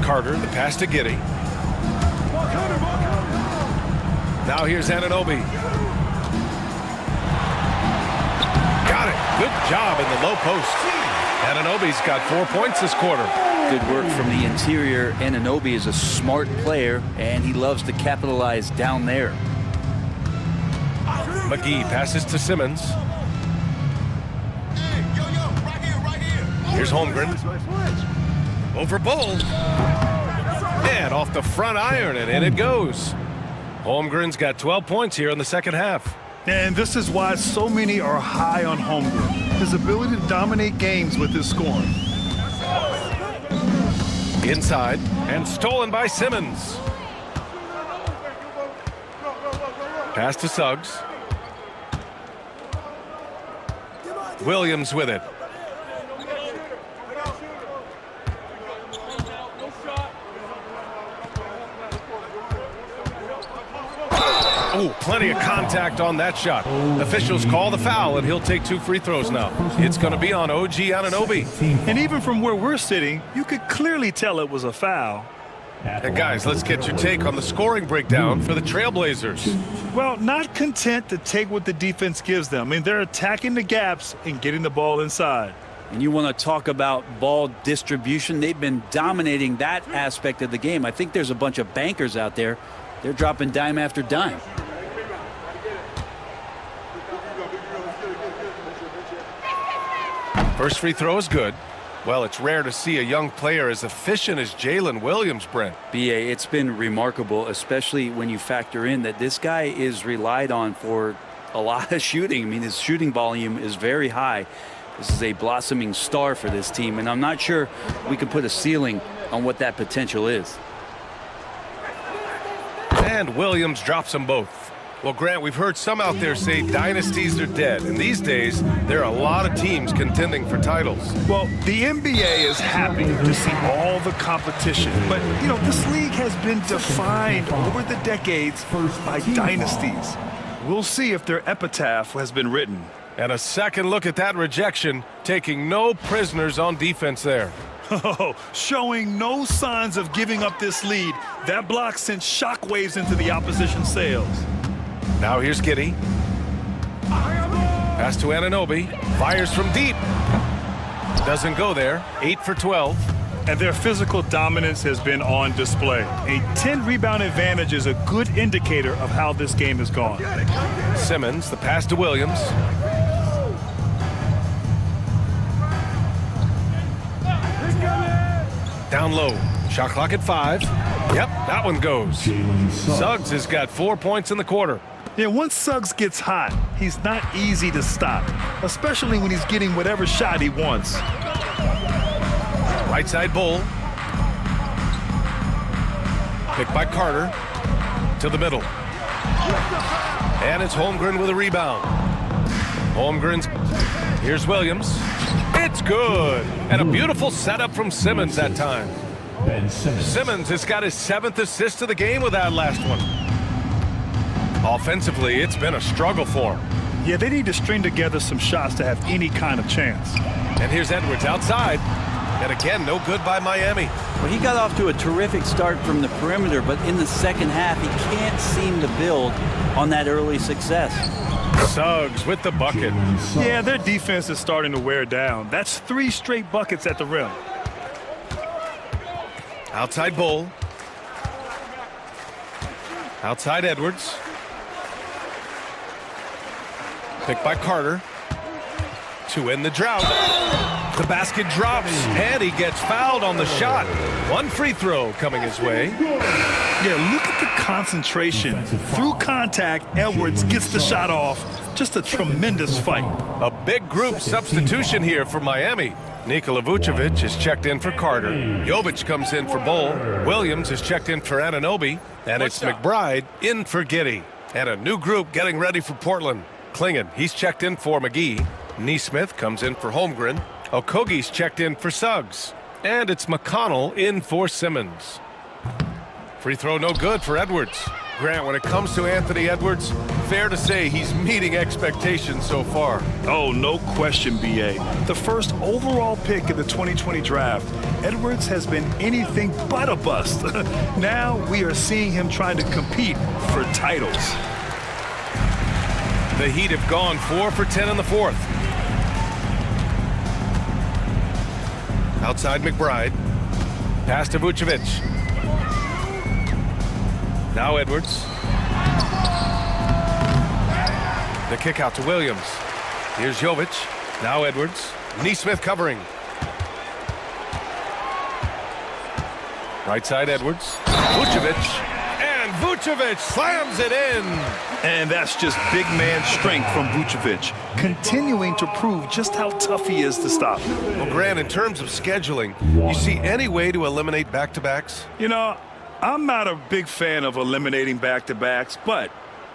S13: Carter, the pass to Giddey. Now here's Anunoby. Got it. Good job in the low post. Anunoby's got 4 points this quarter.
S16: Good work from the interior. Anunoby is a smart player, and he loves to capitalize down there.
S13: McGee passes to Simmons. Here's Holmgren. Over Bull. And off the front iron, and in it goes. Holmgren's got 12 points here in the second half.
S4: And this is why so many are high on Holmgren. His ability to dominate games with his scoring.
S13: Inside, and stolen by Simmons. Pass to Suggs. Williams with it. Oh, plenty of contact on that shot. Officials call the foul, and he'll take 2 free throws now. It's going to be on OG Anunoby.
S4: And even from where we're sitting, you could clearly tell it was a foul.
S13: And guys, let's get your take on the scoring breakdown for the Trailblazers.
S4: Well, not content to take what the defense gives them. I mean, they're attacking the gaps and getting the ball inside.
S16: And you want to talk about ball distribution. They've been dominating that aspect of the game. I think there's a bunch of bankers out there. They're dropping dime after dime.
S13: First free throw is good. Well, it's rare to see a young player as efficient as Jalen Williams, Brent.
S16: B.A., it's been remarkable, especially when you factor in that this guy is relied on for a lot of shooting. I mean, his shooting volume is very high. This is a blossoming star for this team, and I'm not sure we can put a ceiling on what that potential is.
S13: And Williams drops them both. Well, Grant, we've heard some out there say dynasties are dead, and these days there are a lot of teams contending for titles.
S4: Well, the NBA is happy to see all the competition, but, you know, this league has been defined over the decades by dynasties. We'll see if their epitaph has been written.
S13: And a second look at that rejection, taking no prisoners on defense there.
S4: Oh, showing no signs of giving up this lead. That block sent shockwaves into the opposition sails.
S13: Now here's Giddey. Pass to Anunoby. Fires from deep. Doesn't go there. 8 for 12.
S4: And their physical dominance has been on display. A 10-rebound advantage is a good indicator of how this game has gone.
S13: Simmons, the pass to Williams. Down low. Shot clock at 5. Yep, that one goes. Suggs has got 4 points in the quarter.
S4: Yeah, once Suggs gets hot, he's not easy to stop, especially when he's getting whatever shot he wants.
S13: Right side Bull. Picked by Carter. To the middle. And it's Holmgren with a rebound. Holmgren's. Here's Williams. It's good. And a beautiful setup from Simmons that time. Simmons has got his 7th assist of the game with that last one. Offensively, it's been a struggle for him.
S4: Yeah, they need to string together some shots to have any kind of chance.
S13: And here's Edwards outside. And again, no good by Miami.
S16: Well, he got off to a terrific start from the perimeter, but in the second half, he can't seem to build on that early success.
S13: Suggs with the bucket.
S4: Yeah, their defense is starting to wear down. That's 3 straight buckets at the rim.
S13: Outside Bull. Outside Edwards. Picked by Carter. To end the drought. The basket drops, and he gets fouled on the shot. 1 free throw coming his way.
S4: Yeah, look at the concentration. Through contact, Edwards gets the shot off. Just a tremendous fight.
S13: A big group substitution here for Miami. Nikola Vucevic is checked in for Carter. Jovic comes in for Bull. Williams is checked in for Anunoby. And it's McBride in for Giddey. And a new group getting ready for Portland. Klingon, he's checked in for McGee. Neesmith comes in for Holmgren. Okogie's checked in for Suggs. And it's McConnell in for Simmons. Free throw no good for Edwards.
S18: Grant, when it comes to Anthony Edwards, fair to say he's meeting expectations so far.
S14: Oh, no question, B.A. The first overall pick in the 2020 draft, Edwards has been anything but a bust. Now we are seeing him trying to compete for titles.
S13: The Heat have gone 4 for 10 in the fourth. Outside McBride. Pass to Vucevic. Now Edwards. The kick out to Williams. Here's Jovic. Now Edwards. Neesmith covering. Right side Edwards. Vucevic. And Vucevic slams it in.
S14: And that's just big man strength from Vucevic, continuing to prove just how tough he is to stop.
S18: Well, Grant, in terms of scheduling, you see any way to eliminate back-to-backs?
S14: You know, I'm not a big fan of eliminating back-to-backs, but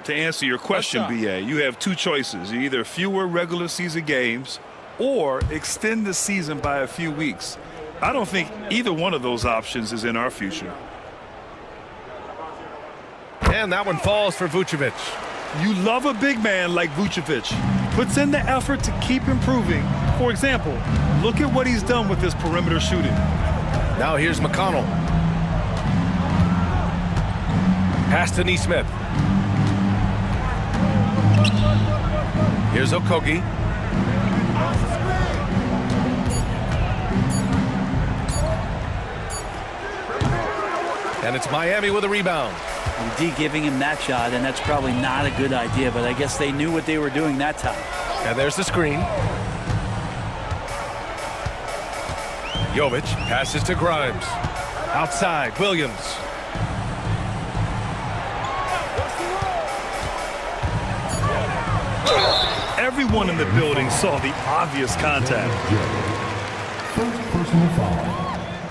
S14: to answer your question, B.A., you have two choices. Either fewer regular season games or extend the season by a few weeks. I don't think either one of those options is in our future.
S13: And that one falls for Vucevic.
S14: You love a big man like Vucevic. Puts in the effort to keep improving. For example, look at what he's done with his perimeter shooting.
S13: Now here's McConnell. Pass to Neesmith. Here's Okogie. And it's Miami with a rebound.
S16: D giving him that shot, and that's probably not a good idea, but I guess they knew what they were doing that time.
S13: And there's the screen. Jovic passes to Grimes. Outside, Williams.
S14: Everyone in the building saw the obvious contact.
S8: First personal foul.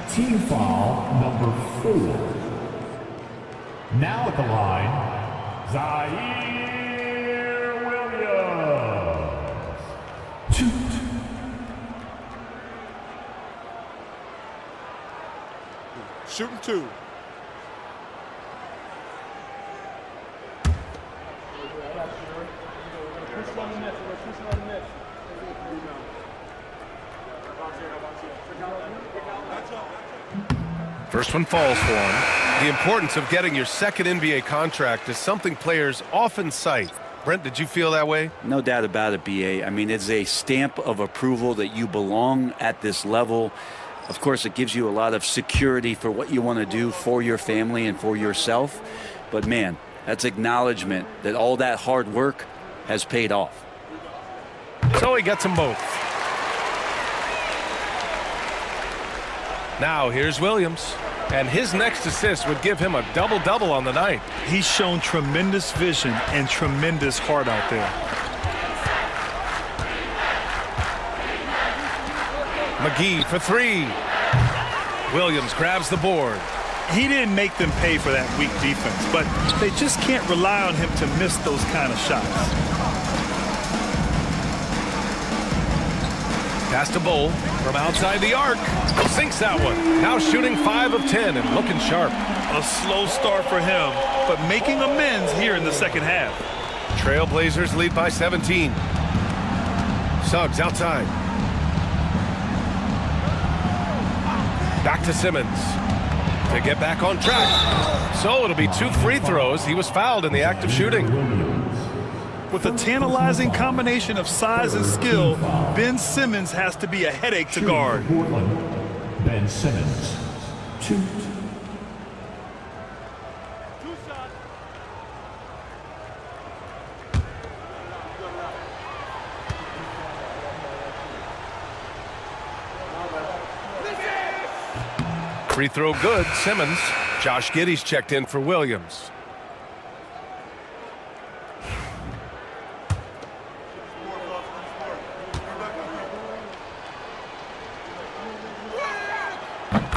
S8: Team foul number 4. Now at the line, Zaire Williams.
S11: Shooting 2.
S13: First one falls for him. The importance of getting your second NBA contract is something players often cite. Brent, did you feel that way?
S16: No doubt about it, B.A. I mean, it's a stamp of approval that you belong at this level. Of course, it gives you a lot of security for what you want to do for your family and for yourself. But, man, that's acknowledgement that all that hard work has paid off.
S13: So he gets them both. Now here's Williams. And his next assist would give him a double-double on the night.
S14: He's shown tremendous vision and tremendous heart out there.
S13: McGee for 3. Williams grabs the board.
S14: He didn't make them pay for that weak defense, but they just can't rely on him to miss those kind of shots.
S13: Pass to Bull from outside the arc. Sinks that one. Now shooting 5 of 10 and looking sharp.
S14: A slow start for him, but making amends here in the second half.
S13: Trailblazers lead by 17. Suggs outside. Back to Simmons to get back on track. So it'll be 2 free throws. He was fouled in the act of shooting.
S14: With a tantalizing combination of size and skill, Ben Simmons has to be a headache to guard.
S8: Ben Simmons. 2.
S13: Free throw good, Simmons. Josh Giddey's checked in for Williams.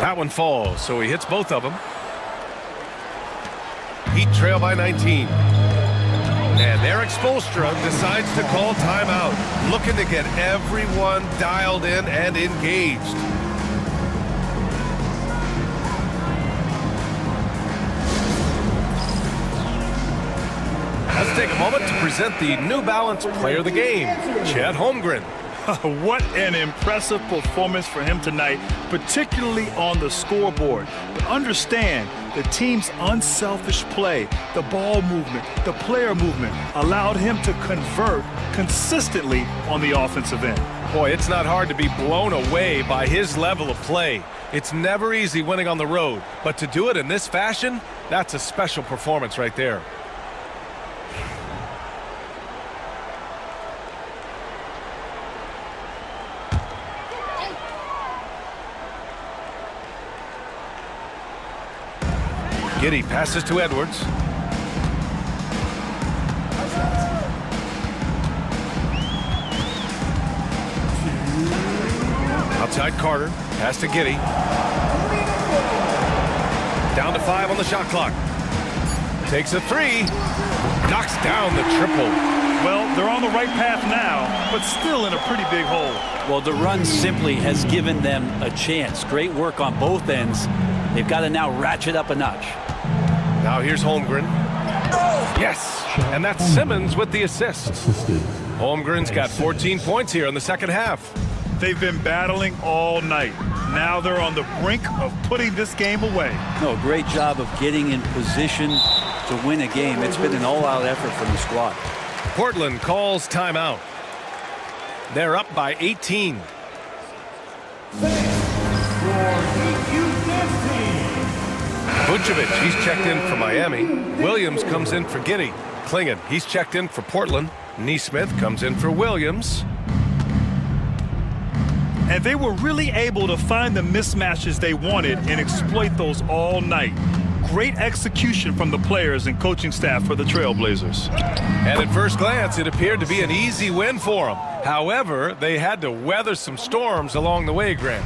S13: That one falls, so he hits both of them. Heat trail by 19. And Eric Spoelstra decides to call timeout, looking to get everyone dialed in and engaged.
S18: present the New Balance Player of the Game, Chet Holmgren.
S7: What an impressive performance for him tonight, particularly on the scoreboard. But understand, the team's unselfish play, the ball movement, the player movement allowed him to convert consistently on the offensive end.
S18: Boy, it's not hard to be blown away by his level of play. It's never easy winning on the road, but to do it in this fashion, that's a special performance right there. Giddey passes to Edwards. Outside Carter, pass to Giddey. Down to 5 on the shot clock. Takes a 3, knocks down the triple.
S7: Well, they're on the right path now, but still in a pretty big hole.
S16: Well, the run simply has given them a chance. Great work on both ends. They've got to now ratchet up a notch.
S18: Now here's Holmgren. Yes, and that's Simmons with the assist. Holmgren's got 14 points here in the second half.
S7: They've been battling all night. Now they're on the brink of putting this game away.
S16: No, great job of getting in position to win a game. It's been an all-out effort from the squad.
S18: Portland calls timeout. They're up by 18. Vucevic, he's checked in for Miami. Williams comes in for Giddey. Klingon, he's checked in for Portland. Nesmith comes in for Williams.
S7: And they were really able to find the mismatches they wanted and exploit those all night. Great execution from the players and coaching staff for the Trailblazers.
S18: And at first glance, it appeared to be an easy win for them. However, they had to weather some storms along the way, Grant.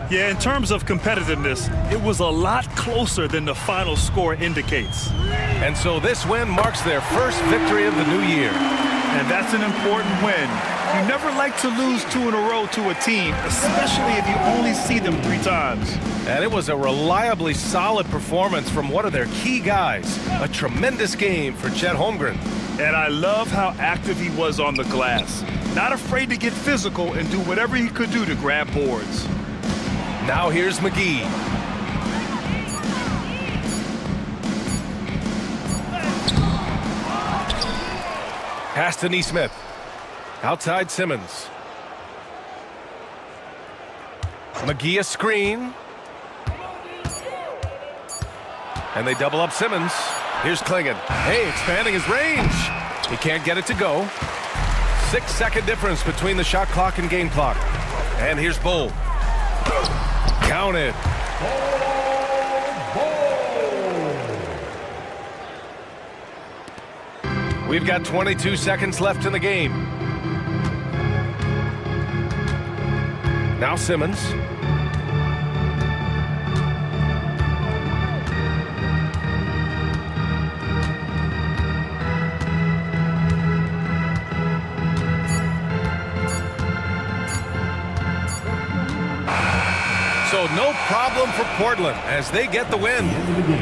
S7: Yeah, in terms of competitiveness, it was a lot closer than the final score indicates.
S18: And so this win marks their first victory of the new year.
S7: And that's an important win. You never like to lose 2 in a row to a team, especially if you only see them 3 times.
S18: And it was a reliably solid performance from one of their key guys. A tremendous game for Chet Holmgren.
S7: And I love how active he was on the glass. Not afraid to get physical and do whatever he could do to grab boards.
S18: Now here's McGee. Pass to Nesmith. Outside Simmons. McGee a screen. And they double up Simmons. Here's Klingon. Hey, expanding his range. He can't get it to go. 6-second difference between the shot clock and game clock. And here's Bull. Counted. We've got 22 seconds left in the game. Now Simmons. So no problem for Portland as they get the win.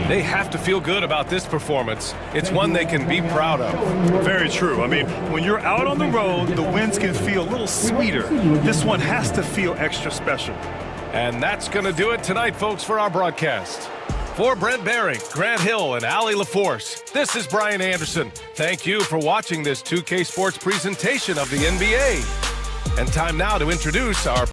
S18: They have to feel good about this performance. It's one they can be proud of.
S7: Very true. I mean, when you're out on the road, the wins can feel a little sweeter. This one has to feel extra special.
S18: And that's going to do it tonight, folks, for our broadcast. For Brent Bering, Grant Hill, and Allie LaForce, this is Brian Anderson. Thank you for watching this 2K Sports presentation of the NBA. And time now to introduce our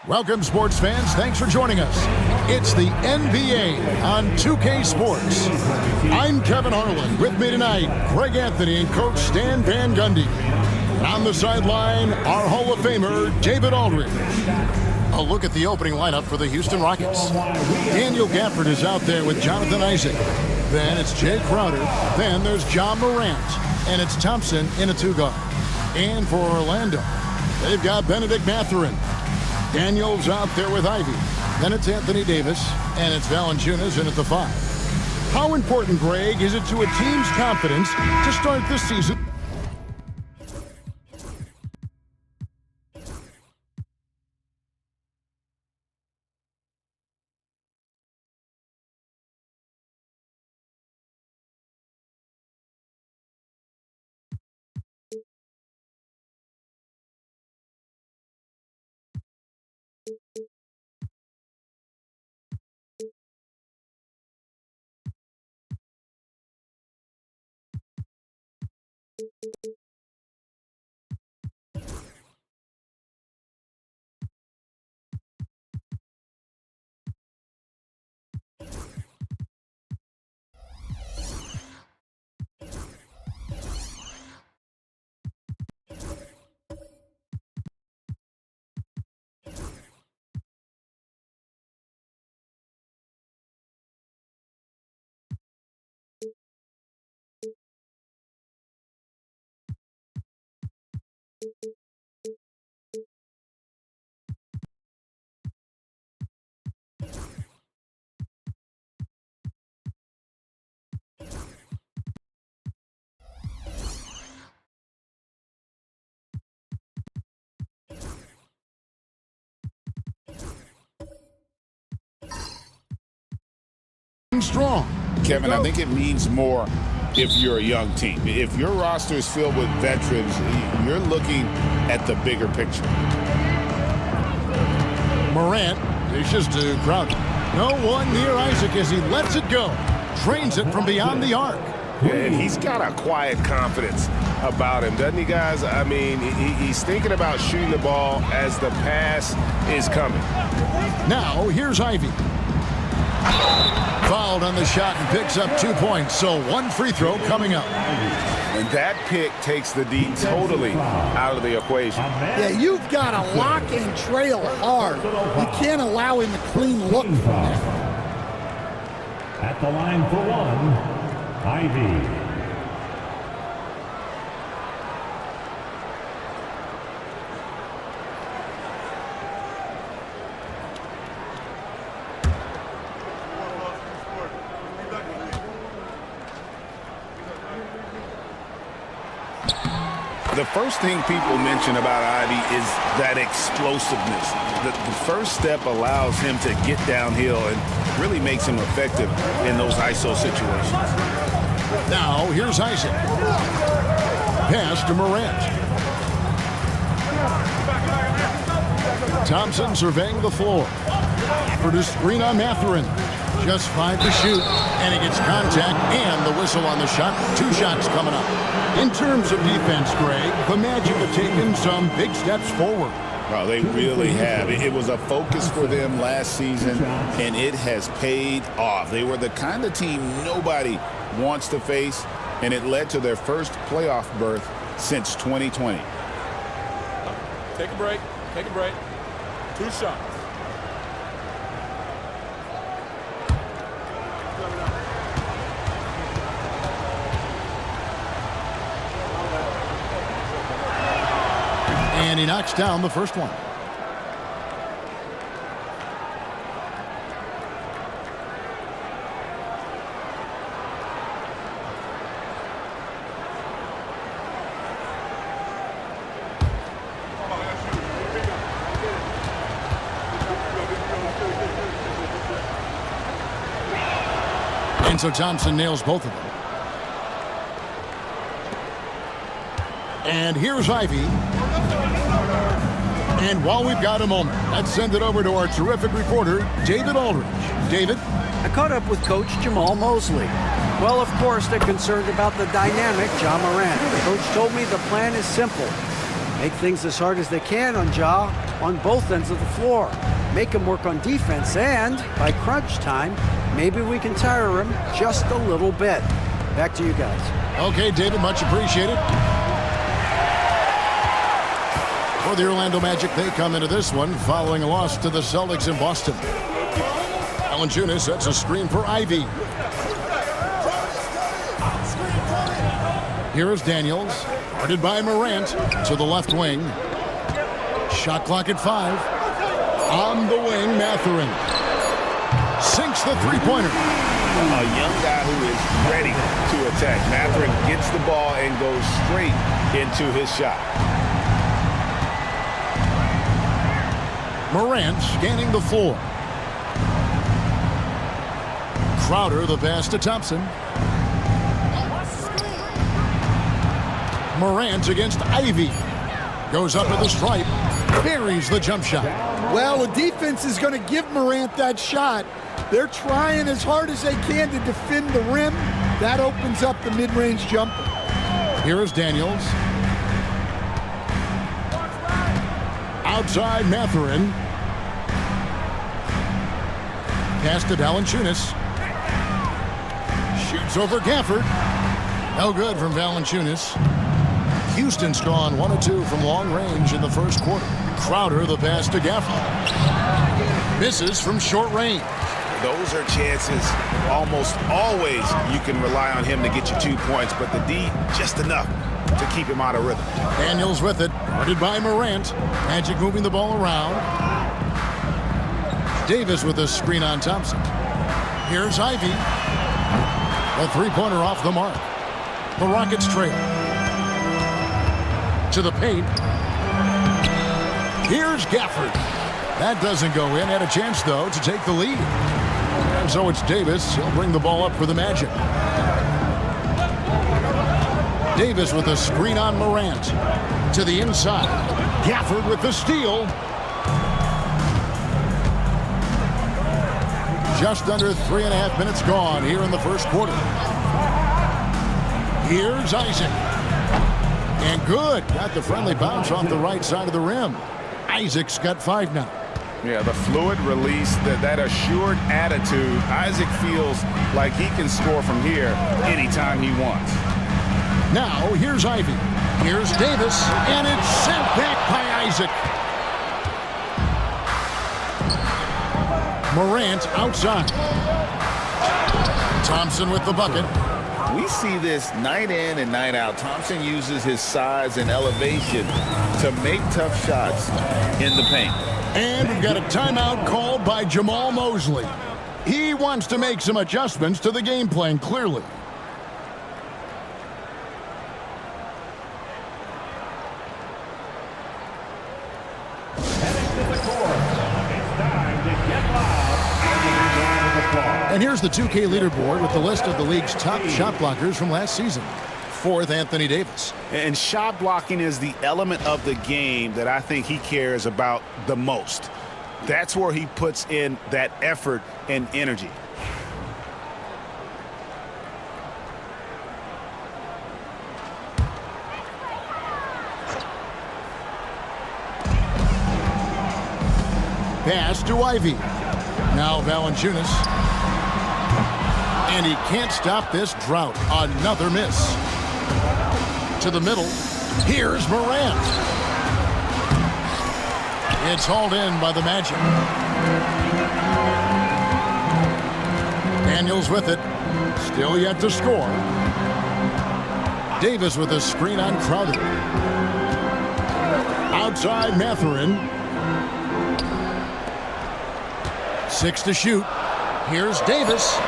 S2: Welcome, sports fans. Thanks for joining us. It's the NBA on 2K Sports. I'm Kevin Harlan. With me tonight, Greg Anthony and Coach Stan Van Gundy. And on the sideline, our Hall of Famer, David Aldridge. A look at the opening lineup for the Houston Rockets. Daniel Gafford is out there with Jonathan Isaac. Then it's Jay Crowder. Then there's John Morant. And it's Thompson in a two-guard. And for Orlando, they've got Benedict Mathurin. Daniels out there with Ivy. Then it's Anthony Davis, and it's Valanciunas in at the 5. How important, Greg, is it to a team's confidence to start this season? strong.
S3: Kevin, I think it means more if you're a young team. If your roster is filled with veterans, you're looking at the bigger picture.
S2: Morant dishes to Crowder. No one near Isaac as he lets it go. Trains it from beyond the arc.
S19: Yeah, and he's got a quiet confidence about him, doesn't he, guys? I mean, he's thinking about shooting the ball as the pass is coming.
S2: Now, here's Ivy. Fouled on the shot and picks up 2 points, so one free throw coming up.
S19: And that pick takes the D totally out of the equation.
S20: Yeah, you've got to lock and trail hard. You can't allow him a clean look from there.
S8: At the line for one, Ivy.
S3: The first thing people mention about Ivy is that explosiveness. The first step allows him to get downhill and really makes him effective in those ISO situations.
S2: Now, here's Isaac. Pass to Morant. Thompson surveying the floor. For the screen on Mathurin. Just 5 to shoot, and he gets contact and the whistle on the shot. 2 shots coming up. In terms of defense, Greg, the Magic have taken some big steps forward.
S3: Oh, they really have. It was a focus for them last season, and it has paid off. They were the kind of team nobody wants to face, and it led to their first playoff berth since 2020.
S12: Take a break. Take a break. 2 shots.
S2: And he knocks down the first one. And so Thompson nails both of them. And here's Ivy. And while we've got a moment, let's send it over to our terrific reporter, David Aldridge. David?
S5: I caught up with Coach Jamal Mosley. Well, of course, they're concerned about the dynamic Ja Morant. The coach told me the plan is simple. Make things as hard as they can on Ja on both ends of the floor. Make him work on defense, and by crunch time, maybe we can tire him just a little bit. Back to you guys.
S2: Okay, David, much appreciated. For the Orlando Magic, they come into this one following a loss to the Celtics in Boston. Valanciunas sets a screen for Ivy. Here is Daniels, guarded by Morant to the left wing. Shot clock at 5. On the wing, Mathurin sinks the three-pointer.
S3: A young guy who is ready to attack. Mathurin gets the ball and goes straight into his shot.
S2: Morant scanning the floor. Crowder the pass to Thompson. Morant against Ivy. Goes up to the stripe. Buries the jump shot.
S20: Well, the defense is going to give Morant that shot. They're trying as hard as they can to defend the rim. That opens up the mid-range jumper.
S2: Here is Daniels. Outside Mathurin. Pass to Valanciunas. Shoots over Gafford. No good from Valanciunas. Houston's gone 1 of 2 from long range in the first quarter. Crowder the pass to Gafford. Misses from short range.
S6: Those are chances almost always you can rely on him to get you 2 points, but the D just enough to keep him out of rhythm.
S2: Daniels with it, guarded by Morant. Magic moving the ball around. Davis with a screen on Thompson. Here's Ivy. A three-pointer off the mark. The Rockets trail. To the paint. Here's Gafford. That doesn't go in. Had a chance, though, to take the lead. And so it's Davis. He'll bring the ball up for the Magic. Davis with a screen on Morant. To the inside. Gafford with the steal. Just under 3.5 minutes gone here in the first quarter. Here's Isaac. And good. Got the friendly bounce off the right side of the rim. Isaac's got 5 now.
S6: Yeah, the fluid release, that assured attitude. Isaac feels like he can score from here anytime he wants.
S2: Now, here's Ivy. Here's Davis. And it's sent back by Isaac. Morant outside. Thompson with the bucket.
S3: We see this night in and night out. Thompson uses his size and elevation to make tough shots in the paint.
S2: And we've got a timeout called by Jamal Mosley. He wants to make some adjustments to the game plan, clearly. And here's the 2K leaderboard with the list of the league's top shot blockers from last season. 4th, Anthony Davis.
S6: And shot blocking is the element of the game that I think he cares about the most. That's where he puts in that effort and energy.
S2: Pass to Ivy. Now Valanciunas. And he can't stop this drought. Another miss. To the middle. Here's Morant. It's hauled in by the Magic. Daniels with it. Still yet to score. Davis with a screen on Crowder. Outside Mathurin. 6 to shoot. Here's Davis.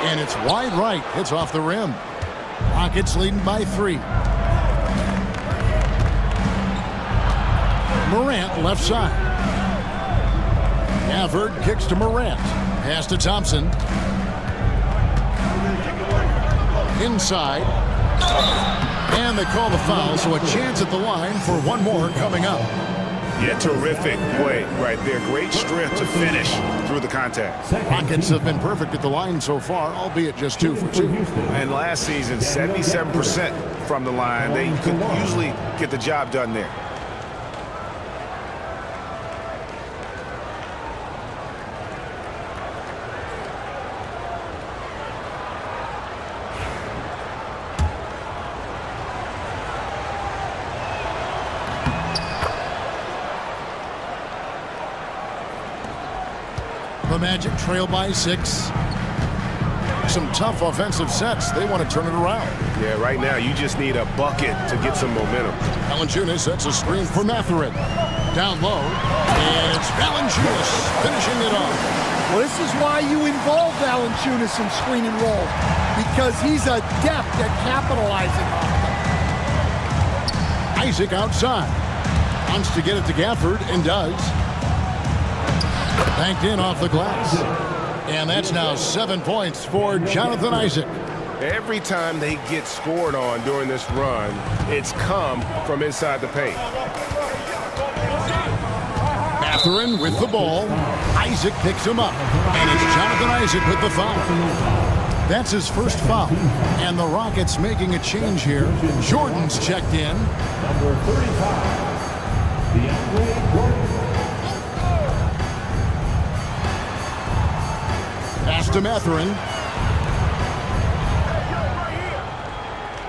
S2: And it's wide right. It's off the rim. Rockets leading by 3. Morant left side. Gafford kicks to Morant. Pass to Thompson. Inside. And they call the foul, so a chance at the line for one more coming up.
S6: Yeah, terrific play right there. Great strength to finish through the contact.
S2: Rockets have been perfect at the line so far, albeit just 2 for 2.
S6: And last season, 77% from the line. They could usually get the job done there.
S2: The Magic trail by 6. Some tough offensive sets. They want to turn it around.
S19: Yeah, right now you just need a bucket to get some momentum.
S2: Valanciunas sets a screen for Mathurin. Down low. And it's Valanciunas finishing it off.
S20: Well, this is why you involve Valanciunas in screen and roll. Because he's adept at capitalizing off them.
S2: Isaac outside. Wants to get it to Gafford and does. Banked in off the glass. And that's now 7 points for Jonathan Isaac.
S19: Every time they get scored on during this run, it's come from inside the paint.
S2: Mathurin with the ball. Isaac picks him up. And it's Jonathan Isaac with the foul. That's his first foul. And the Rockets making a change here. Jordan's checked in.
S8: Number 35, DeAndre Jordan.
S2: Pass to Mathurin.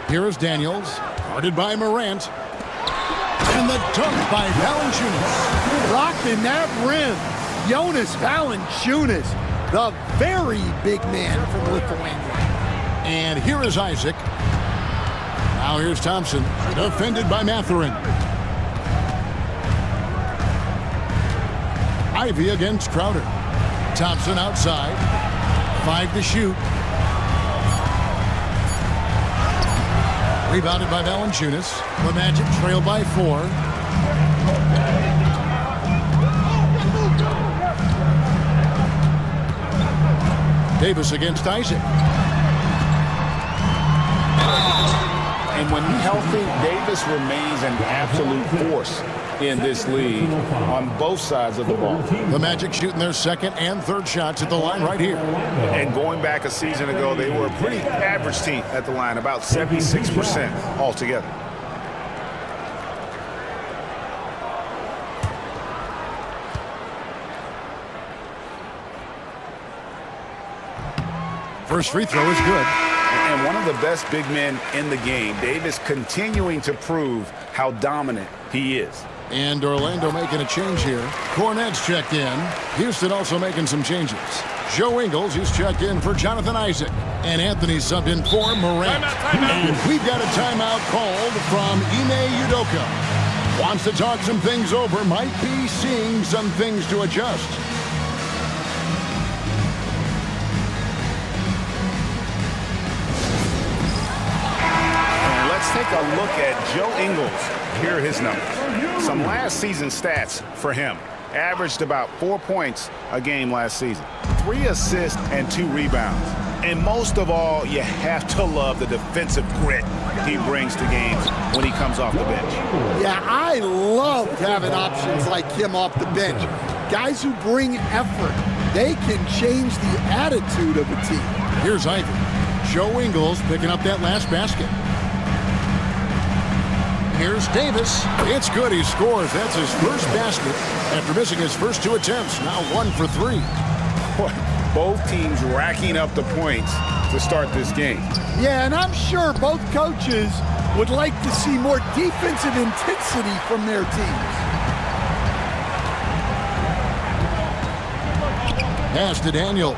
S2: Here is Daniels, guarded by Morant. And the dunk by Valanciunas.
S20: Rocked in that rim. Jonas Valanciunas, the very big man from Lithuania.
S2: And here is Isaac. Now here's Thompson, defended by Mathurin. Ivy against Crowder. Thompson outside. 5 to shoot. Rebounded by Valanciunas. The Magic trail by 4. Davis against Isaac.
S6: And when healthy, Davis remains an absolute force in this league on both sides of the ball.
S2: The Magic shooting their second and third shots at the line right here.
S6: And going back a season ago, they were a pretty average team at the line, about 76% altogether.
S2: First free throw is good.
S6: And one of the best big men in the game. Davis continuing to prove how dominant he is.
S2: And Orlando making a change here. Cornette's checked in. Houston also making some changes. Joe Ingles, he's checked in for Jonathan Isaac. And Anthony subbed in for Morant. And we've got a timeout called from Ime Udoka. Wants to talk some things over. Might be seeing some things to adjust.
S6: Let's take a look at Joe Ingles. Here are his numbers. Some last season stats for him. Averaged about 4 points a game last season. 3 assists and 2 rebounds. And most of all, you have to love the defensive grit he brings to games when he comes off the bench.
S20: Yeah, I love having options like him off the bench. Guys who bring effort. They can change the attitude of a team.
S2: Here's Ivy. Joe Ingles picking up that last basket. Here's Davis. It's good. He scores. That's his first basket after missing his first 2 attempts. Now 1 for 3.
S6: Both teams racking up the points to start this game.
S20: Yeah, and I'm sure both coaches would like to see more defensive intensity from their teams.
S2: Pass to Daniel.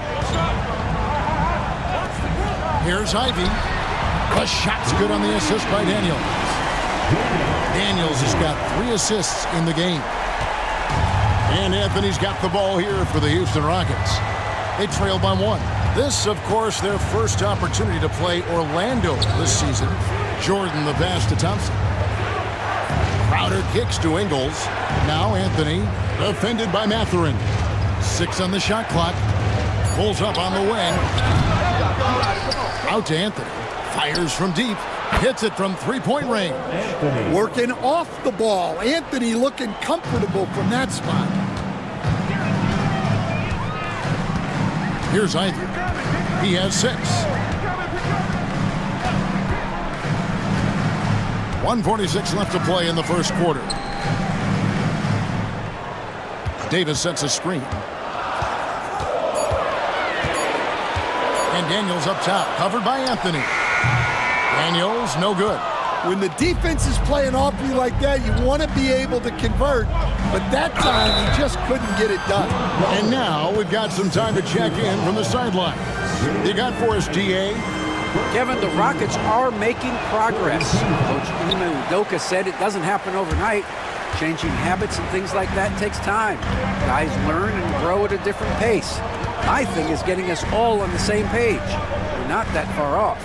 S2: Here's Ivy. The shot's good on the assist by Daniel. Daniels has got 3 assists in the game. And Anthony's got the ball here for the Houston Rockets. They trail by 1. This, of course, their first opportunity to play Orlando this season. Jordan the pass to Thompson. Crowder kicks to Ingles. Now Anthony, defended by Mathurin. 6 on the shot clock. Pulls up on the wing. Out to Anthony. Fires from deep. Hits it from 3-point range.
S20: Working off the ball. Anthony looking comfortable from that spot.
S2: Here's Ivy. He has 6. 1:46 left to play in the first quarter. Davis sets a screen. And Daniels up top, covered by Anthony. Daniels, no good.
S20: When the defense is playing off you like that, you want to be able to convert, but that time he just couldn't get it done.
S2: And now we've got some time to check in from the sideline. You got for us, DA?
S5: Kevin, the Rockets are making progress. Coach Ime Udoka said it doesn't happen overnight. Changing habits and things like that takes time. Guys learn and grow at a different pace. My thing is getting us all on the same page. We're not that far off.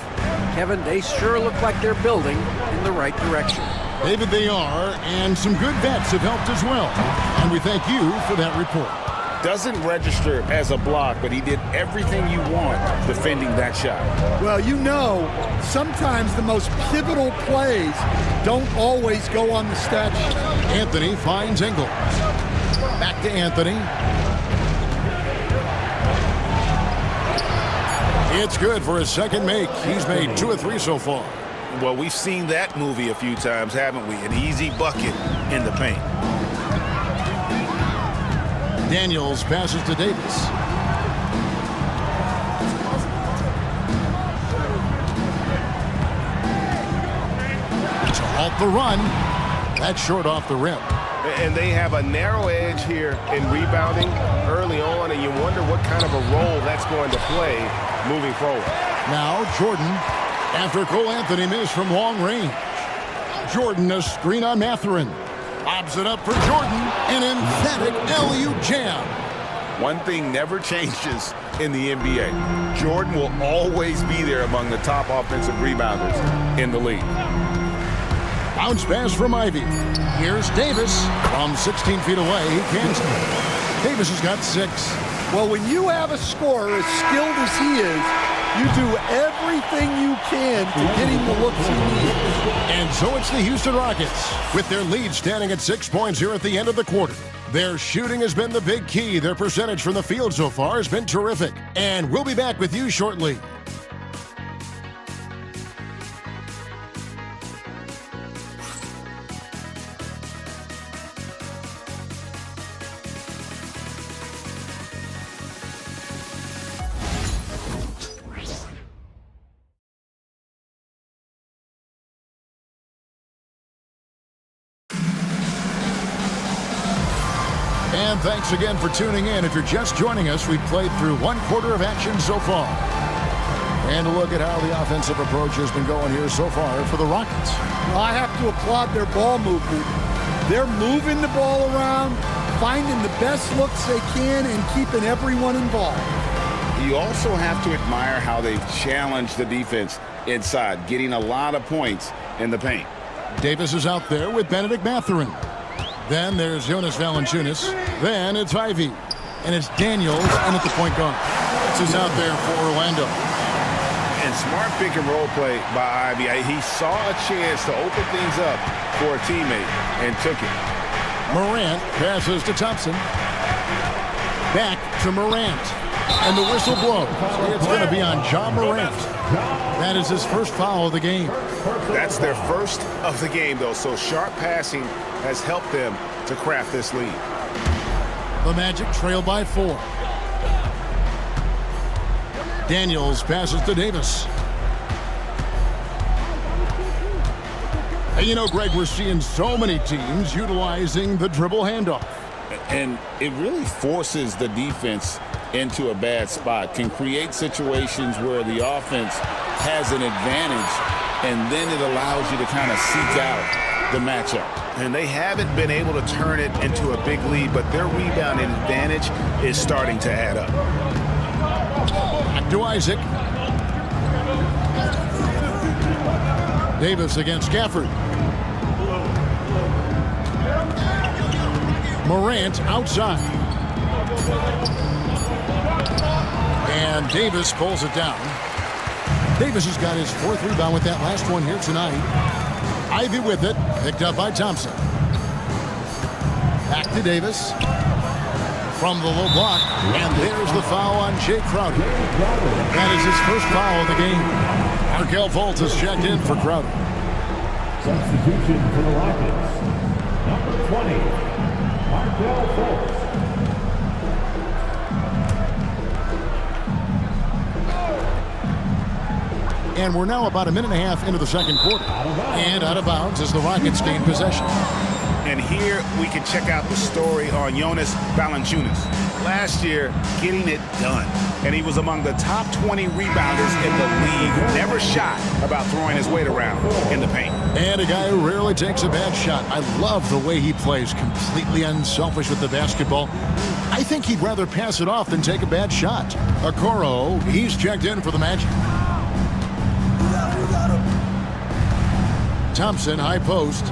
S5: Kevin, they sure look like they're building in the right direction.
S2: David, they are, and some good vets have helped as well. And we thank you for that report.
S6: Doesn't register as a block, but he did everything you want defending that shot.
S20: Well, you know, sometimes the most pivotal plays don't always go on the stat sheet.
S2: Anthony finds Ingles. Back to Anthony. It's good for his second make. He's made 2 of 3 so far.
S6: Well, we've seen that movie a few times, haven't we? An easy bucket in the paint.
S2: Daniels passes to Davis. To halt the run. That's short off the rim.
S19: And they have a narrow edge here in rebounding early on, and you wonder what kind of a role that's going to play moving forward.
S2: Now Jordan, after Cole Anthony missed from long range. Jordan, a screen on Mathurin. Lobs it up for Jordan. An emphatic LU jam.
S6: One thing never changes in the NBA. Jordan will always be there among the top offensive rebounders in the league.
S2: Bounce pass from Ivy. Here's Davis from 16 feet away. He can't. Davis has got 6.
S20: Well, when you have a scorer as skilled as he is, you do everything you can to get him the looks he needs.
S2: And so it's the Houston Rockets, with their lead standing at 6 points here at the end of the quarter. Their shooting has been the big key. Their percentage from the field so far has been terrific. And we'll be back with you shortly. And thanks again for tuning in. If you're just joining us, we've played through one quarter of action so far. And a look at how the offensive approach has been going here so far for the Rockets.
S20: Well, I have to applaud their ball movement. They're moving the ball around, finding the best looks they can, and keeping everyone involved.
S3: You also have to admire how they've challenged the defense inside, getting a lot of points in the paint.
S2: Davis is out there with Benedict Mathurin. Then there's Jonas Valanciunas. Then it's Ivy. And it's Daniels in at the point guard. This is out there for Orlando.
S3: And smart pick and roll play by Ivy. He saw a chance to open things up for a teammate and took it.
S2: Morant passes to Thompson. Back to Morant. And the whistle blows. It's going to be on John Morant. That is his first foul of the game.
S3: That's their first of the game, though. So sharp passing has helped them to craft this lead.
S2: The Magic trail by 4. Daniels passes to Davis. And you know, Greg, we're seeing so many teams utilizing the dribble handoff.
S3: And it really forces the defense into a bad spot, can create situations where the offense has an advantage, and then it allows you to kind of seek out the matchup. And they haven't been able to turn it into a big lead, but their rebounding advantage is starting to add up.
S2: Back to Isaac. Davis against Gafford. Morant outside. And Davis pulls it down. Davis has got his 4th rebound with that last one here tonight. Ivy with it, picked up by Thompson. Back to Davis. From the low block, and there's the foul on Jay Crowder. That is his first foul of the game. Markelle Fultz has checked in for Crowder.
S8: Substitution for the Rockets. Number 20, Markelle Fultz.
S2: And we're now about a minute and a half into the second quarter. And out of bounds as the Rockets gain possession.
S3: And here we can check out the story on Jonas Valanciunas. Last year, getting it done. And he was among the top 20 rebounders in the league. Never shy about throwing his weight around in the paint.
S2: And a guy who rarely takes a bad shot. I love the way he plays, completely unselfish with the basketball. I think he'd rather pass it off than take a bad shot. Okoro, he's checked in for the Magic. Thompson, high post.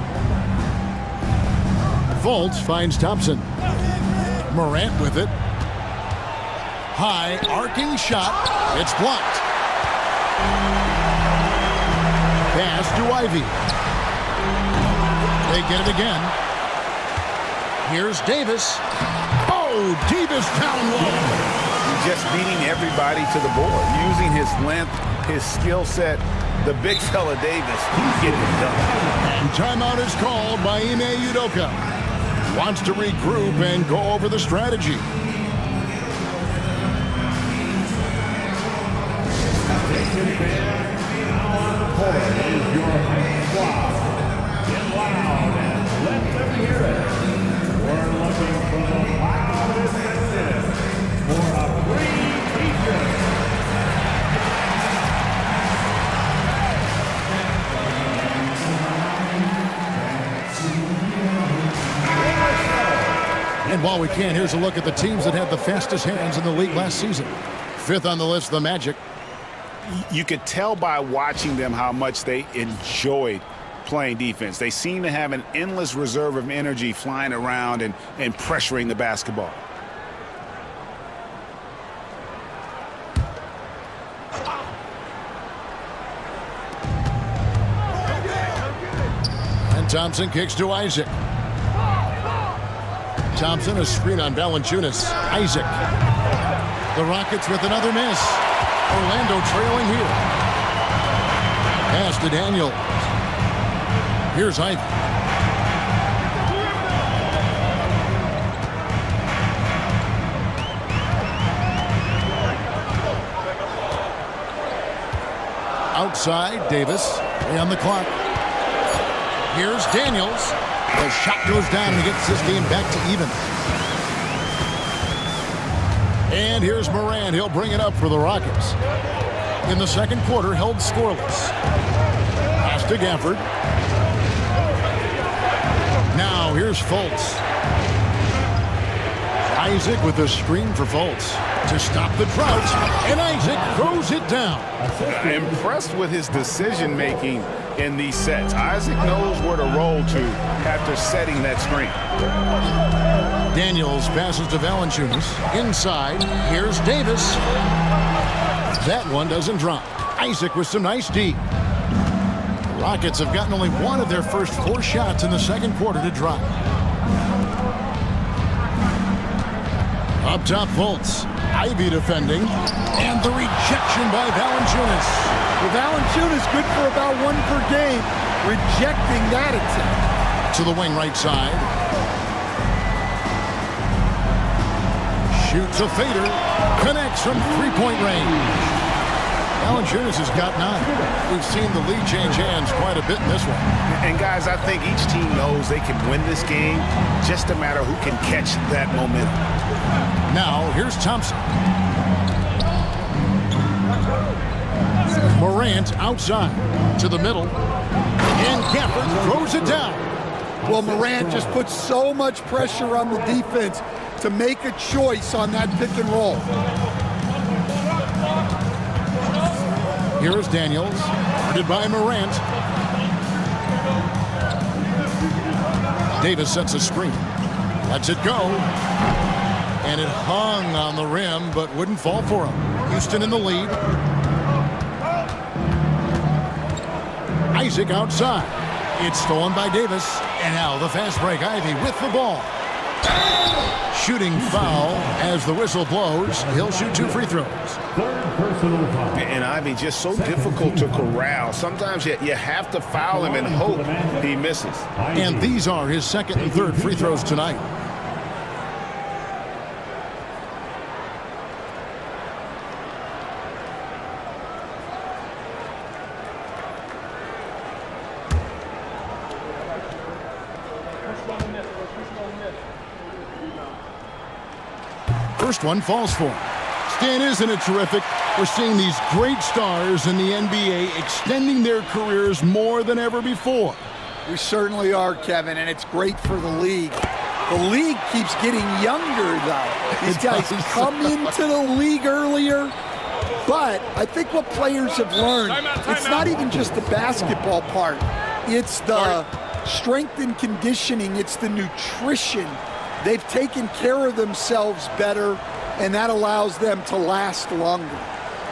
S2: Fultz finds Thompson. Morant with it. High, arcing shot. It's blocked. Pass to Ivy. They get it again. Here's Davis. Oh, Davis down low.
S3: Just beating everybody to the board, using his length, his skill set. The big fella Davis, he's getting it done.
S2: Timeout is called by Ime Udoka. Wants to regroup and go over the strategy.
S8: Now on the court is your high squad. Get loud and let them hear it. We're looking for the Rockets defensive for a free t-shirt.
S2: And while we can, here's a look at the teams that had the fastest hands in the league last season. 5th on the list, the Magic.
S3: You could tell by watching them how much they enjoyed playing defense. They seem to have an endless reserve of energy flying around and pressuring the basketball.
S2: Thompson kicks to Isaac. Thompson, a screen on Valanciunas. Isaac. The Rockets with another miss. Orlando trailing here. Pass to Daniel. Here's Ivy. Outside, Davis. Way on the clock. Here's Daniels. The shot goes down and gets this game back to even. And here's Morant. He'll bring it up for the Rockets. In the second quarter, held scoreless. Pass to Gafford. Now here's Fultz. Isaac with a screen for Fultz to stop the drought, and Isaac throws it down.
S6: Impressed with his decision-making in these sets. Isaac knows where to roll to after setting that screen.
S2: Daniels passes to Valanciunas. Inside, here's Davis. That one doesn't drop. Isaac with some nice D. The Rockets have gotten only one of their first 4 shots in the second quarter to drop. Up top, Fultz. Ivy defending. And the rejection by Valanciunas.
S20: Well, Valanciunas good for about 1 per game. Rejecting that attempt.
S2: To the wing right side. Shoots a fader. Connects from three-point range. Valanciunas has got 9. We've seen the lead change hands quite a bit in this one.
S6: And guys, I think each team knows they can win this game. Just a matter who can catch that momentum.
S2: Now, here's Thompson. Morant outside to the middle. And Gafford throws it down.
S20: Well, Morant just puts so much pressure on the defense to make a choice on that pick and roll.
S2: Here is Daniels, guarded by Morant. Davis sets a screen. Lets it go. And it hung on the rim, but wouldn't fall for him. Houston in the lead. Isaac outside. It's stolen by Davis. And now the fast break. Ivy with the ball. Shooting foul as the whistle blows. He'll shoot 2 free throws.
S6: And Ivy just so difficult to corral. Sometimes you have to foul him and hope he misses.
S2: And these are his second and third free throws tonight. First one falls for him. Stan, isn't it terrific? We're seeing these great stars in the NBA extending their careers more than ever before.
S20: We certainly are, Kevin, and it's great for the league. The league keeps getting younger, though. These guys come into the league earlier, but I think what players have learned, it's not even just the basketball part. It's the strength and conditioning. It's the nutrition. They've taken care of themselves better, and that allows them to last longer.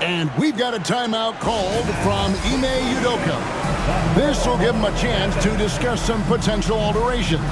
S2: And we've got a timeout called from Ime Udoka. This will give them a chance to discuss some potential alterations.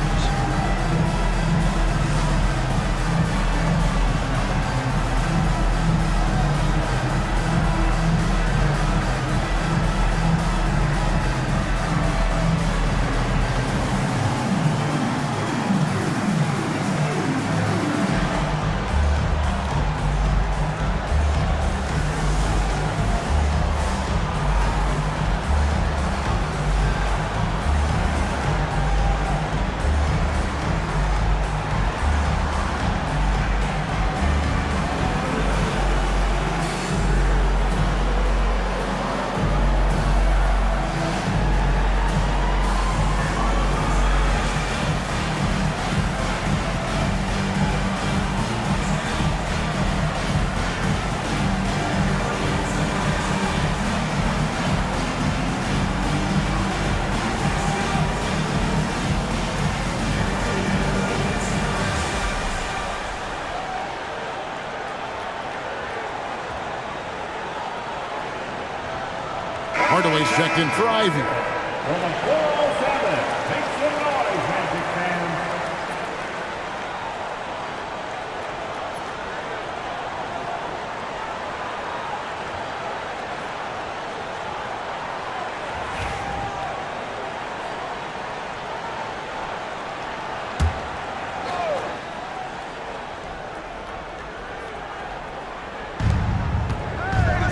S2: Hardaway's checked in for Ivy.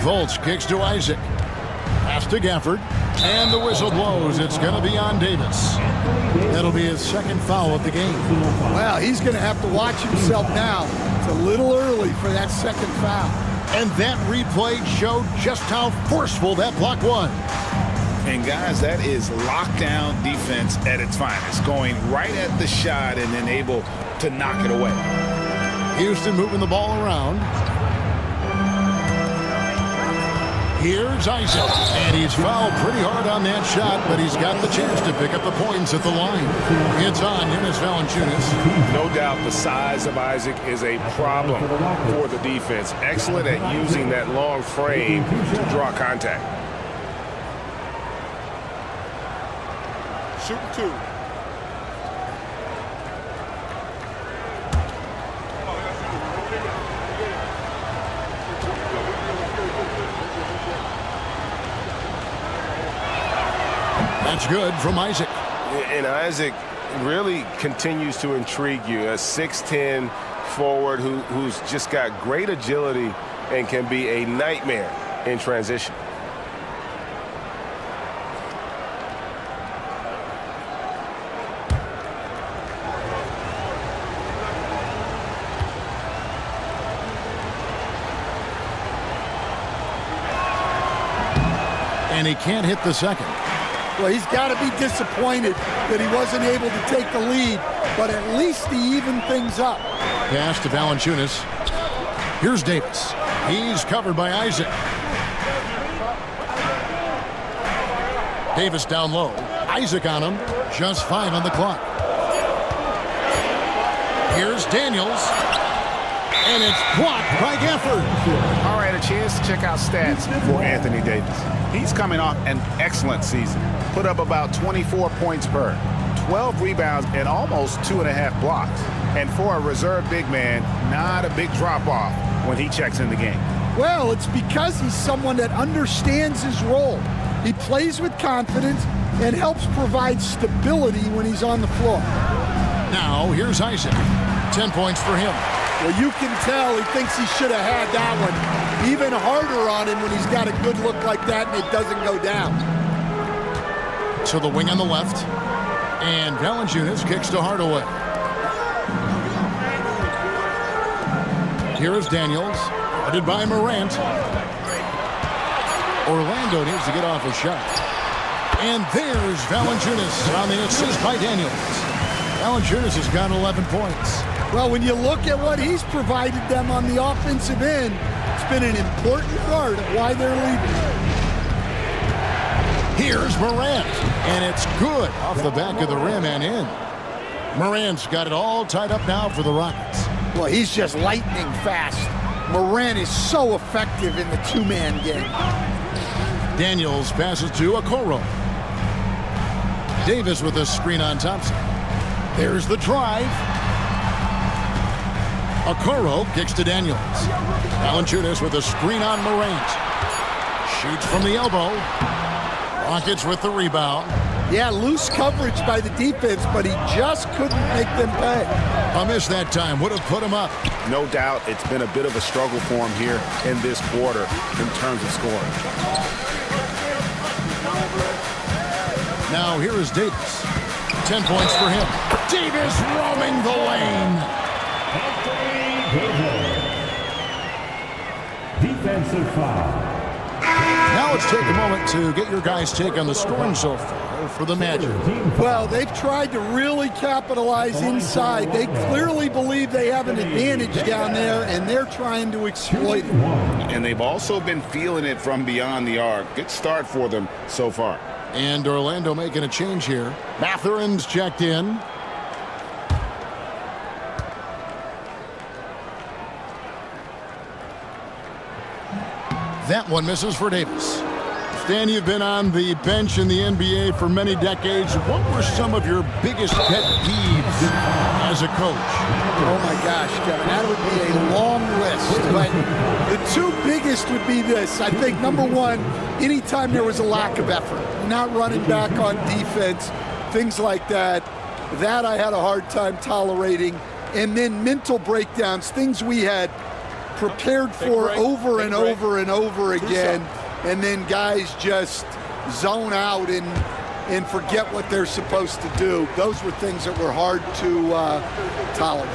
S2: Fultz kicks to Isaac. Pass to Gafford. And the whistle blows. It's going to be on Davis. That'll be his second foul of the game.
S20: Well, he's going to have to watch himself now. It's a little early for that second foul.
S2: And that replay showed just how forceful that block was.
S3: And guys, that is lockdown defense at its finest. Going right at the shot and then able to knock it away.
S2: Houston moving the ball around. Here's Isaac, and he's fouled pretty hard on that shot, but he's got the chance to pick up the points at the line. It's on Jonas Valanciunas.
S19: No doubt the size of Isaac is a problem for the defense. Excellent at using that long frame to draw contact.
S11: Shooting two.
S2: That's good from Isaac.
S19: And Isaac really continues to intrigue you. A 6'10" forward who's just got great agility and can be a nightmare in transition.
S2: And he can't hit the second.
S20: Well, he's got to be disappointed that he wasn't able to take the lead, but at least he evened things up.
S2: Pass to Valanciunas. Here's Davis. He's covered by Isaac. Davis down low. Isaac on him. Just 5 on the clock. Here's Daniels. And it's blocked by Gafford.
S6: All right, a chance to check out stats for Anthony Davis. He's coming off an excellent season. Put up about 24 points per, 12 rebounds, and almost 2.5 blocks. And for a reserve big man, not a big drop-off when he checks in the game.
S20: Well, it's because he's someone that understands his role. He plays with confidence and helps provide stability when he's on the floor.
S2: Now, here's Isaac. 10 points for him.
S20: Well, you can tell he thinks he should have had that one. Even harder on him when he's got a good look like that and it doesn't go down.
S2: To the wing on the left. And Valanciunas kicks to Hardaway. Here is Daniels. Guarded by Morant. Orlando needs to get off a shot. And there's Valanciunas on the assist by Daniels. Valanciunas has got 11 points.
S20: Well, when you look at what he's provided them on the offensive end, it's been an important part of why they're leading.
S2: Here's Morant, and it's good off the back of the rim and in. Morant's got it all tied up now for the Rockets.
S20: Well, he's just lightning fast. Morant is so effective in the two-man game.
S2: Daniels passes to Okoro. Davis with a screen on Thompson. There's the drive. Okoro kicks to Daniels. Valanciunas with a screen on Morant. Shoots from the elbow. Rockets with the rebound.
S20: Yeah, loose coverage by the defense, but he just couldn't make them pay.
S2: A miss that time would have put him up.
S6: No doubt it's been a bit of a struggle for him here in this quarter in terms of scoring.
S2: Now here is Davis. 10 points for him. Davis roaming the lane.
S8: Defensive foul.
S2: Now let's take a moment to get your guys' take on the scoring so far for the Magic.
S20: Well, they've tried to really capitalize inside. They clearly believe they have an advantage down there, and they're trying to exploit it.
S3: And they've also been feeling it from beyond the arc. Good start for them so far.
S2: And Orlando making a change here. Mathurin's checked in. That one misses for Davis. Stan, you've been on the bench in the NBA for many decades. What were some of your biggest pet peeves as a coach?
S20: Oh my gosh, Kevin, that would be a long list. But the two biggest would be this. I think number one, anytime there was a lack of effort, not running back on defense, things like that, that I had a hard time tolerating. And then mental breakdowns, things we had prepared for over and over and over again, and then guys just zone out and forget what they're supposed to do. Those were things that were hard to tolerate.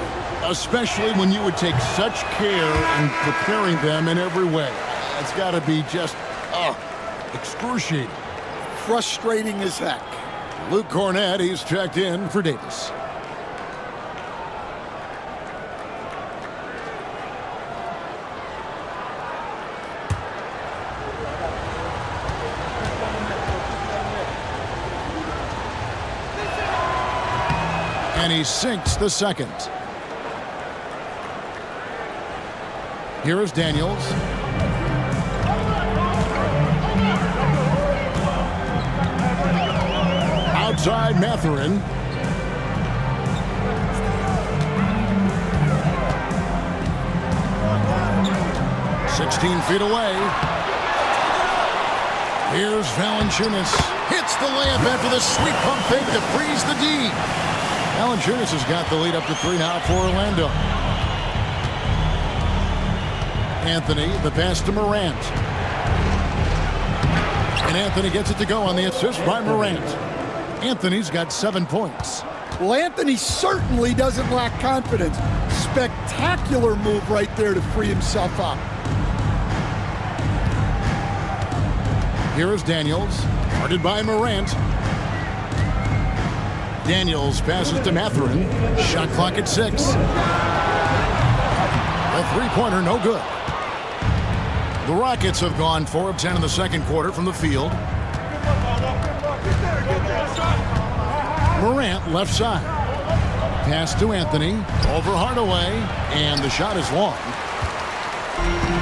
S2: Especially when you would take such care in preparing them in every way. It's got to be just excruciating.
S20: Frustrating as heck.
S2: Luke Cornett, he's checked in for Davis. And he sinks the second. Here is Daniels. Outside Mathurin. Feet away. Here's Valanciunas. Hits the layup after the sweet pump fake to freeze the D. Valanciunas has got the lead up to 3 now for Orlando. Anthony, the pass to Morant. And Anthony gets it to go on the assist by Morant. Anthony's got 7 points.
S20: Well, Anthony certainly doesn't lack confidence. Spectacular move right there to free himself up.
S2: Here is Daniels, guarded by Morant. Daniels passes to Mathurin. Shot clock at 6. A three-pointer, no good. The Rockets have gone 4 of 10 in the second quarter from the field. Morant left side. Pass to Anthony. Over Hardaway. And the shot is long.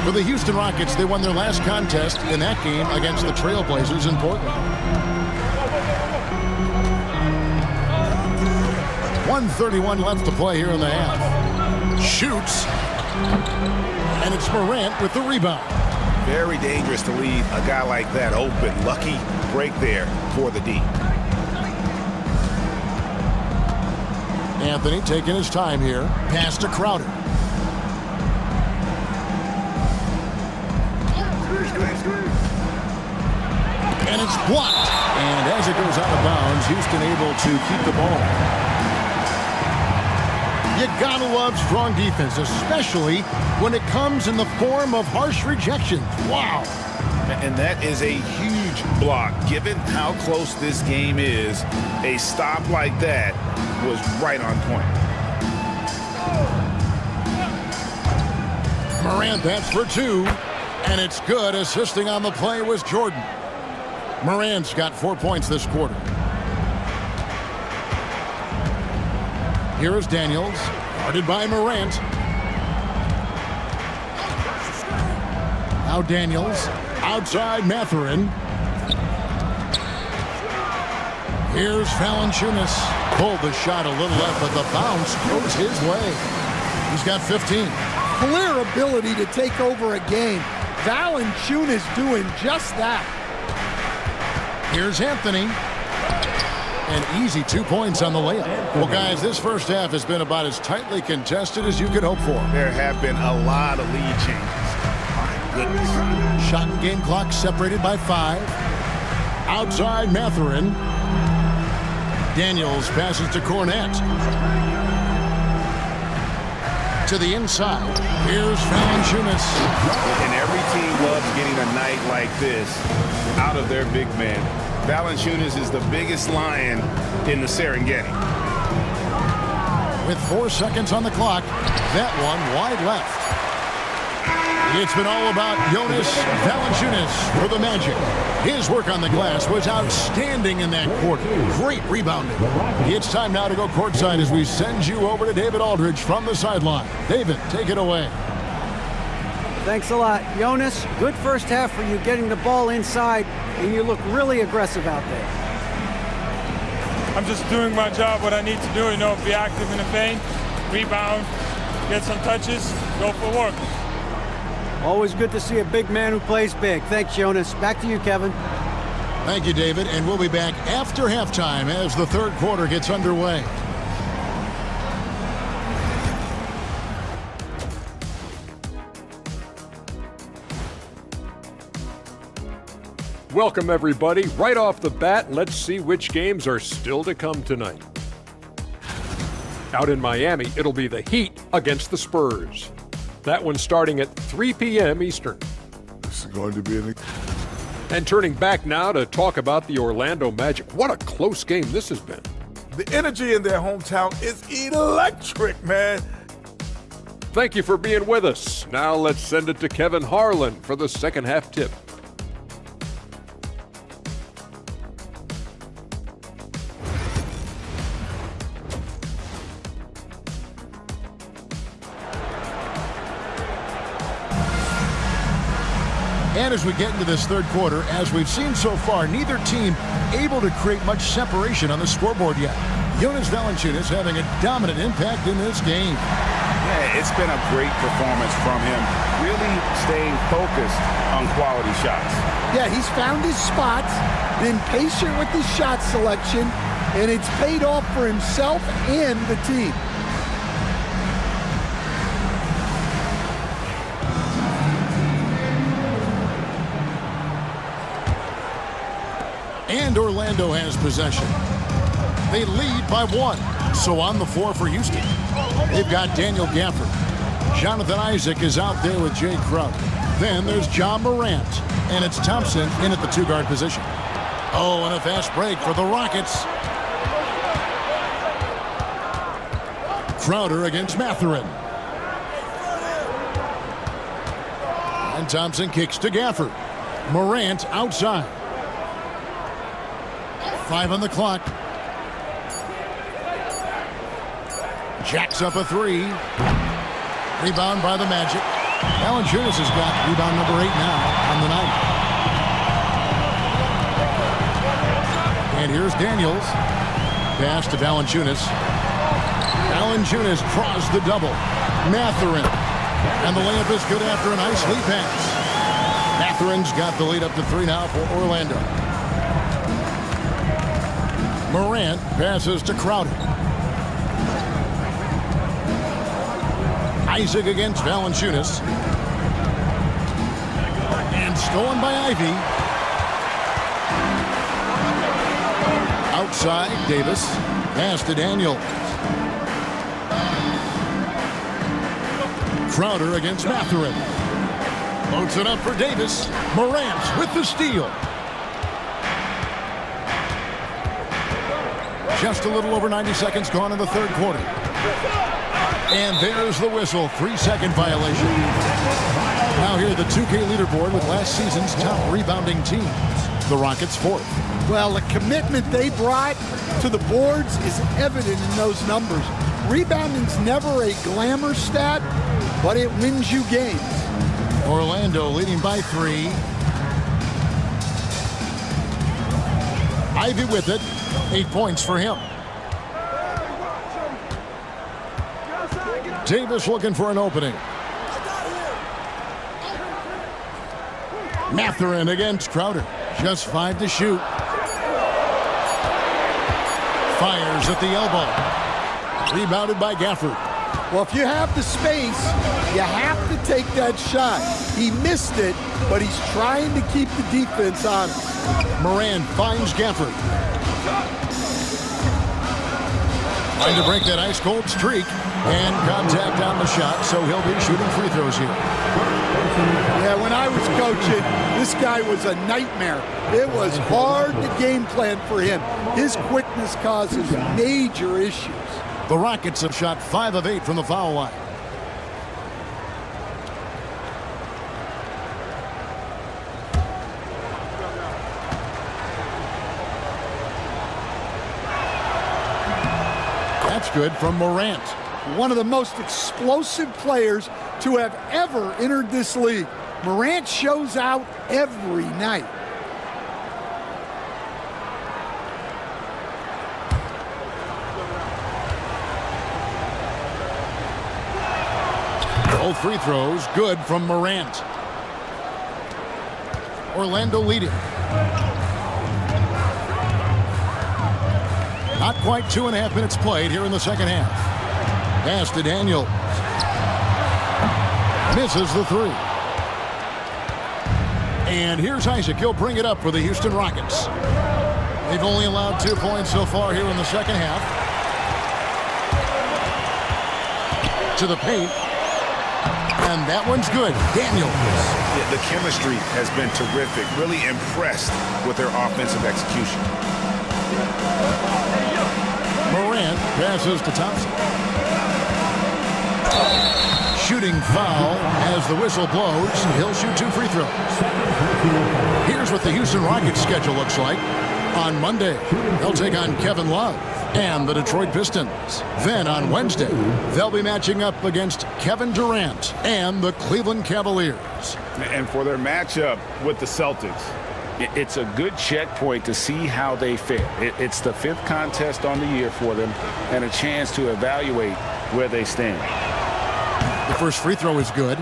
S2: For the Houston Rockets, they won their last contest in that game against the Trailblazers in Portland. 1:31 left to play here in the half. Shoots. And it's Morant with the rebound.
S6: Very dangerous to leave a guy like that open. Lucky break there for the D.
S2: Anthony taking his time here. Pass to Crowder. And it's blocked. And as it goes out of bounds, Houston able to keep the ball. You gotta love strong defense, especially when it comes in the form of harsh rejections. Wow.
S3: And that is a huge block. Given how close this game is, a stop like that was right on point.
S2: Morant, that's for 2. And it's good. Assisting on the play was Jordan. Morant's got 4 points this quarter. Here is Daniels, guarded by Morant. Now Daniels, outside Mathurin. Here's Valanciunas. Pulled the shot a little left, but the bounce goes his way. He's got 15.
S20: Clear ability to take over a game. Valanciunas doing just that.
S2: Here's Anthony. An easy 2 points on the layup. Well, guys, this first half has been about as tightly contested as you could hope for.
S3: There have been a lot of lead changes. My goodness.
S2: Shot and game clock separated by 5. Outside Mathurin. Daniels passes to Cornett. To the inside. Here's Valanciunas.
S3: And every team loves getting a night like this out of their big man. Valanciunas is the biggest lion in the Serengeti.
S2: With 4 seconds on the clock, that one wide left. It's been all about Jonas Valanciunas for the Magic. His work on the glass was outstanding in that quarter. Great rebounding. It's time now to go courtside as we send you over to David Aldridge from the sideline. David, take it away.
S5: Thanks a lot, Jonas. Good first half for you getting the ball inside, and you look really aggressive out there.
S21: I'm just doing my job, what I need to do, be active in the paint, rebound, get some touches, go for work.
S5: Always good to see a big man who plays big. Thanks, Jonas. Back to you, Kevin.
S2: Thank you, David, and we'll be back after halftime as the third quarter gets underway.
S10: Welcome, everybody. Right off the bat, let's see which games are still to come tonight. Out in Miami, it'll be the Heat against the Spurs. That one's starting at 3 p.m. Eastern.
S11: This is going to be an...
S10: And turning back now to talk about the Orlando Magic. What a close game this has been.
S12: The energy in their hometown is electric, man.
S10: Thank you for being with us. Now let's send it to Kevin Harlan for the second half tip.
S2: And as we get into this third quarter, as we've seen so far, neither team able to create much separation on the scoreboard yet. Jonas Valanciunas having a dominant impact in this game.
S6: Yeah, it's been a great performance from him, really staying focused on quality shots.
S20: Yeah, he's found his spots, been patient with his shot selection, and it's paid off for himself and the team.
S2: And Orlando has possession. They lead by 1. So on the floor for Houston, they've got Daniel Gafford. Jonathan Isaac is out there with Jay Crowder. Then there's John Morant. And it's Thompson in at the 2-guard position. Oh, and a fast break for the Rockets. Crowder against Mathurin. And Thompson kicks to Gafford. Morant outside. 5 on the clock. Jacks up a 3. Rebound by the Magic. Valanciunas has got rebound number 8 now on the night. And here's Daniels. Pass to Valanciunas. Valanciunas draws the double. Mathurin. And the layup is good after a nice lead pass. Mathurin's got the lead up to 3 now for Orlando. Morant passes to Crowder. Isaac against Valanciunas. And stolen by Ivy. Outside, Davis. Pass to Daniel. Crowder against Mathurin. Loads it up for Davis. Morant with the steal. Just a little over 90 seconds gone in the third quarter. And there's the whistle. 3-second violation. Now here the 2K leaderboard with last season's top rebounding teams. The Rockets 4th.
S20: Well, the commitment they brought to the boards is evident in those numbers. Rebounding's never a glamour stat, but it wins you games.
S2: Orlando leading by 3. Ivy with it. 8 points for him. Davis looking for an opening. Mathurin against Crowder. Just 5 to shoot. Fires at the elbow. Rebounded by Gafford.
S20: Well, if you have the space, you have to take that shot. He missed it, but he's trying to keep the defense honest.
S2: Morant finds Gafford. Trying to break that ice-cold streak. And contact on the shot, so he'll be shooting free throws here.
S20: Yeah, when I was coaching, this guy was a nightmare. It was hard to game plan for him. His quickness causes major issues.
S2: The Rockets have shot 5 of 8 from the foul line. That's good from Morant.
S20: One of the most explosive players to have ever entered this league. Morant shows out every night.
S2: Both free throws good from Morant. Orlando leading. Not quite 2.5 minutes played here in the second half. Pass to Daniel. Misses the 3. And here's Isaac. He'll bring it up for the Houston Rockets. They've only allowed 2 points so far here in the second half. To the paint. And that one's good. Daniels.
S6: Yeah, the chemistry has been terrific. Really impressed with their offensive execution.
S2: Morant passes to Thompson. Shooting foul as the whistle blows. He'll shoot 2 free throws. Here's what the Houston Rockets schedule looks like. On Monday, they'll take on Kevin Love and the Detroit Pistons. Then on Wednesday, they'll be matching up against Kevin Durant and the Cleveland Cavaliers.
S6: And for their matchup with the Celtics, it's a good checkpoint to see how they fare. It's the 5th contest on the year for them and a chance to evaluate where they stand.
S2: The first free throw is good.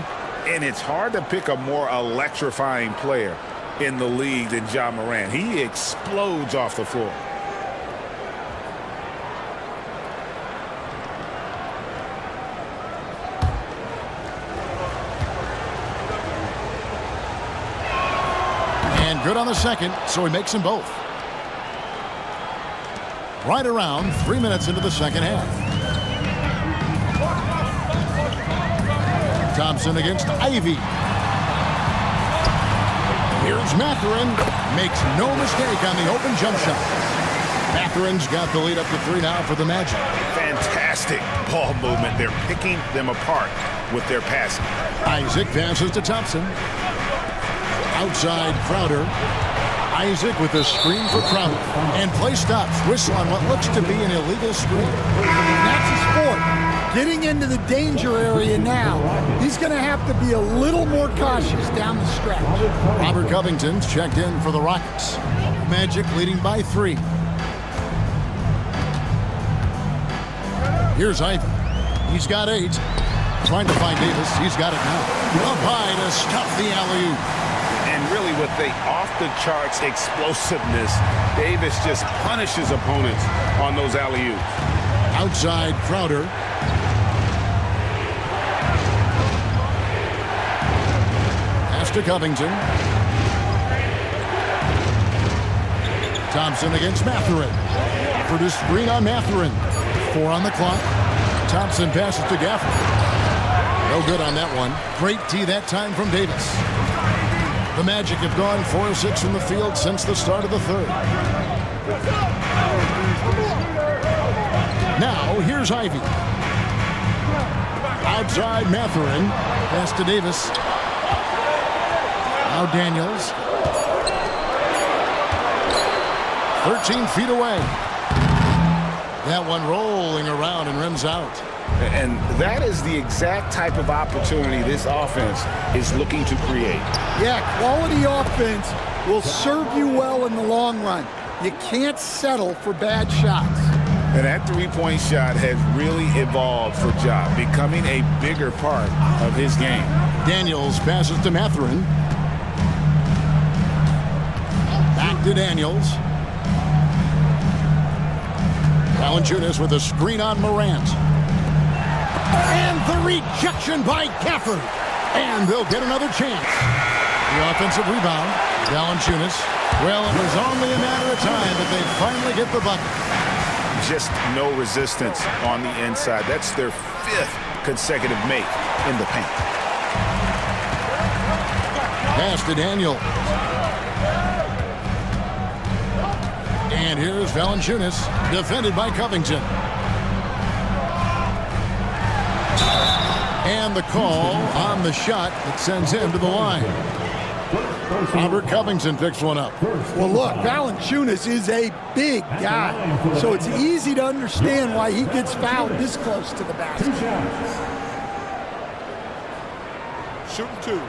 S6: And it's hard to pick a more electrifying player in the league than Ja Morant. He explodes off the floor.
S2: And good on the second, so he makes them both. Right around 3 minutes into the second half. Thompson against Ivy. Here's Mathurin. Makes no mistake on the open jump shot. Mathurin's got the lead up to 3 now for the Magic.
S6: Fantastic ball movement. They're picking them apart with their passing.
S2: Isaac passes to Thompson. Outside Crowder. Isaac with a screen for Crowder. And play stops. Whistle on what looks to be an illegal screen.
S20: That's a sport. Getting into the danger area now. He's going to have to be a little more cautious down the stretch.
S2: Robert Covington's checked in for the Rockets. Magic leading by 3. Here's Ivy. He's got 8. Trying to find Davis. He's got it now. Up high to stuff the alley-oop.
S6: And really with the off-the-charts explosiveness, Davis just punishes opponents on those alley-oops.
S2: Outside Crowder. Pass to Covington. Thompson against Mathurin. For the screen on Mathurin. 4 on the clock. Thompson passes to Gafford. No good on that one. Great tee that time from Davis. The Magic have gone 4 of 6 from the field since the start of the third. Now, here's Ivy. Outside Mathurin. Pass to Davis. Now Daniels. 13 feet away. That one rolling around and rims out.
S6: And that is the exact type of opportunity this offense is looking to create.
S20: Yeah, quality offense will serve you well in the long run. You can't settle for bad shots.
S6: And that three-point shot has really evolved for Ja, becoming a bigger part of his game.
S2: Daniels passes to Mathurin. Back to Daniels. Valanciunas with a screen on Morant. And the rejection by Gafford. And they'll get another chance. The offensive rebound. Valanciunas. Well, it was only a matter of time, but they finally get the bucket.
S6: Just no resistance on the inside. That's their 5th consecutive make in the paint.
S2: Pass to Daniel. And here's Valanciunas, defended by Covington. And the call on the shot that sends him to the line. Robert Covington picks one up.
S20: Well, look, Valanciunas is a big guy, so it's easy to understand why he gets fouled this close to the basket.
S11: Shooting 2.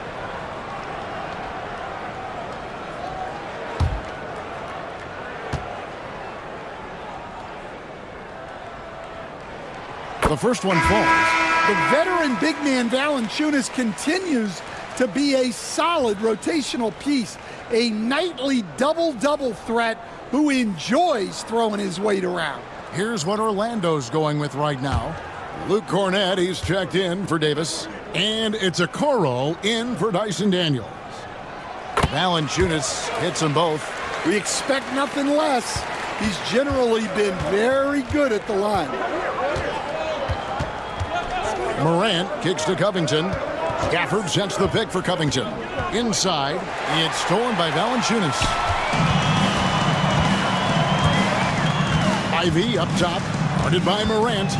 S2: The first one falls.
S20: The veteran big man Valanciunas continues to be a solid rotational piece, a nightly double-double threat who enjoys throwing his weight around.
S2: Here's what Orlando's going with right now. Luke Cornett, he's checked in for Davis. And it's Okoro in for Dyson Daniels. Valanciunas hits them both.
S20: We expect nothing less. He's generally been very good at the line.
S2: Morant kicks to Covington. Gafford sets the pick for Covington. Inside, it's stolen by Valanciunas. Ivy up top, guarded by Morant.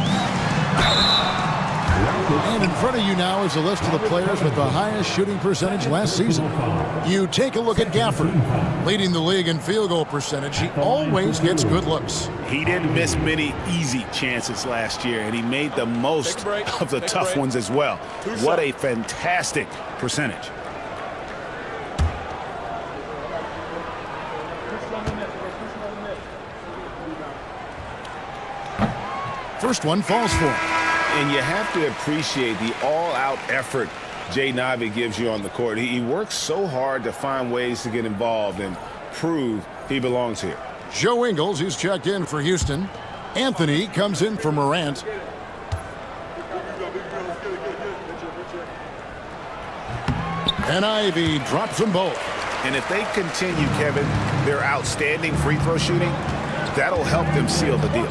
S2: And in front of you now is a list of the players with the highest shooting percentage last season. You take a look at Gafford, leading the league in field goal percentage. He always gets good looks.
S6: He didn't miss many easy chances last year, and he made the most of the tough ones as well. What a fantastic percentage.
S2: First one falls for him.
S3: And you have to appreciate the all-out effort Jaden Ivey gives you on the court. He works so hard to find ways to get involved and prove he belongs here.
S2: Joe Ingles, he's checked in for Houston. Anthony comes in for Morant. And Ivy drops them both.
S6: And if they continue, Kevin, their outstanding free throw shooting, that'll help them seal the deal.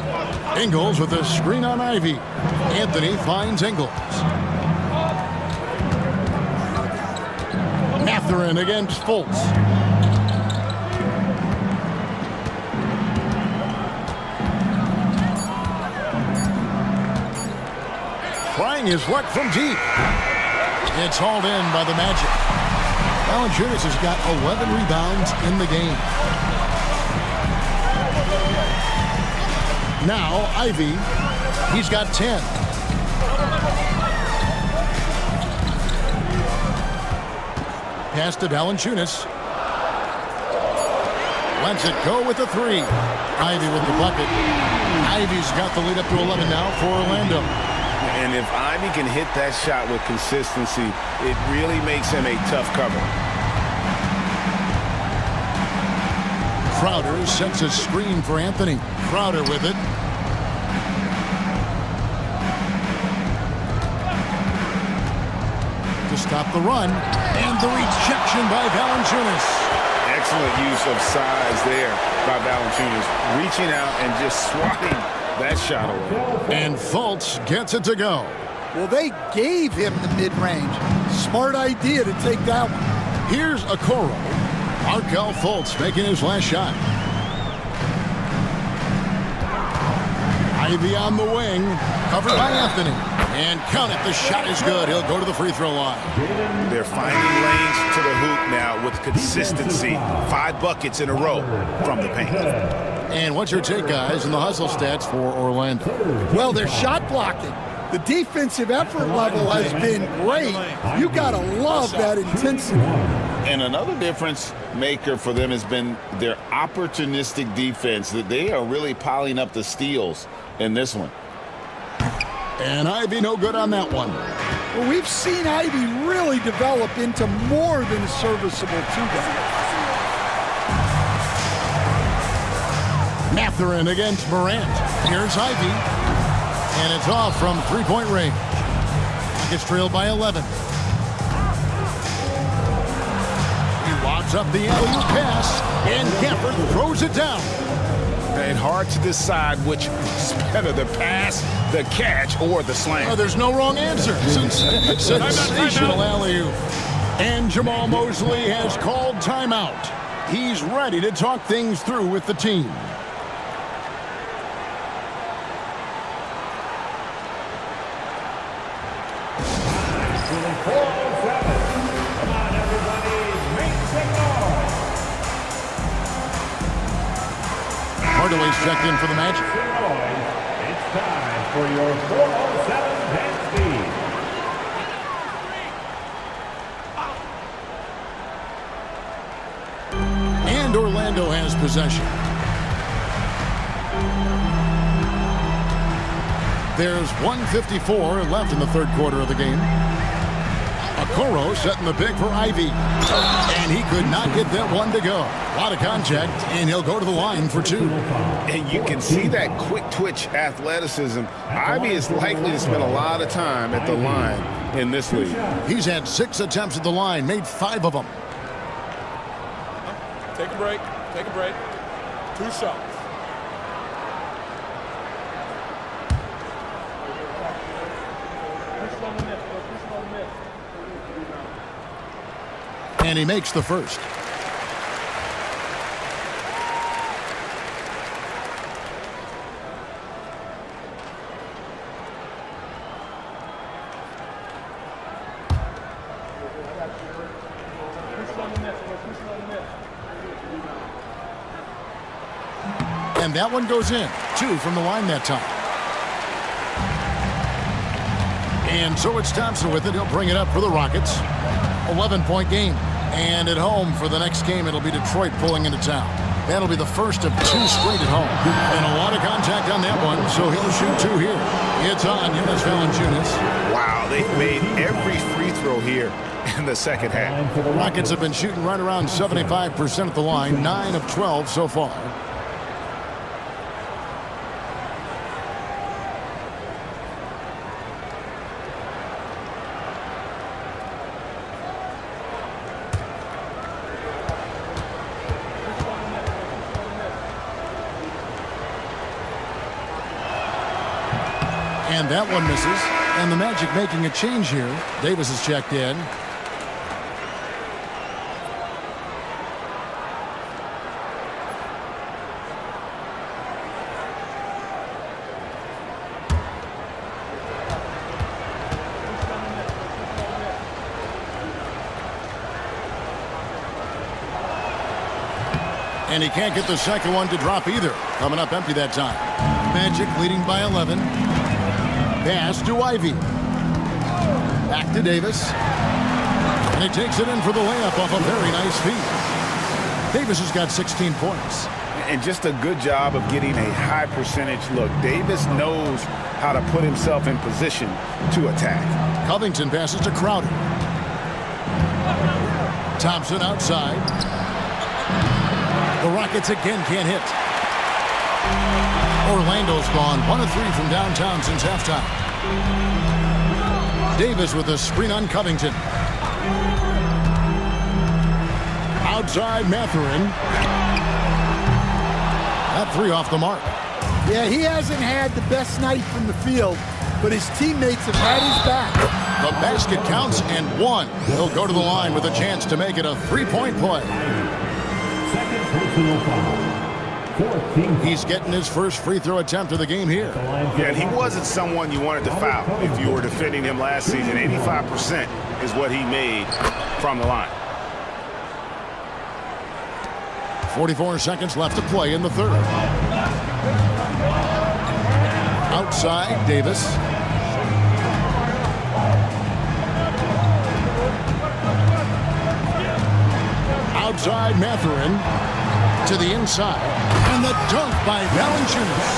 S2: Ingles with a screen on Ivy. Anthony finds Ingles. Mathurin against Fultz. Trying his luck from deep. It's hauled in by the Magic. Valanciunas has got 11 rebounds in the game. Now, Ivy, he's got 10. Pass to Valanciunas. Lets it go with the three. Ivy with the bucket. Ivy's got the lead up to 11 now for Orlando.
S3: And if Ivy can hit that shot with consistency, it really makes him a tough cover.
S2: Crowder sets a screen for Anthony. Crowder with it. To stop the run. And the rejection by Valanciunas.
S3: Excellent use of size there by Valanciunas. Reaching out and just swatting that shot away.
S2: And Fultz gets it to go.
S20: Well, they gave him the mid-range. Smart idea to take that one.
S2: Here's Okoro. Markelle Fultz making his last shot. Ivy on the wing, covered by Anthony. And count it, the shot is good. He'll go to the free throw line.
S6: They're finding lanes to the hoop now with consistency. 5 buckets in a row from the paint.
S2: And what's your take, guys, in the hustle stats for Orlando?
S20: Well, they're shot blocking. The defensive effort level has been great. You got to love that intensity.
S3: And another difference maker for them has been their opportunistic defense. That they are really piling up the steals in this one.
S2: And Ivy no good on that one.
S20: Well, we've seen Ivy really develop into more than a serviceable two-guy.
S2: Mathurin against Morant. Here's Ivy. And it's off from three-point range. It's trailed by 11. He lobs up the alley-oop pass, and Gafford throws it down.
S6: And hard to decide which is better, the pass, the catch, or the slam.
S2: Oh, there's no wrong answer. Sensational alley-oop. And Jamal Mosley has called timeout. He's ready to talk things through with the team. Hardaway's checked in for the Magic.
S8: It's time for your 407 dance beat.
S2: And Orlando has possession. There's 1:54 left in the third quarter of the game. Okoro setting the pick for Ivy. And he could not get that one to go. A lot of contact, and he'll go to the line for two.
S3: And you can see that quick twitch athleticism. Ivy is likely to spend a lot of time at the line in this league.
S2: He's had 6 attempts at the line, made 5 of them.
S11: Take a break. Take a break. 2 shots.
S2: And he makes the first. And that one goes in. 2 from the line that time. And so it's Thompson with it. He'll bring it up for the Rockets. 11-point game. And at home for the next game, it'll be Detroit pulling into town. That'll be the first of 2 straight at home. And a lot of contact on that one, so he'll shoot 2 here. It's on Jonas Valanciunas.
S6: Wow, they've made every free throw here in the second half.
S2: The Rockets have been shooting right around 75% at the line, 9 of 12 so far. And that one misses. And the Magic making a change here. Davis is checked in. And he can't get the second one to drop either. Coming up empty that time. Magic leading by 11. Pass to Ivy. Back to Davis. And he takes it in for the layup off a very nice feed. Davis has got 16 points.
S6: And just a good job of getting a high percentage look. Davis knows how to put himself in position to attack.
S2: Covington passes to Crowder. Thompson outside. The Rockets again can't hit. Orlando's gone 1 of 3 from downtown since halftime. Davis with a screen on Covington. Outside Mathurin. That 3 off the mark.
S20: Yeah, he hasn't had the best night from the field, but his teammates have had his back.
S2: The basket counts and 1. He'll go to the line with a chance to make it a 3-point play.
S8: Second personal foul.
S2: He's getting his first free throw attempt of the game here.
S6: Yeah, and he wasn't someone you wanted to foul if you were defending him last season. 85% is what he made from the line.
S2: 44 seconds left to play in the third. Outside, Davis. Outside, Mathurin. To the inside. And the dunk by Valanciunas.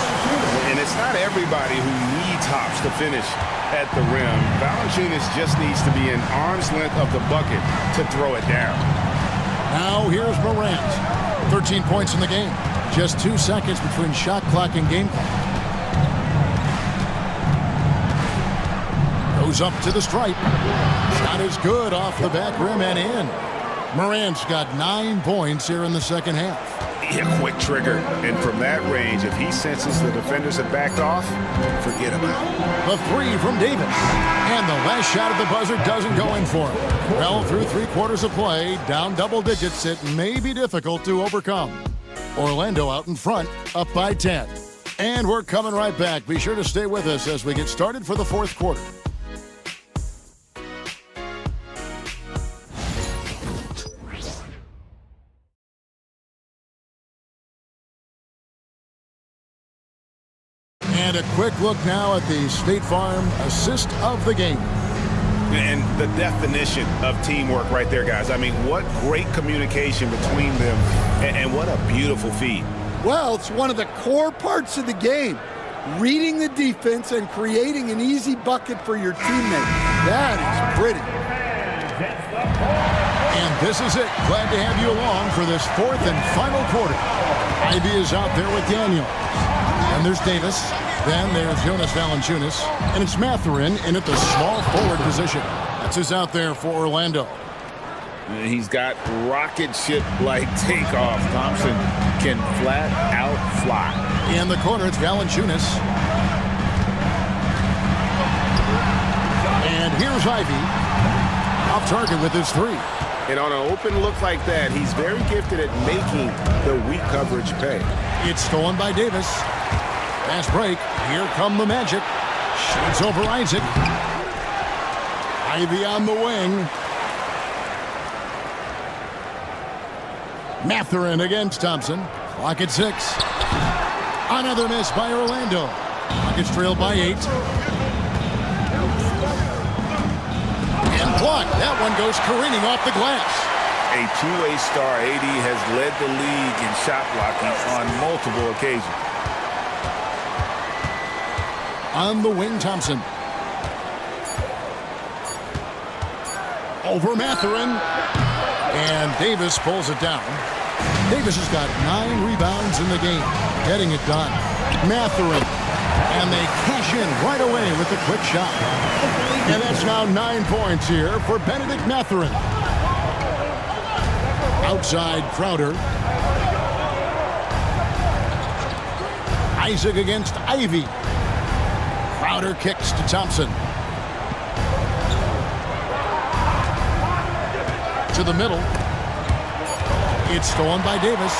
S6: And it's not everybody who needs hops to finish at the rim. Valanciunas just needs to be an arm's length of the bucket to throw it down.
S2: Now here's Morant. 13 points in the game. Just 2 seconds between shot clock and game clock. Goes up to the stripe. Shot is good off the back rim and in. Morant's got 9 points here in the second half.
S6: Yeah, quick trigger. And from that range, if he senses the defenders have backed off, forget about it.
S2: The 3 from Davis. And the last shot at the buzzer doesn't go in for him. Well, through 3 quarters of play, down double digits, it may be difficult to overcome. Orlando out in front, up by 10. And we're coming right back. Be sure to stay with us as we get started for the fourth quarter. And a quick look now at the State Farm assist of the game.
S6: And the definition of teamwork right there, guys. I mean, what great communication between them, and what a beautiful feed.
S20: Well, it's one of the core parts of the game. Reading the defense and creating an easy bucket for your teammate. That is pretty.
S2: And this is it. Glad to have you along for this fourth and final quarter. Ivy is out there with Daniel. And there's Davis. Then there's Jonas Valanciunas. And it's Mathurin in at the small forward position. That's who's out there for Orlando.
S3: And he's got rocket ship-like takeoff. Thompson can flat out fly.
S2: In the corner, it's Valanciunas. And here's Ivy. Off target with his three.
S19: And on an open look like that, he's very gifted at making the weak coverage pay.
S2: It's stolen by Davis. Fast break. Here come the Magic. Shoots over Isaac. Ivy on the wing. Mathurin against Thompson. Clock at 6. Another miss by Orlando. Rockets trail by 8. And blocked. That one goes careening off the glass.
S3: A two-way star, AD has led the league in shot blocking on multiple occasions.
S2: On the wing, Thompson. Over Mathurin. And Davis pulls it down. Davis has got 9 rebounds in the game. Getting it done. Mathurin. And they cash in right away with the quick shot. And that's now 9 points here for Benedict Mathurin. Outside Crowder. Isaac against Ivy. Crowder kicks to Thompson. To the middle. It's stolen by Davis.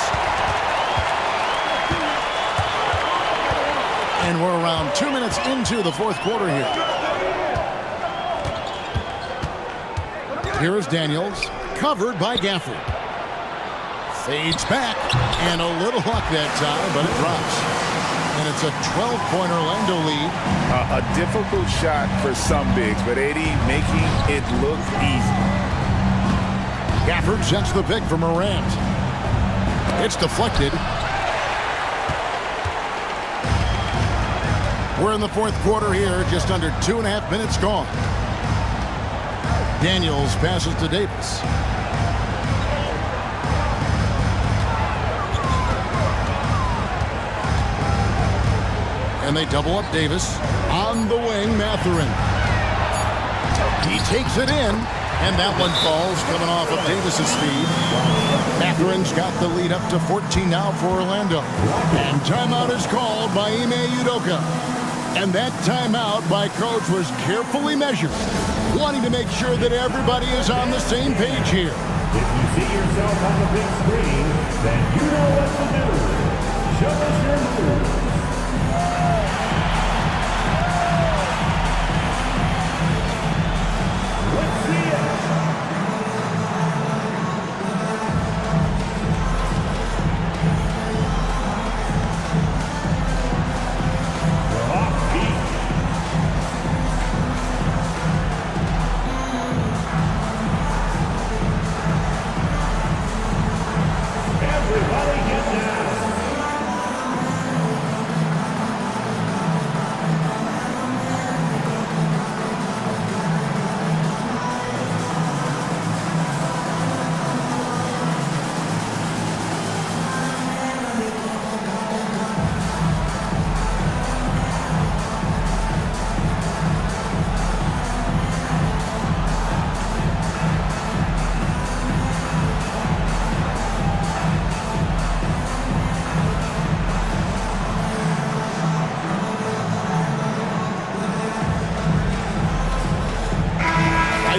S2: And we're around 2 minutes into the fourth quarter here. Here is Daniels, covered by Gafford. Fades back, and a little luck that time, but it drops. And it's a 12-point Orlando lead.
S3: A difficult shot for some bigs, but AD making it look easy.
S2: Gafford sets the pick for Morant. It's deflected. We're in the fourth quarter here, just under 2.5 minutes gone. Daniels passes to Davis. And they double up Davis. On the wing, Mathurin. He takes it in, and that one falls, coming off of Davis's speed. Mathurin's got the lead up to 14 now for Orlando. And timeout is called by Ime Udoka. And that timeout by Coach was carefully measured, wanting to make sure that everybody is on the same page here.
S8: If you see yourself on the big screen, then you know what to do. Show us your moves. Let's see it. We're off beat. Everybody get down.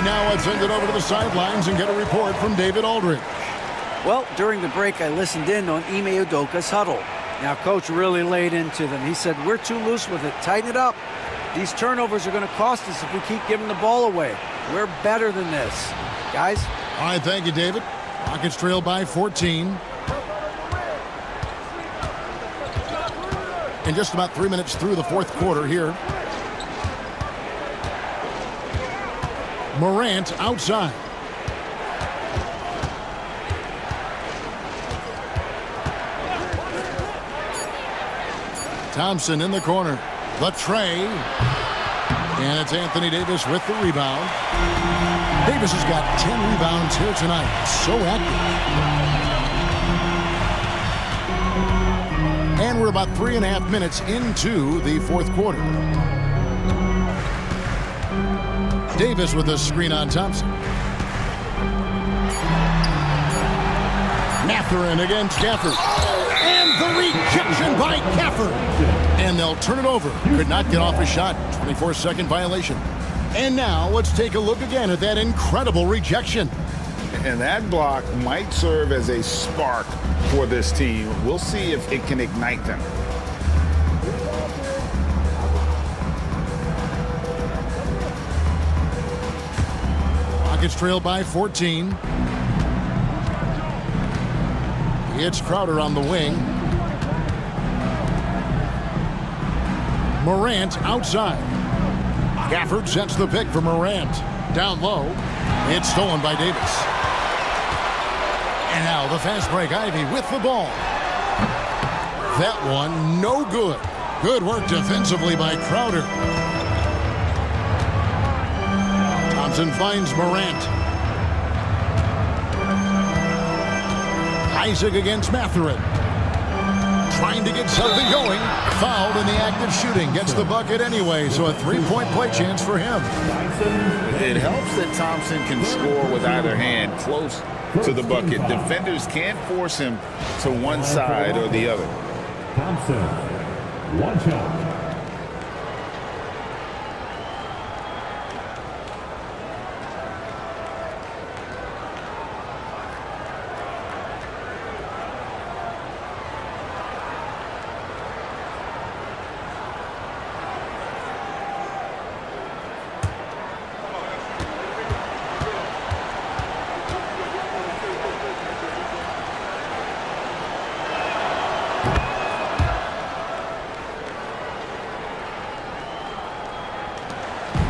S2: Now let's send it over to the sidelines and get a report from David Aldridge.
S5: Well, during the break, I listened in on Ime Udoka's huddle. Now, Coach really laid into them. He said, we're too loose with it. Tighten it up. These turnovers are going to cost us if we keep giving the ball away. We're better than this. Guys?
S2: All right, thank you, David. Rockets trail by 14. And just about 3 minutes through the fourth quarter here. Morant outside. Thompson in the corner. The tray. And it's Anthony Davis with the rebound. Davis has got 10 rebounds here tonight. So active. And we're about 3.5 minutes into the fourth quarter. Davis with a screen on Thompson. Mathurin against Gafford. And the rejection by Gafford. And they'll turn it over. Could not get off a shot. 24-second violation. And now let's take a look again at that incredible rejection.
S3: And that block might serve as a spark for this team. We'll see if it can ignite them.
S2: Rockets trail by 14. It's Crowder on the wing. Morant outside. Gafford sets the pick for Morant. Down low. It's stolen by Davis. And now the fast break. Ivy with the ball. That one no good. Good work defensively by Crowder. Thompson finds Morant. Isaac against Mathurin. Trying to get something going. Fouled in the act of shooting. Gets the bucket anyway, so a three-point play chance for him.
S3: It helps that Thompson can score with either hand close to the bucket. Defenders can't force him to one side or the other.
S8: Thompson, one shot.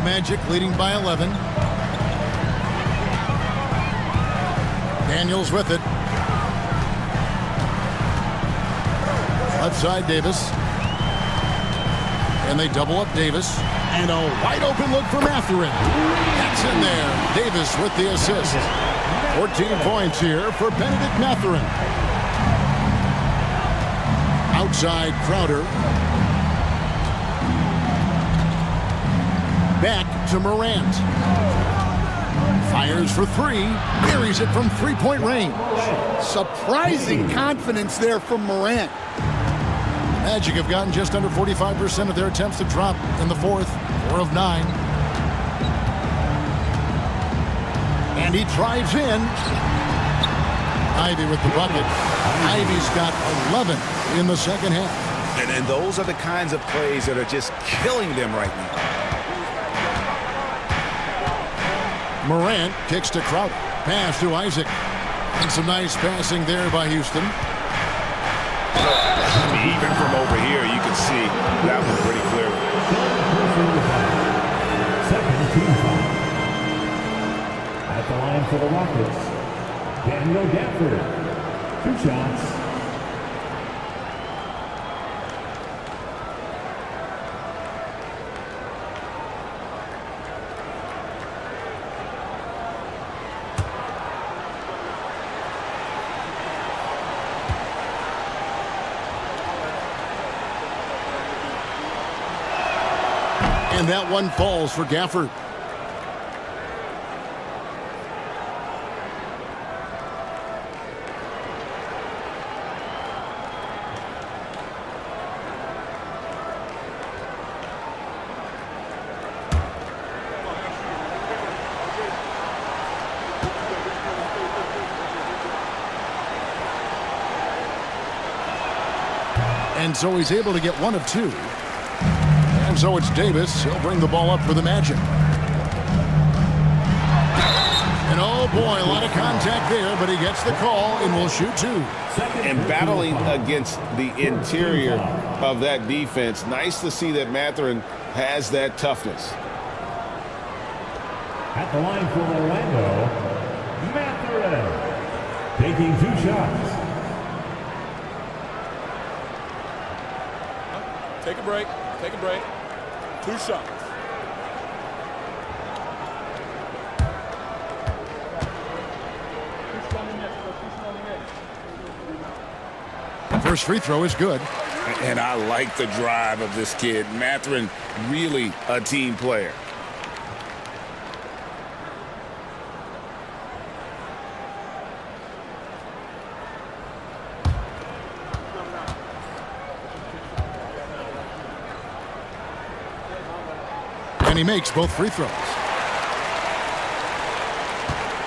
S2: Magic leading by 11. Daniels with it. Left side Davis. And they double up Davis. And a wide open look for Mathurin. That's in there. Davis with the assist. 14 points here for Benedict Mathurin. Outside Crowder. Back to Morant. Fires for three. Buries it from three-point range.
S20: Surprising confidence there from Morant.
S2: Magic have gotten just under 45% of their attempts to drop in the fourth. 4 of 9. And he drives in. Ivy with the bucket. Ivy's got 11 in the second half.
S6: And those are the kinds of plays that are just killing them right now.
S2: Morant kicks to Crowder. Pass to Isaac. And some nice passing there by Houston.
S6: Even from over here, you can see that one pretty clearly.
S8: Second team foul. At the line for the Rockets, Daniel Gafford. 2 shots.
S2: And that one falls for Gafford. And so he's able to get 1 of 2. And so it's Davis. He'll bring the ball up for the Magic. And oh boy, a lot of contact there, but he gets the call and will shoot 2.
S3: And battling against the interior of that defense, nice to see that Mathurin has that toughness.
S8: At the line for Orlando, Mathurin. Taking 2 shots.
S1: Take a break. Take a break. 2 shots.
S2: First free throw is good.
S3: And I like the drive of this kid. Mathurin, really a team player.
S2: And he makes both free throws.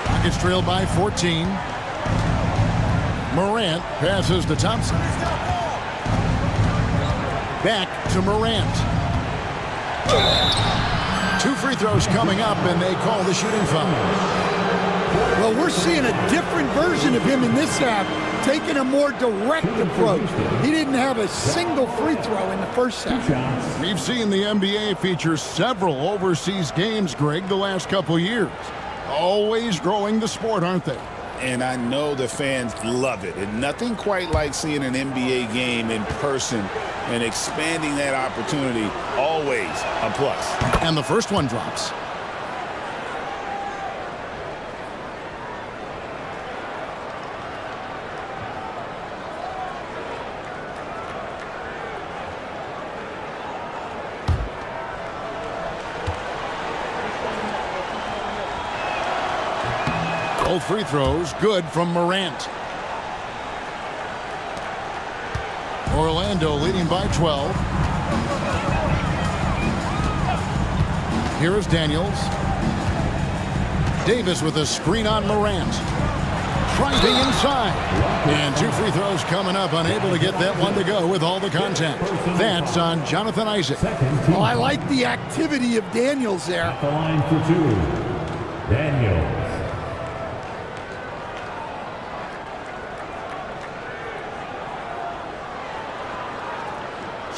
S2: Rockets trail by 14. Morant passes to Thompson. Back to Morant. 2 free throws coming up, and they call the shooting foul.
S20: Well, we're seeing a different version of him in this half, taking a more direct approach. He didn't have a single free throw in the first half.
S2: We've seen the NBA feature several overseas games, Greg, the last couple years. Always growing the sport, aren't they?
S3: And I know the fans love it. And nothing quite like seeing an NBA game in person and expanding that opportunity, always a plus.
S2: And the first one drops. Both free throws good from Morant. Orlando leading by 12. Here is Daniels. Davis with a screen on Morant. Driving inside. And 2 free throws coming up. Unable to get that one to go with all the contact. That's on Jonathan Isaac.
S20: Well, I like the activity of Daniels there.
S8: At the line for 2, Daniels.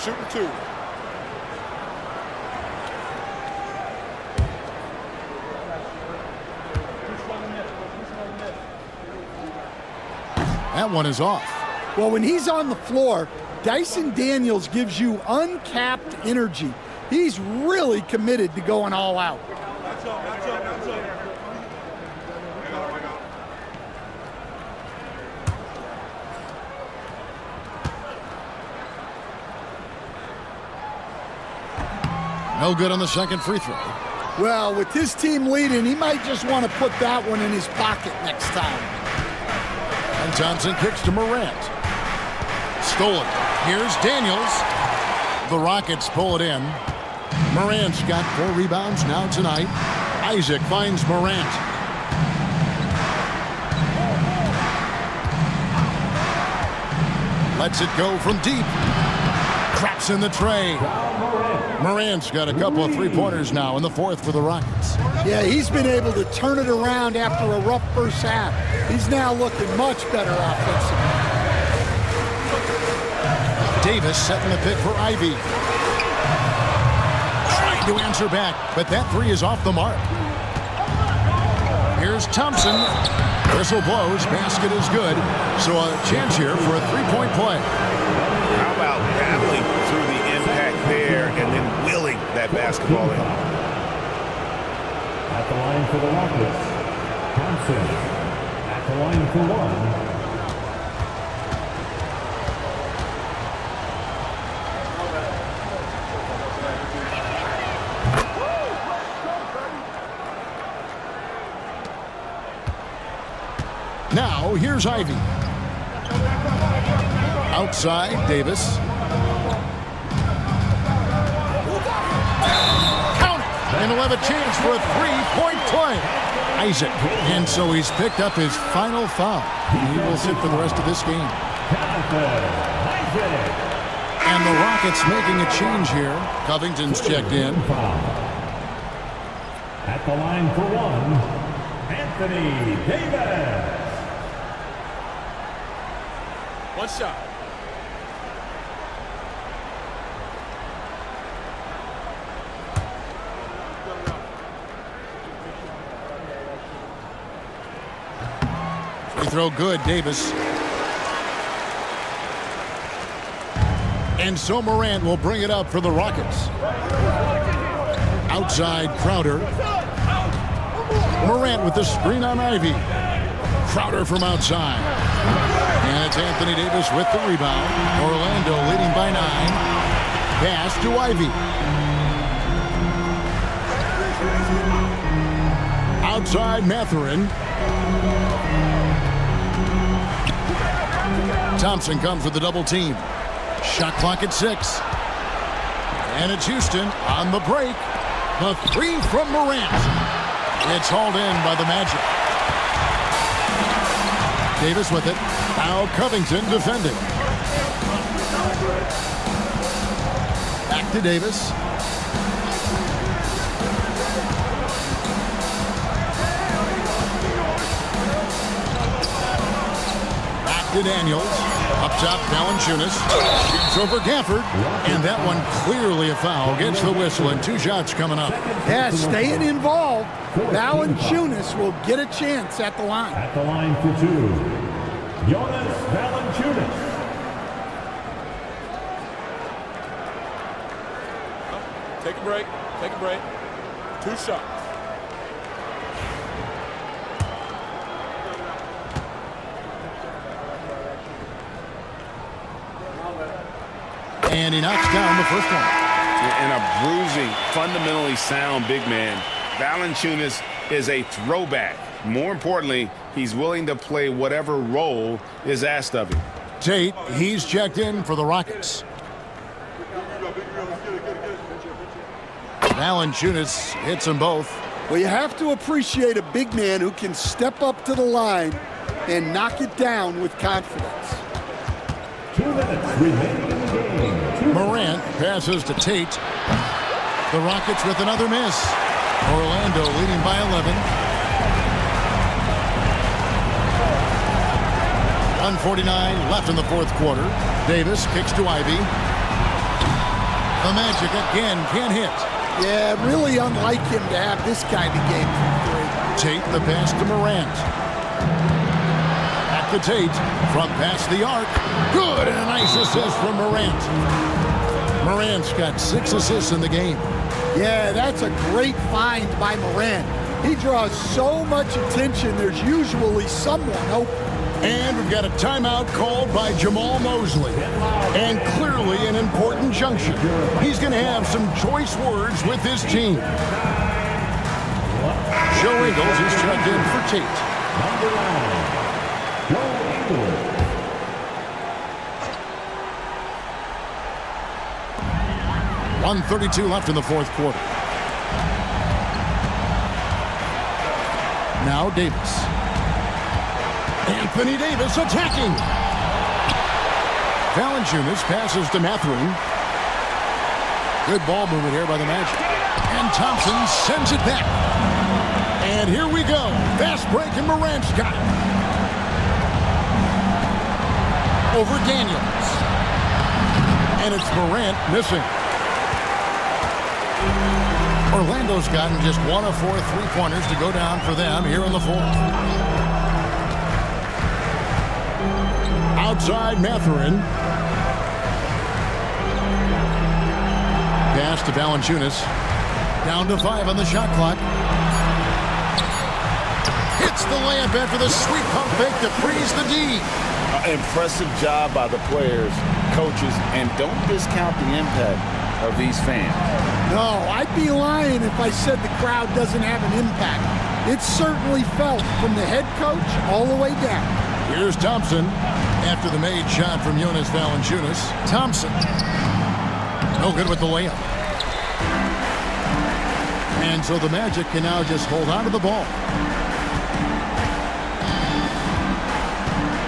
S1: Shooting 2.
S2: That one is off.
S20: Well, when he's on the floor, Dyson Daniels gives you uncapped energy. He's really committed to going all out.
S2: No good on the second free throw.
S20: Well, with his team leading, he might just want to put that one in his pocket next time.
S2: And Thompson kicks to Morant. Stolen. Here's Daniels. The Rockets pull it in. Morant's got 4 rebounds now tonight. Isaac finds Morant. Lets it go from deep. Traps in the tray. Morant's got a couple of three-pointers now in the fourth for the Rockets.
S20: Yeah, he's been able to turn it around after a rough first half. He's now looking much better offensively.
S2: Davis setting the pick for Ivy. Trying to answer back, but that 3 is off the mark. Here's Thompson. Whistle blows, basket is good. So a chance here for a 3-point play.
S6: How about battling through the impact there and then willing that basketball in?
S8: At the line for the Rockets, Thompson. At the line for 1.
S2: Now, here's Ivy. Outside, Davis. Count it! And he'll have a chance for a 3-point play. Isaac. And so he's picked up his final foul. He will sit for the rest of this game. And the Rockets making a change here. Covington's checked in.
S8: At the line for 1, Anthony Davis.
S1: One shot.
S2: Free throw good, Davis. And so Morant will bring it up for the Rockets. Outside, Crowder. Morant with the screen on Ivy. Crowder from outside. And it's Anthony Davis with the rebound. Orlando leading by 9. Pass to Ivy. Outside, Mathurin. Thompson comes with the double team. Shot clock at 6. And it's Houston on the break. The three from Morant. It's hauled in by the Magic. Davis with it. Now Covington defending. Back to Davis. Back to Daniels. Up top, Valanciunas. Shoots over Gafford. And that one clearly a foul. Gets the whistle and 2 shots coming up.
S20: Yeah, staying involved. Valanciunas will get a chance at the line.
S8: At the line for 2, Jonas Valanciunas.
S1: Take a break. Take a break. 2 shots.
S2: And he knocks down the first one.
S3: And a bruising, fundamentally sound big man. Valanciunas is a throwback. More importantly, he's willing to play whatever role is asked of him.
S2: Tate, he's checked in for the Rockets. Valanciunas hits them both.
S20: Well, you have to appreciate a big man who can step up to the line and knock it down with confidence.
S8: 2 minutes remaining in the game.
S2: Morant passes to Tate. The Rockets with another miss. Orlando leading by 11. 1:49 left in the fourth quarter. Davis kicks to Ivy. The Magic again can't hit.
S20: Yeah, really unlike him to have this kind of game from 3.
S2: Tate the pass to Morant. Back to Tate from past the arc. Good, and a nice assist from Morant. Morant's got 6 assists in the game.
S20: Yeah, that's a great find by Morant. He draws so much attention, there's usually someone open.
S2: And we've got a timeout called by Jamal Mosley. And clearly an important junction. He's going to have some choice words with his team. Joe Ingles is checked in for Tate.
S8: Number 9, Joe Ingles.
S2: .132 left in the fourth quarter. Now Davis. Anthony Davis attacking. Valanciunas passes to Mathurin. Good ball movement here by the Magic. And Thompson sends it back. And here we go. Fast break and Morant's got it. Over Daniels. And it's Morant missing. Orlando's gotten just 1 of 4 3-pointers to go down for them here in the fourth. Outside Mathurin. Pass to Valanciunas. Down to 5 on the shot clock. Hits the layup after the sweet pump fake to freeze the D.
S3: Impressive job by the players, coaches, and don't discount the impact of these fans.
S20: No, I'd be lying if I said the crowd doesn't have an impact. It's certainly felt from the head coach all the way down.
S2: Here's Thompson after the made shot from Jonas Valanciunas. Thompson. No good with the layup. And so the Magic can now just hold on to the ball.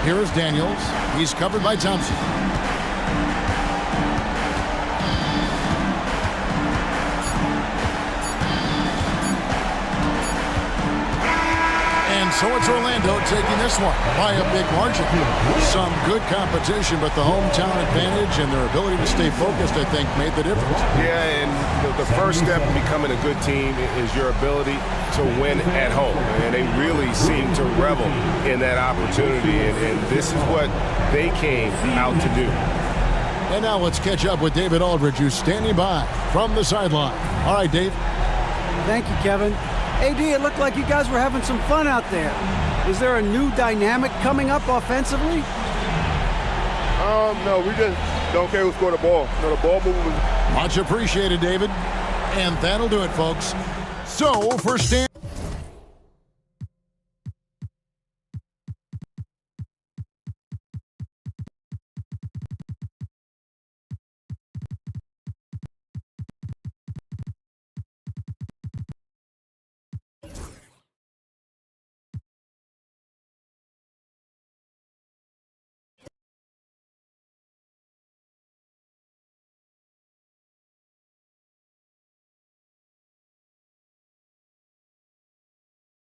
S2: Here is Daniels. He's covered by Thompson. And so it's Orlando taking this one by a big margin. Some good competition, but the hometown advantage and their ability to stay focused, I think, made the difference.
S19: Yeah, and the first step in becoming a good team is your ability to win at home. And they really seem to revel in that opportunity, and this is what they came out to do.
S2: And now let's catch up with David Aldridge, who's standing by from the sideline. All right, Dave.
S5: Thank you, Kevin. AD, it looked like you guys were having some fun out there. Is there a new dynamic coming up offensively?
S9: No, we just don't care who scored the ball. No, the ball movement was...
S2: Much appreciated, David. And that'll do it, folks. So, for Stan...